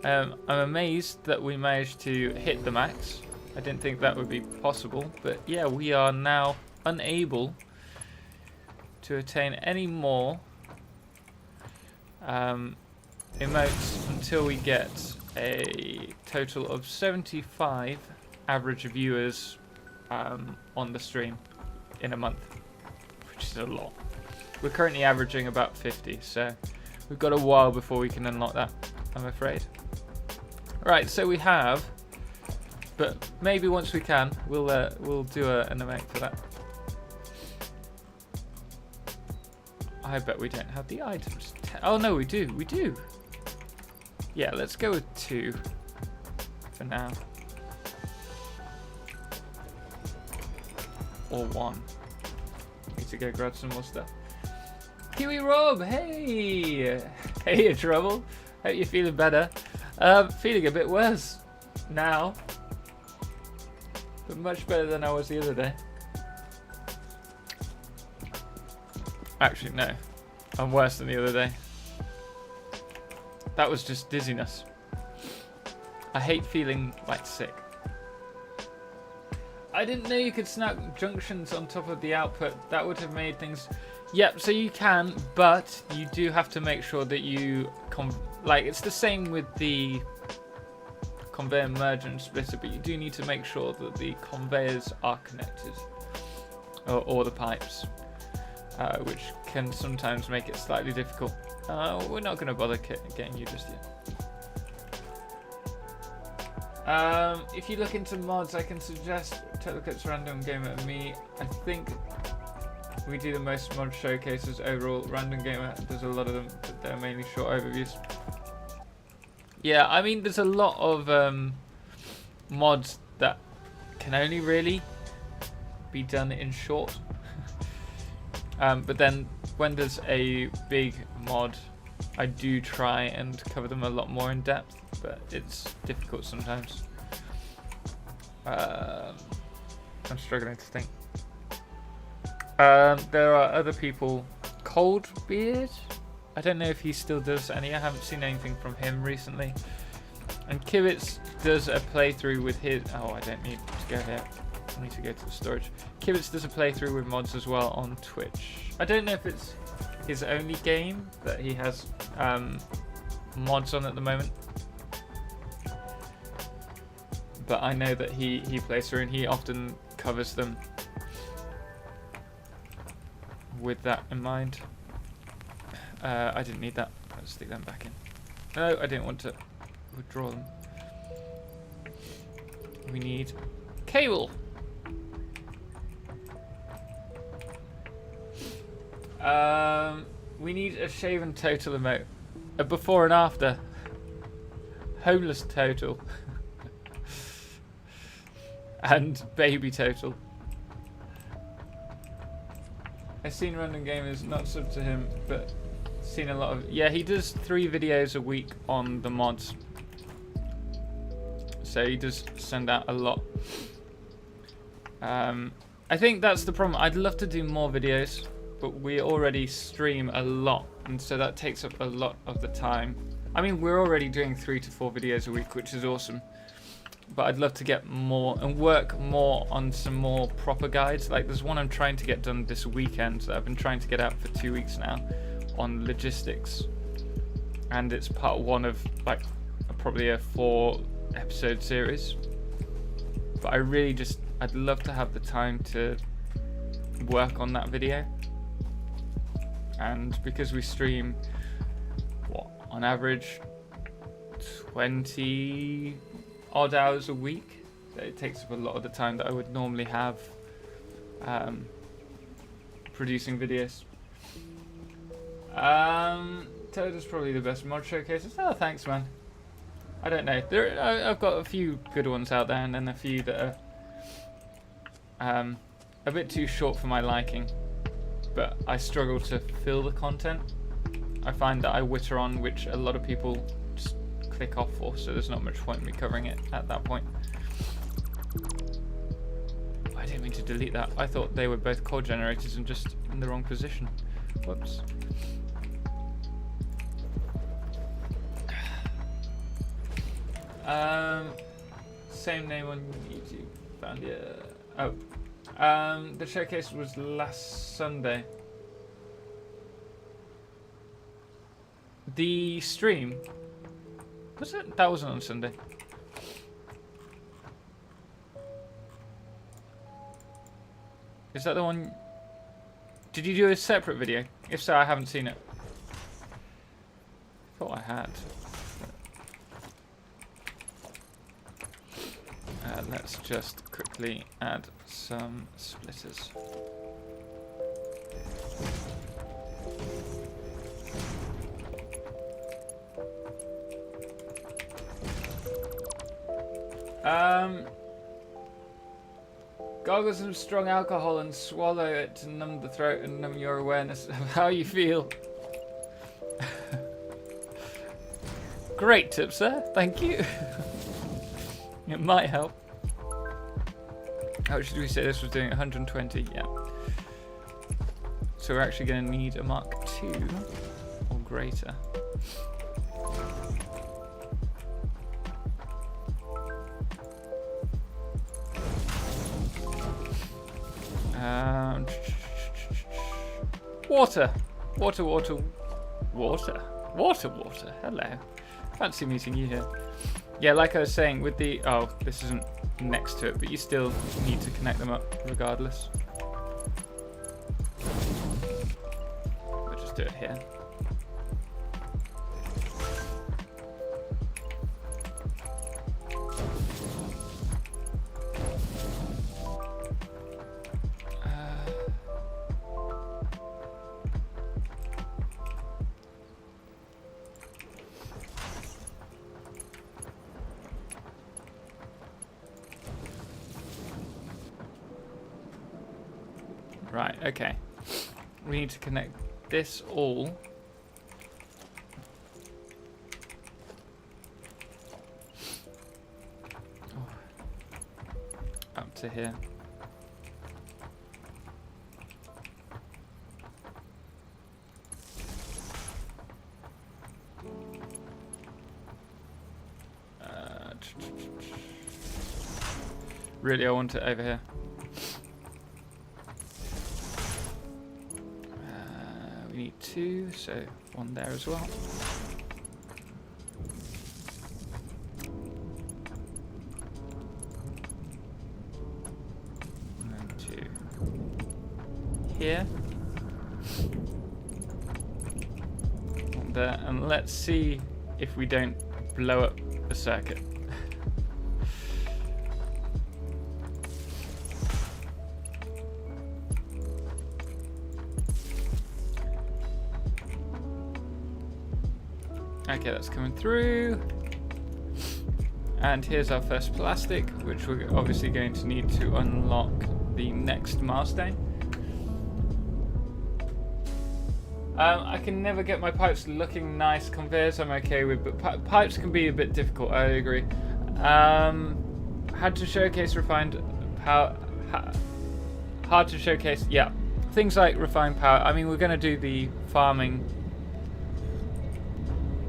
I'm amazed that we managed to hit the max. I didn't think that would be possible, but yeah, we are now unable to attain any more emotes until we get a total of 75 average viewers on the stream in a month, which is a lot. We're currently averaging about 50, so we've got a while before we can unlock that, I'm afraid. Right, so we have, but maybe once we can, we'll do an emote for that. I bet we don't have the items. Oh no, we do. Yeah, let's go with 2 for now. Or 1. Need to go grab some more stuff. Kiwi Rob, hey! Hey, you trouble? Hope you're feeling better. Feeling a bit worse now, but much better than I was the other day. Actually, no, I'm worse than the other day. That was just dizziness. I hate feeling like sick. I didn't know you could snap junctions on top of the output. That would have made things... Yep, so you can, but you do have to make sure that you... Like, it's the same with the conveyor merger and splitter, but you do need to make sure that the conveyors are connected. Or the pipes. Which can sometimes make it slightly difficult. We're not going to bother getting you just yet. If you look into mods, I can suggest TotalXclipse, Random Gamer, and me. I think we do the most mod showcases overall. Random Gamer does a lot of them, but they're mainly short overviews. Yeah, I mean, there's a lot of mods that can only really be done in short. But then when there's a big mod, I do try and cover them a lot more in depth, but it's difficult sometimes. I'm struggling to think. There are other people. Coldbeard? I don't know if he still does any. I haven't seen anything from him recently. And Kivitz does a playthrough with his... Oh, I don't need to go here. I need to go to the storage. Kivitz does a playthrough with mods as well on Twitch. I don't know if it's his only game that he has mods on at the moment. But I know that he plays through and he often covers them with that in mind. I didn't need that. Let's stick them back in. No, I didn't want to withdraw them. We need cable. We need a shaven total emote. A before and after. Homeless total. And baby total. I've seen Random Gamers, not sub to him, but seen a lot of... Yeah, he does 3 videos a week on the mods. So he does send out a lot. I think that's the problem. I'd love to do more videos, but we already stream a lot, and so that takes up a lot of the time. I mean, we're already doing 3 to 4 videos a week, which is awesome. But I'd love to get more and work more on some more proper guides. Like there's one I'm trying to get done this weekend that I've been trying to get out for 2 weeks now on logistics. And it's part 1 of like probably a 4 episode series. But I really just, I'd love to have the time to work on that video. And because we stream, what, on average 20 odd hours a week, it takes up a lot of the time that I would normally have producing videos. Toad is probably the best mod showcases. Oh, thanks, man. I don't know. I've got a few good ones out there, and then a few that are a bit too short for my liking. But I struggle to fill the content. I find that I witter on, which a lot of people just click off for, so there's not much point in me covering it at that point. I didn't mean to delete that. I thought they were both core generators and just in the wrong position. Whoops. Same name on YouTube. Found it. Oh. The showcase was last Sunday. The stream, was it? That wasn't on Sunday. Is that the one? Did you do a separate video? If so, I haven't seen it. Thought I had. Let's just quickly add some splitters. Gargle some strong alcohol and swallow it to numb the throat and numb your awareness of how you feel. Great tip, sir. Thank you. It might help. How should we say this was doing 120? Yeah. So we're actually going to need a Mark II or greater. Water. Hello. Fancy meeting you here. Yeah, like I was saying, with the... Oh, this isn't next to it, but you still need to connect them up regardless. We'll just do it here. Right, okay. We need to connect this all. Up to here. Really, I want it over here. We need two, so one there as well. And then two here. One there, and let's see if we don't blow up the circuit. Okay, that's coming through. And here's our first plastic, which we're obviously going to need to unlock the next milestone. I can never get my pipes looking nice. Conveyors I'm okay with, but pipes can be a bit difficult, I agree. Had to showcase refined power. Hard to showcase, yeah. Things like refined power. I mean, we're going to do the farming.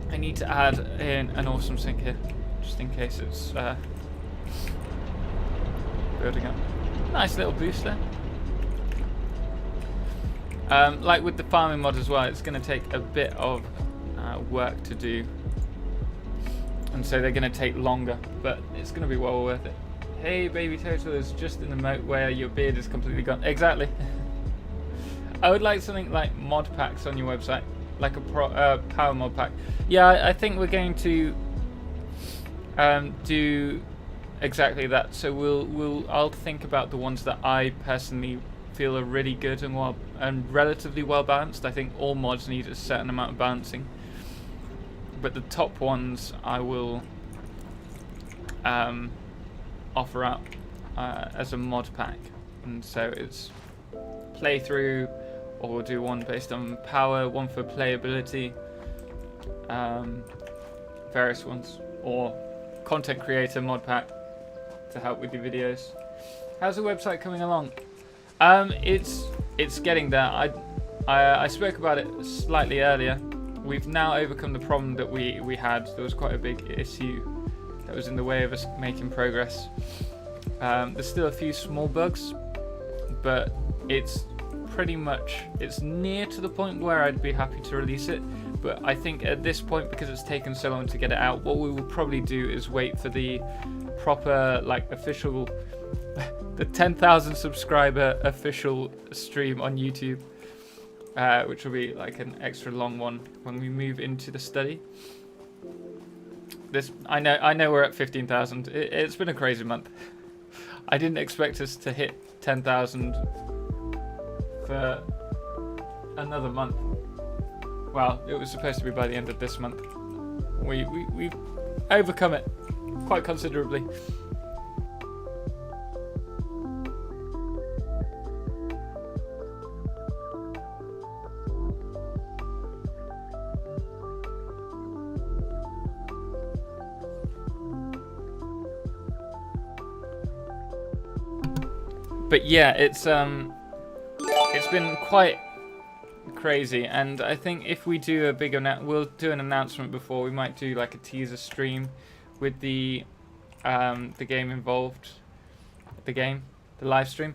I need to add in an awesome sink here, just in case it's building up. Nice little boost there. Like with the farming mod as well, it's going to take a bit of work to do, and so they're going to take longer, but it's going to be well worth it. Hey, baby Total is just in the mode where your beard is completely gone. Exactly. I would like something like mod packs on your website. Like a power mod pack. Yeah, I think we're going to do exactly that. So I'll think about the ones that I personally feel are really good and relatively well balanced. I think all mods need a certain amount of balancing, but the top ones I will offer up as a mod pack, and so it's playthrough, or we'll do one based on power, one for playability, various ones, or content creator mod pack to help with your videos. How's the website coming along? It's getting there. I spoke about it slightly earlier. We've now overcome the problem that we had. There was quite a big issue that was in the way of us making progress. There's still a few small bugs, but it's near to the point where I'd be happy to release it. But I think at this point, because it's taken so long to get it out, what we will probably do is wait for the proper, like, official, the 10,000 subscriber official stream on YouTube, which will be like an extra long one when we move into the study. I know we're at 15,000. It's been a crazy month. I didn't expect us to hit 10,000 for another month. Well, it was supposed to be by the end of this month. We've overcome it quite considerably. But yeah, it's been quite crazy, and I think if we do a big we'll do an announcement before. We might do like a teaser stream with the game involved, the live stream.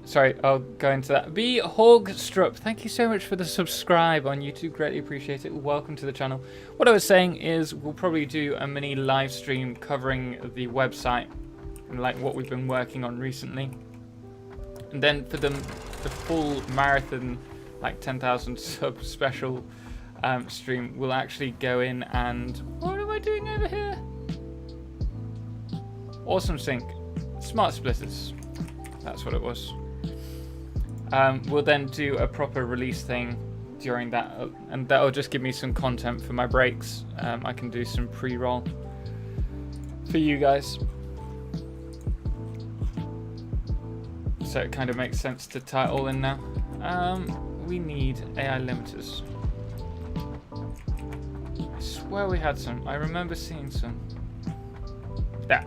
Sorry, I'll go into that. B Hogstrup, thank you so much for the subscribe on YouTube. Greatly appreciate it. Welcome to the channel. What I was saying is we'll probably do a mini live stream covering the website and like what we've been working on recently. And then for the full marathon, like 10,000 sub special stream, we'll actually go in and... What am I doing over here? Awesome Sync. Smart Splitters. That's what it was. We'll then do a proper release thing during that, and that'll just give me some content for my breaks. I can do some pre-roll for you guys. So it kind of makes sense to tie it all in now. We need AI limiters. I swear we had some. I remember seeing some. There.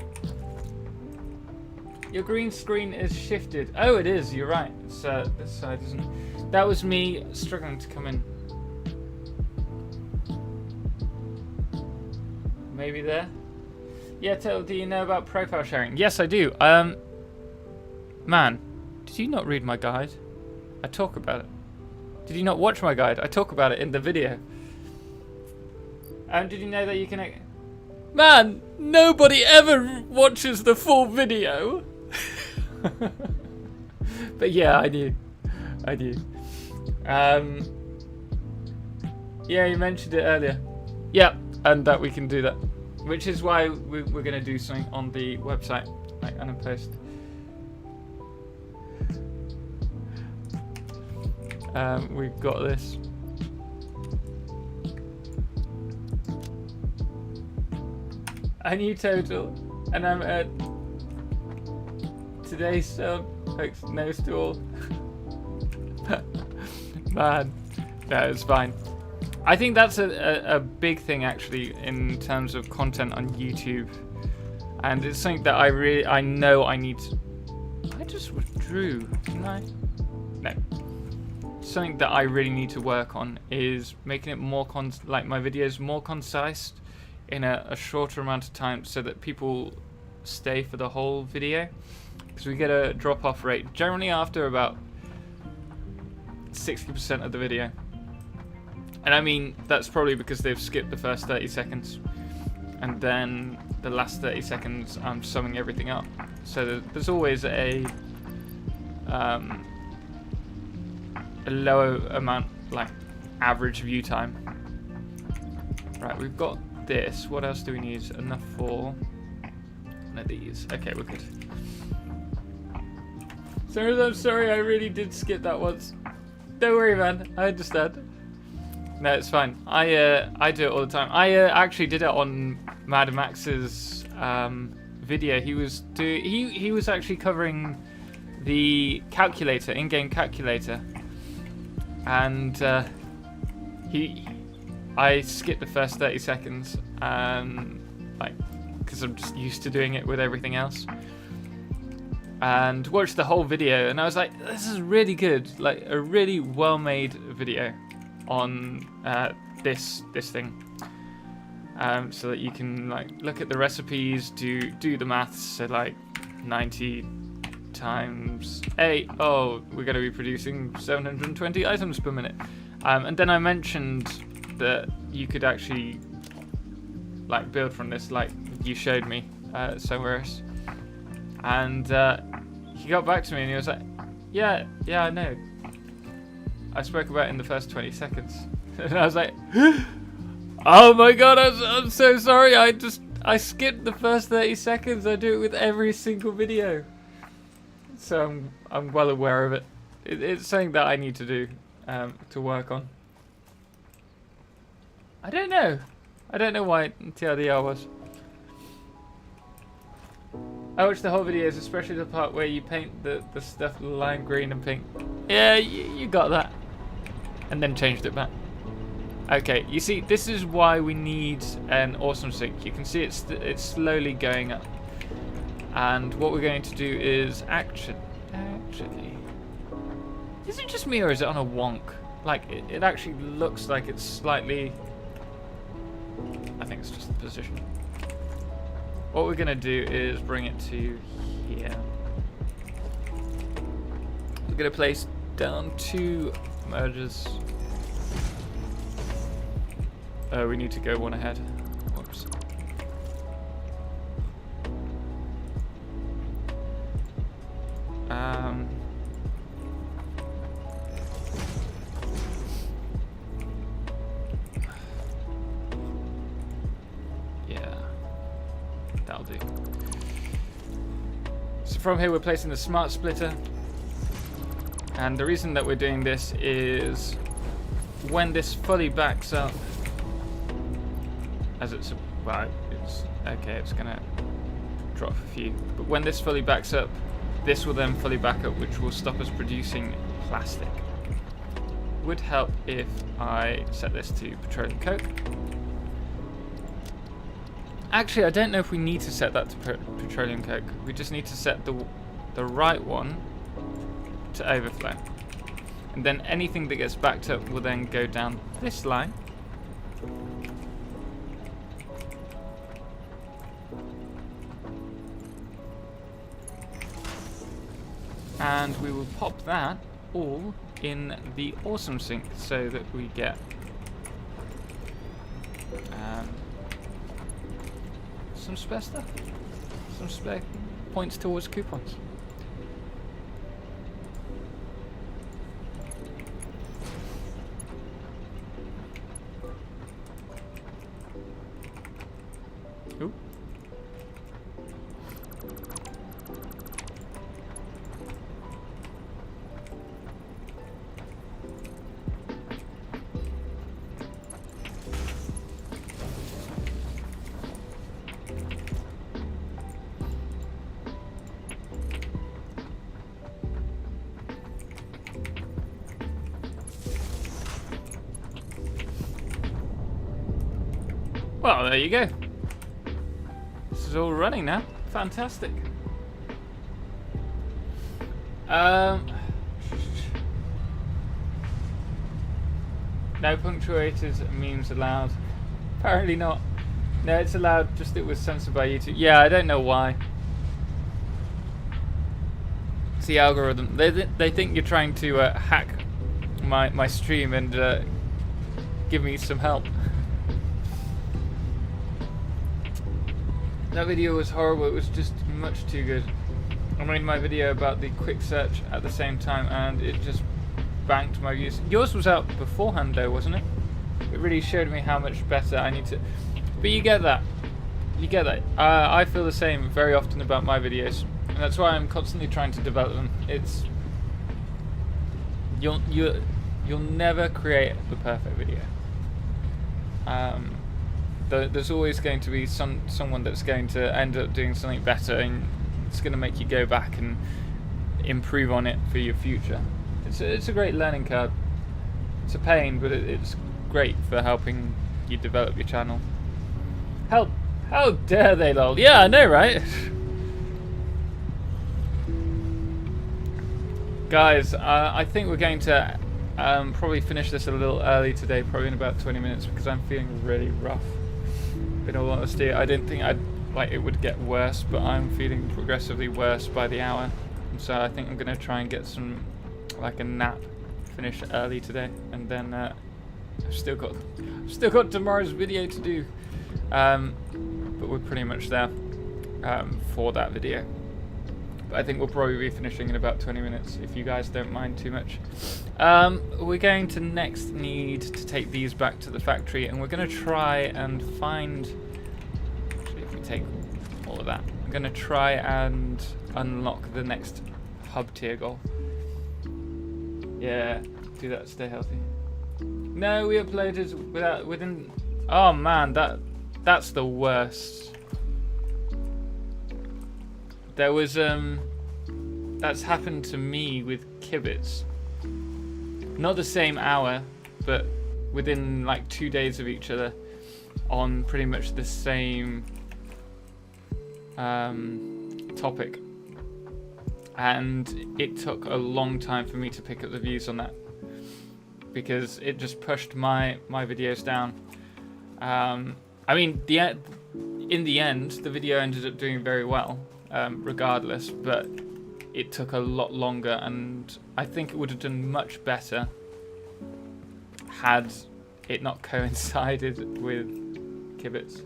Your green screen is shifted. Oh, it is. You're right. It's this side, isn't it? That was me struggling to come in. Maybe there. Yeah, do you know about profile sharing? Yes, I do. Man, did you not read my guide? I talk about it. Did you not watch my guide? I talk about it in the video. Did you know that you can... Man, nobody ever watches the full video. But yeah, I do. Yeah, you mentioned it earlier. Yeah, and that we can do that. Which is why we're going to do something on the website, like on a post. We've got this. I knew Total, and I'm at today's sub. Thanks, nose to all. Man, no, it's fine. I think that's a big thing actually in terms of content on YouTube, and it's something that I know I need to. I just withdrew, didn't I? No. Something that I really need to work on is making it more like my videos more concise in a shorter amount of time, so that people stay for the whole video, because we get a drop-off rate generally after about 60% of the video, and I mean that's probably because they've skipped the first 30 seconds, and then the last 30 seconds I'm summing everything up, so there's always a lower amount, like average view time. Right, we've got this. What else do we need? Enough for one of these. Okay, we're good. Sorry, I'm sorry, I really did skip that once. Don't worry, man. I understand. No, it's fine. I do it all the time. I actually did it on Mad Max's video. He was actually covering the calculator, in-game calculator, and I skipped the first 30 seconds, like, because I'm just used to doing it with everything else, and watched the whole video, and I was like, this is really good, like a really well-made video on this thing, so that you can like look at the recipes, do the maths. So like 90 times 8, oh, we're going to be producing 720 items per minute, and then I mentioned that you could actually like build from this, like you showed me somewhere else, and he got back to me and he was like, yeah, I know, I spoke about it in the first 20 seconds. And I was like, oh my god, I'm so sorry, I skipped the first 30 seconds. I do it with every single video, so I'm well aware of it. It's something that I need to do, to work on. I don't know why TLDR was. I watched the whole videos, especially the part where you paint the stuff lime green and pink. Yeah, you got that. And then changed it back. Okay, you see, this is why we need an awesome sync. You can see it's slowly going up. And what we're going to do is actually, is it just me or is it on a wonk? Like, it actually looks like it's slightly, I think it's just the position. What we're going to do is bring it to here. We're going to place down 2 merges. We need to go one ahead. Whoops. Yeah, that'll do. So from here we're placing the smart splitter, and the reason that we're doing this is when this fully backs up, as it's okay, it's gonna drop a few, but when this fully backs up, this will then fully back up, which will stop us producing plastic. Would help if I set this to petroleum coke. Actually, I don't know if we need to set that to petroleum coke. We just need to set the right one to overflow, and then anything that gets backed up will then go down this line. And we will pop that all in the awesome sink so that we get some spare stuff, some spare points towards coupons. Ooh. Well, there you go. This is all running now. Fantastic. No punctuated memes allowed. Apparently not. No, it's allowed, just it was censored by YouTube. Yeah, I don't know why. It's the algorithm. They think you're trying to hack my stream and give me some help. That video was horrible, it was just much too good. I made my video about the quick search at the same time and it just banked my views. Yours was out beforehand though, wasn't it? It really showed me how much better I need to... But you get that. You get that. I feel the same very often about my videos. And that's why I'm constantly trying to develop them. It's... You'll never create the perfect video. there's always going to be someone that's going to end up doing something better, and it's going to make you go back and improve on it for your future. It's a great learning curve. It's a pain, but it's great for helping you develop your channel. How dare they, lol? Yeah, I know, right? Guys, I think we're going to probably finish this a little early today, probably in about 20 minutes, because I'm feeling really rough. In all honesty, I didn't think it would get worse, but I'm feeling progressively worse by the hour. And so I think I'm going to try and get a nap, finish early today, and then I've still got tomorrow's video to do. But we're pretty much there for that video. But I think we'll probably be finishing in about 20 minutes, if you guys don't mind too much. We're going to next need to take these back to the factory, and we're going to try and find... Actually, if we take all of that, I'm going to try and unlock the next hub tier goal. Yeah, do that, stay healthy. No, we uploaded within... Oh man, that's the worst. There was that's happened to me with Kibitz. Not the same hour, but within like 2 days of each other, on pretty much the same topic. And it took a long time for me to pick up the views on that, because it just pushed my videos down. I mean, in the end, the video ended up doing very well, regardless, but it took a lot longer, and I think it would have done much better had it not coincided with Kibitz.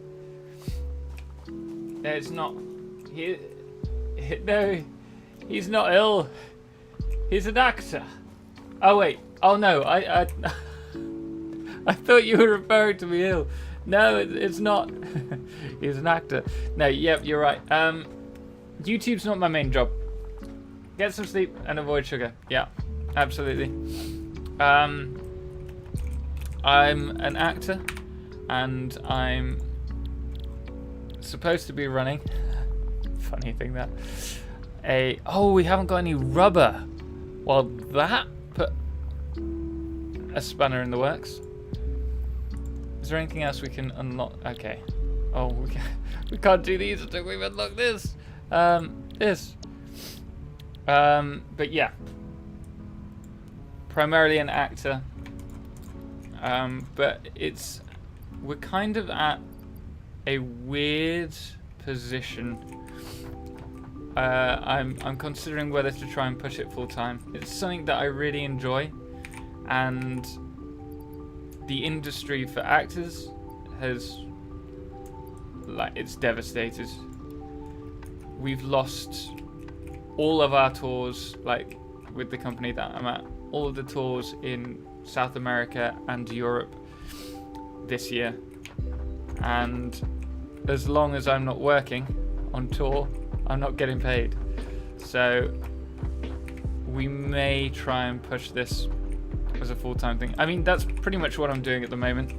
It's not... No, he's not ill. He's an actor. Oh, wait. Oh, no, I thought you were referring to me ill. No, it's not. He's an actor. No, yep, you're right. YouTube's not my main job. Get some sleep and avoid sugar. Yeah, absolutely. I'm an actor, and I'm supposed to be running. Funny thing that. Oh, we haven't got any rubber. Well, that put a spanner in the works. Is there anything else we can unlock? Okay. Oh, we can't do these until we've unlocked this. This. But yeah. Primarily an actor. But we're kind of at a weird position. I'm considering whether to try and push it full time. It's something that I really enjoy, and the industry for actors it's devastated. We've lost all of our tours, like with the company that I'm at, all of the tours in South America and Europe this year. And as long as I'm not working on tour, I'm not getting paid. So we may try and push this as a full-time thing. I mean, that's pretty much what I'm doing at the moment.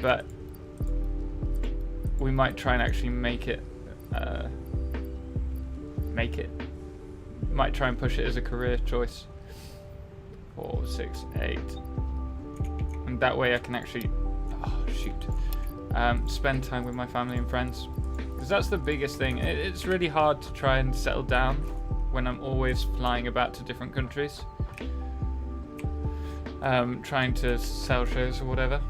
But we might try and actually make it. Might try and push it as a career choice. 4, 6, 8. And that way I can actually, spend time with my family and friends. Because that's the biggest thing. It's really hard to try and settle down when I'm always flying about to different countries. Trying to sell shows or whatever.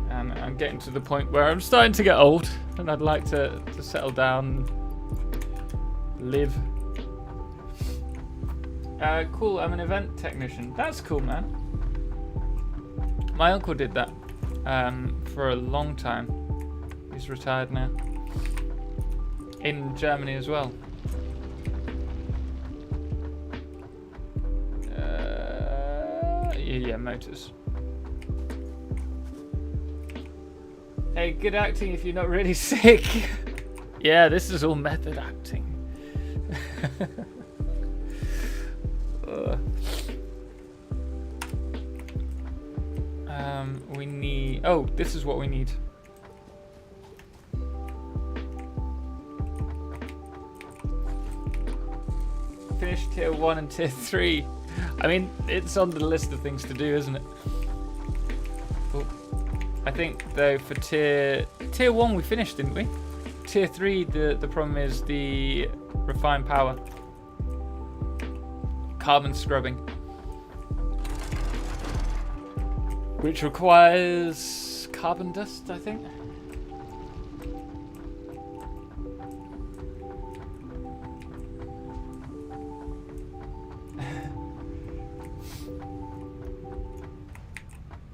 And I'm getting to the point where I'm starting to get old, and I'd like to settle down and live. Cool, I'm an event technician. That's cool, man. My uncle did that for a long time. He's retired now. In Germany as well. Yeah, motors. Hey, good acting if you're not really sick. Yeah, this is all method acting. We need... Oh, this is what we need. Finish tier 1 and tier 3. I mean, it's on the list of things to do, isn't it? Oh. I think though for tier 1 we finished, didn't we? Tier 3, the problem is the refined power. Carbon scrubbing. Which requires carbon dust, I think.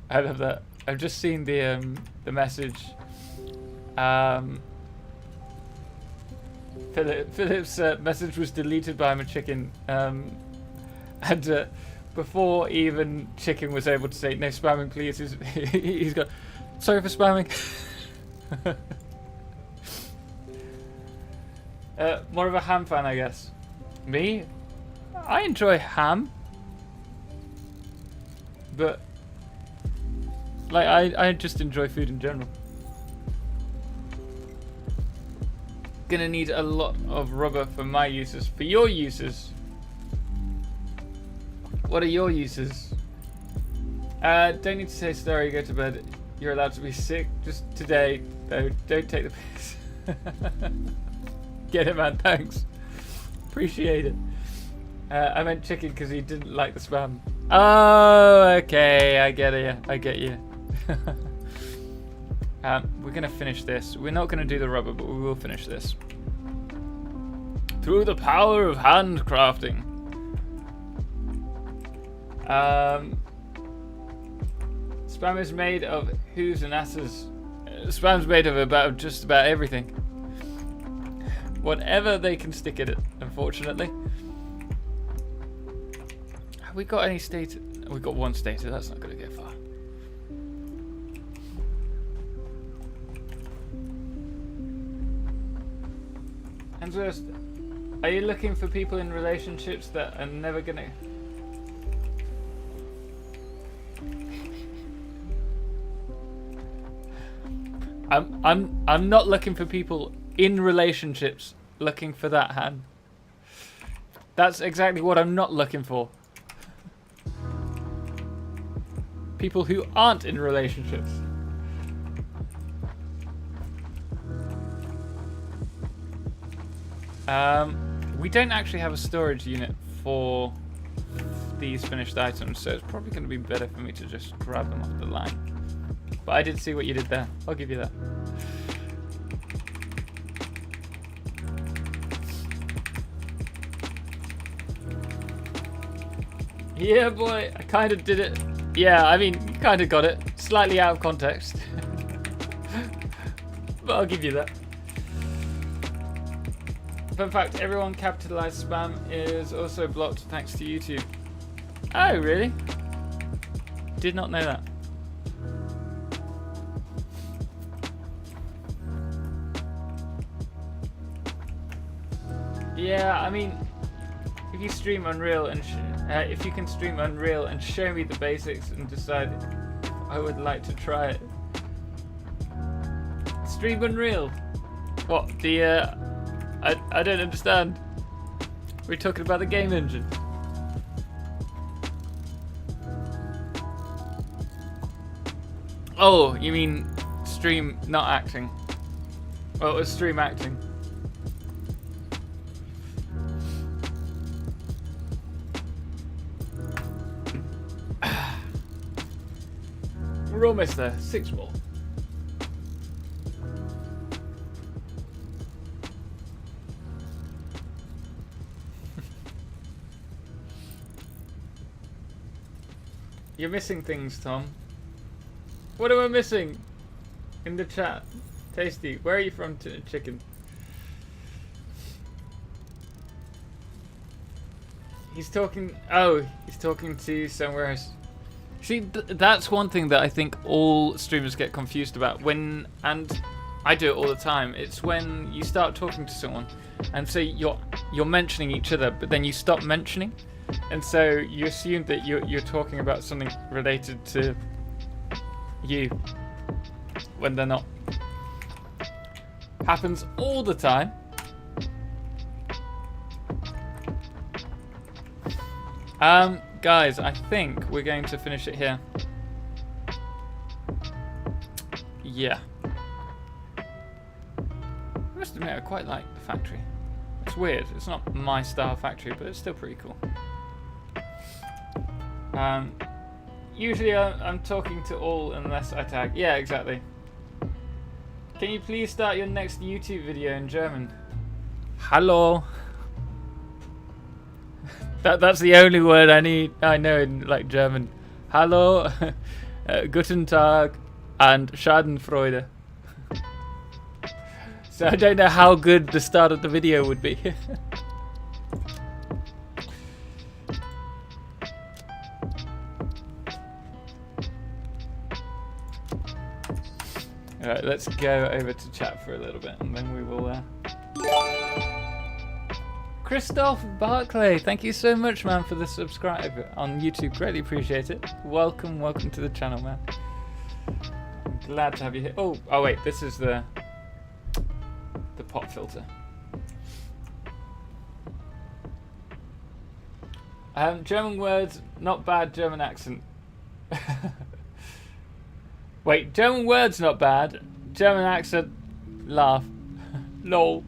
I love that. I've just seen the message. Philip's message was deleted by my chicken, and before even chicken was able to say no spamming, please, he's got sorry for spamming. More of a ham fan, I guess. Me, I enjoy ham, but like I just enjoy food in general. Gonna need a lot of rubber for my uses. For your uses, what are your uses? Don't need to say sorry, go to bed. You're allowed to be sick just today, though. Don't take the piss. Get it, man, thanks. Appreciate it. I meant chicken because he didn't like the spam. Oh, okay, I get you. I get you. We're gonna finish this. We're not gonna do the rubber, but we will finish this. Through the power of handcrafting. Spam is made of who's and asses. Spam's made of just about everything. Whatever they can stick at it, unfortunately. Have we got any status? We've got one status, that's not gonna get far. And first, are you looking for people in relationships that are never gonna... I'm not looking for people in relationships looking for that hand. That's exactly what I'm not looking for. People who aren't in relationships. We don't actually have a storage unit for these finished items, so it's probably going to be better for me to just grab them off the line. But I did see what you did there. I'll give you that. Yeah, boy, I kind of did it. Yeah, I mean, you kind of got it. Slightly out of context. But I'll give you that. Fun fact, everyone capitalized spam is also blocked thanks to YouTube. Oh, really? Did not know that. Yeah, I mean, if you stream Unreal and if you can stream Unreal and show me the basics and decide if I would like to try it. Stream Unreal. What the? I don't understand. We're talking about the game engine. Oh, you mean stream not acting? Well, it was stream acting. We're almost there. 6 more. You're missing things, Tom. What am I missing? In the chat. Tasty. Where are you from, chicken? He's talking... Oh, he's talking to somewhere else. See, that's one thing that I think all streamers get confused about. And I do it all the time. It's when you start talking to someone and say you're mentioning each other, but then you stop mentioning. And so you assume that you're talking about something related to you. when they're not. Happens all the time. Guys, I think we're going to finish it here. Yeah. I must admit, I quite like the factory. It's weird. It's not my style factory, but it's still pretty cool. Usually I'm talking to all unless I tag. Yeah, exactly. Can you please start your next YouTube video in German? Hallo. That's the only word I know in like German. Hallo, guten Tag, and Schadenfreude. So I don't know how good the start of the video would be. Alright, let's go over to chat for a little bit and then we will... Christoph Barclay, thank you so much, man, for the subscribe on YouTube. Greatly appreciate it. Welcome to the channel, man. I'm glad to have you here. Oh wait, this is the pop filter. German words, not bad. German accent. Wait, German words not bad. German accent, laugh. Lol.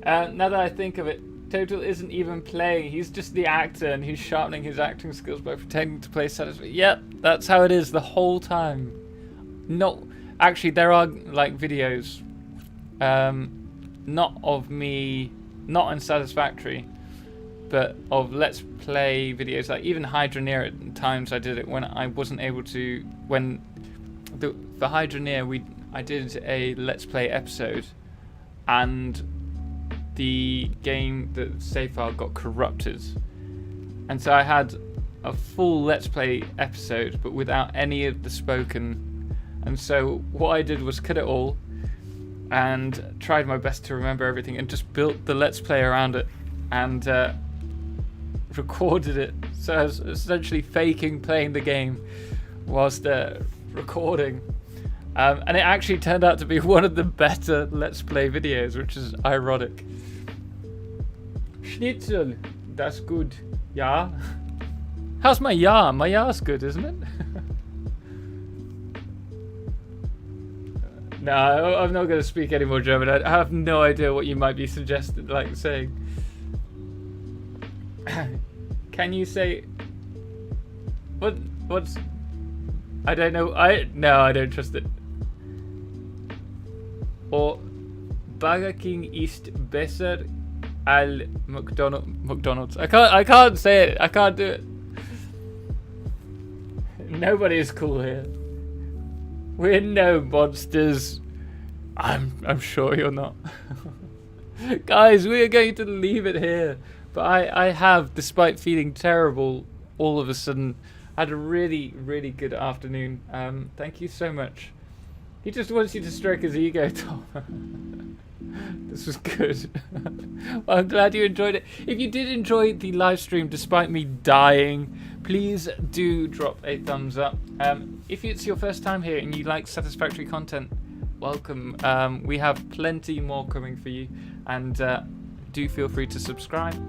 Now that I think of it, Total isn't even playing. He's just the actor, and he's sharpening his acting skills by pretending to play Satisfactory. Yep, that's how it is the whole time. No, actually, there are like videos, not of me, not in Satisfactory, but of Let's Play videos. Like even Hydroneer at times I did it when I wasn't able to. When for Hydroneer I did a Let's Play episode, and the game, the save file got corrupted, and so I had a full Let's Play episode but without any of the spoken, and so what I did was cut it all and tried my best to remember everything and just built the Let's Play around it and recorded it. So I was essentially faking playing the game whilst recording, and it actually turned out to be one of the better Let's Play videos, which is ironic. Schnitzel, that's good. Ja. How's my ja? My ja's good, isn't it? No, I'm not going to speak any more German. I have no idea what you might be suggesting, like saying. Can you say what's I don't know. No, I don't trust it. Or Burger King ist besser al McDonald's. I can't say it. I can't do it. Nobody is cool here. We're no monsters. I'm sure you're not. Guys, we are going to leave it here. But I have, despite feeling terrible, all of a sudden had a really, really good afternoon. Thank you so much. He just wants you to stroke his ego, Tom. This was good. Well, I'm glad you enjoyed it. If you did enjoy the live stream despite me dying, please do drop a thumbs up. If it's your first time here and you like Satisfactory content, welcome. We have plenty more coming for you, and do feel free to subscribe.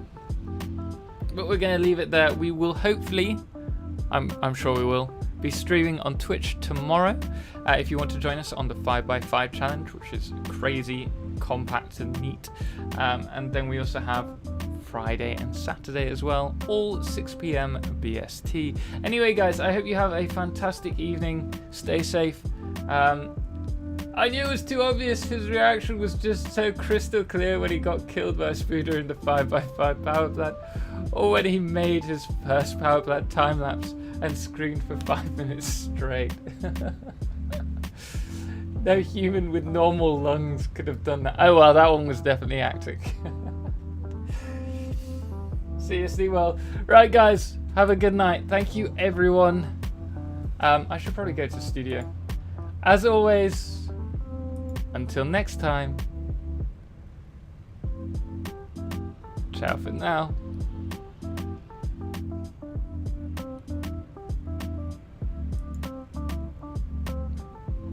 But we're going to leave it there. We will hopefully, I'm sure we will, be streaming on Twitch tomorrow. If you want to join us on the 5x5 challenge, which is crazy, compact and neat. And then we also have Friday and Saturday as well, all 6 p.m. BST. Anyway, guys, I hope you have a fantastic evening. Stay safe. I knew it was too obvious. His reaction was just so crystal clear when he got killed by a speeder in the 5x5 power plant, or when he made his first power plant time lapse and screamed for 5 minutes straight. No human with normal lungs could have done that. Oh well, that one was definitely acting. Seriously, well, right guys, have a good night. Thank you everyone. I should probably go to the studio. As always, until next time, ciao for now.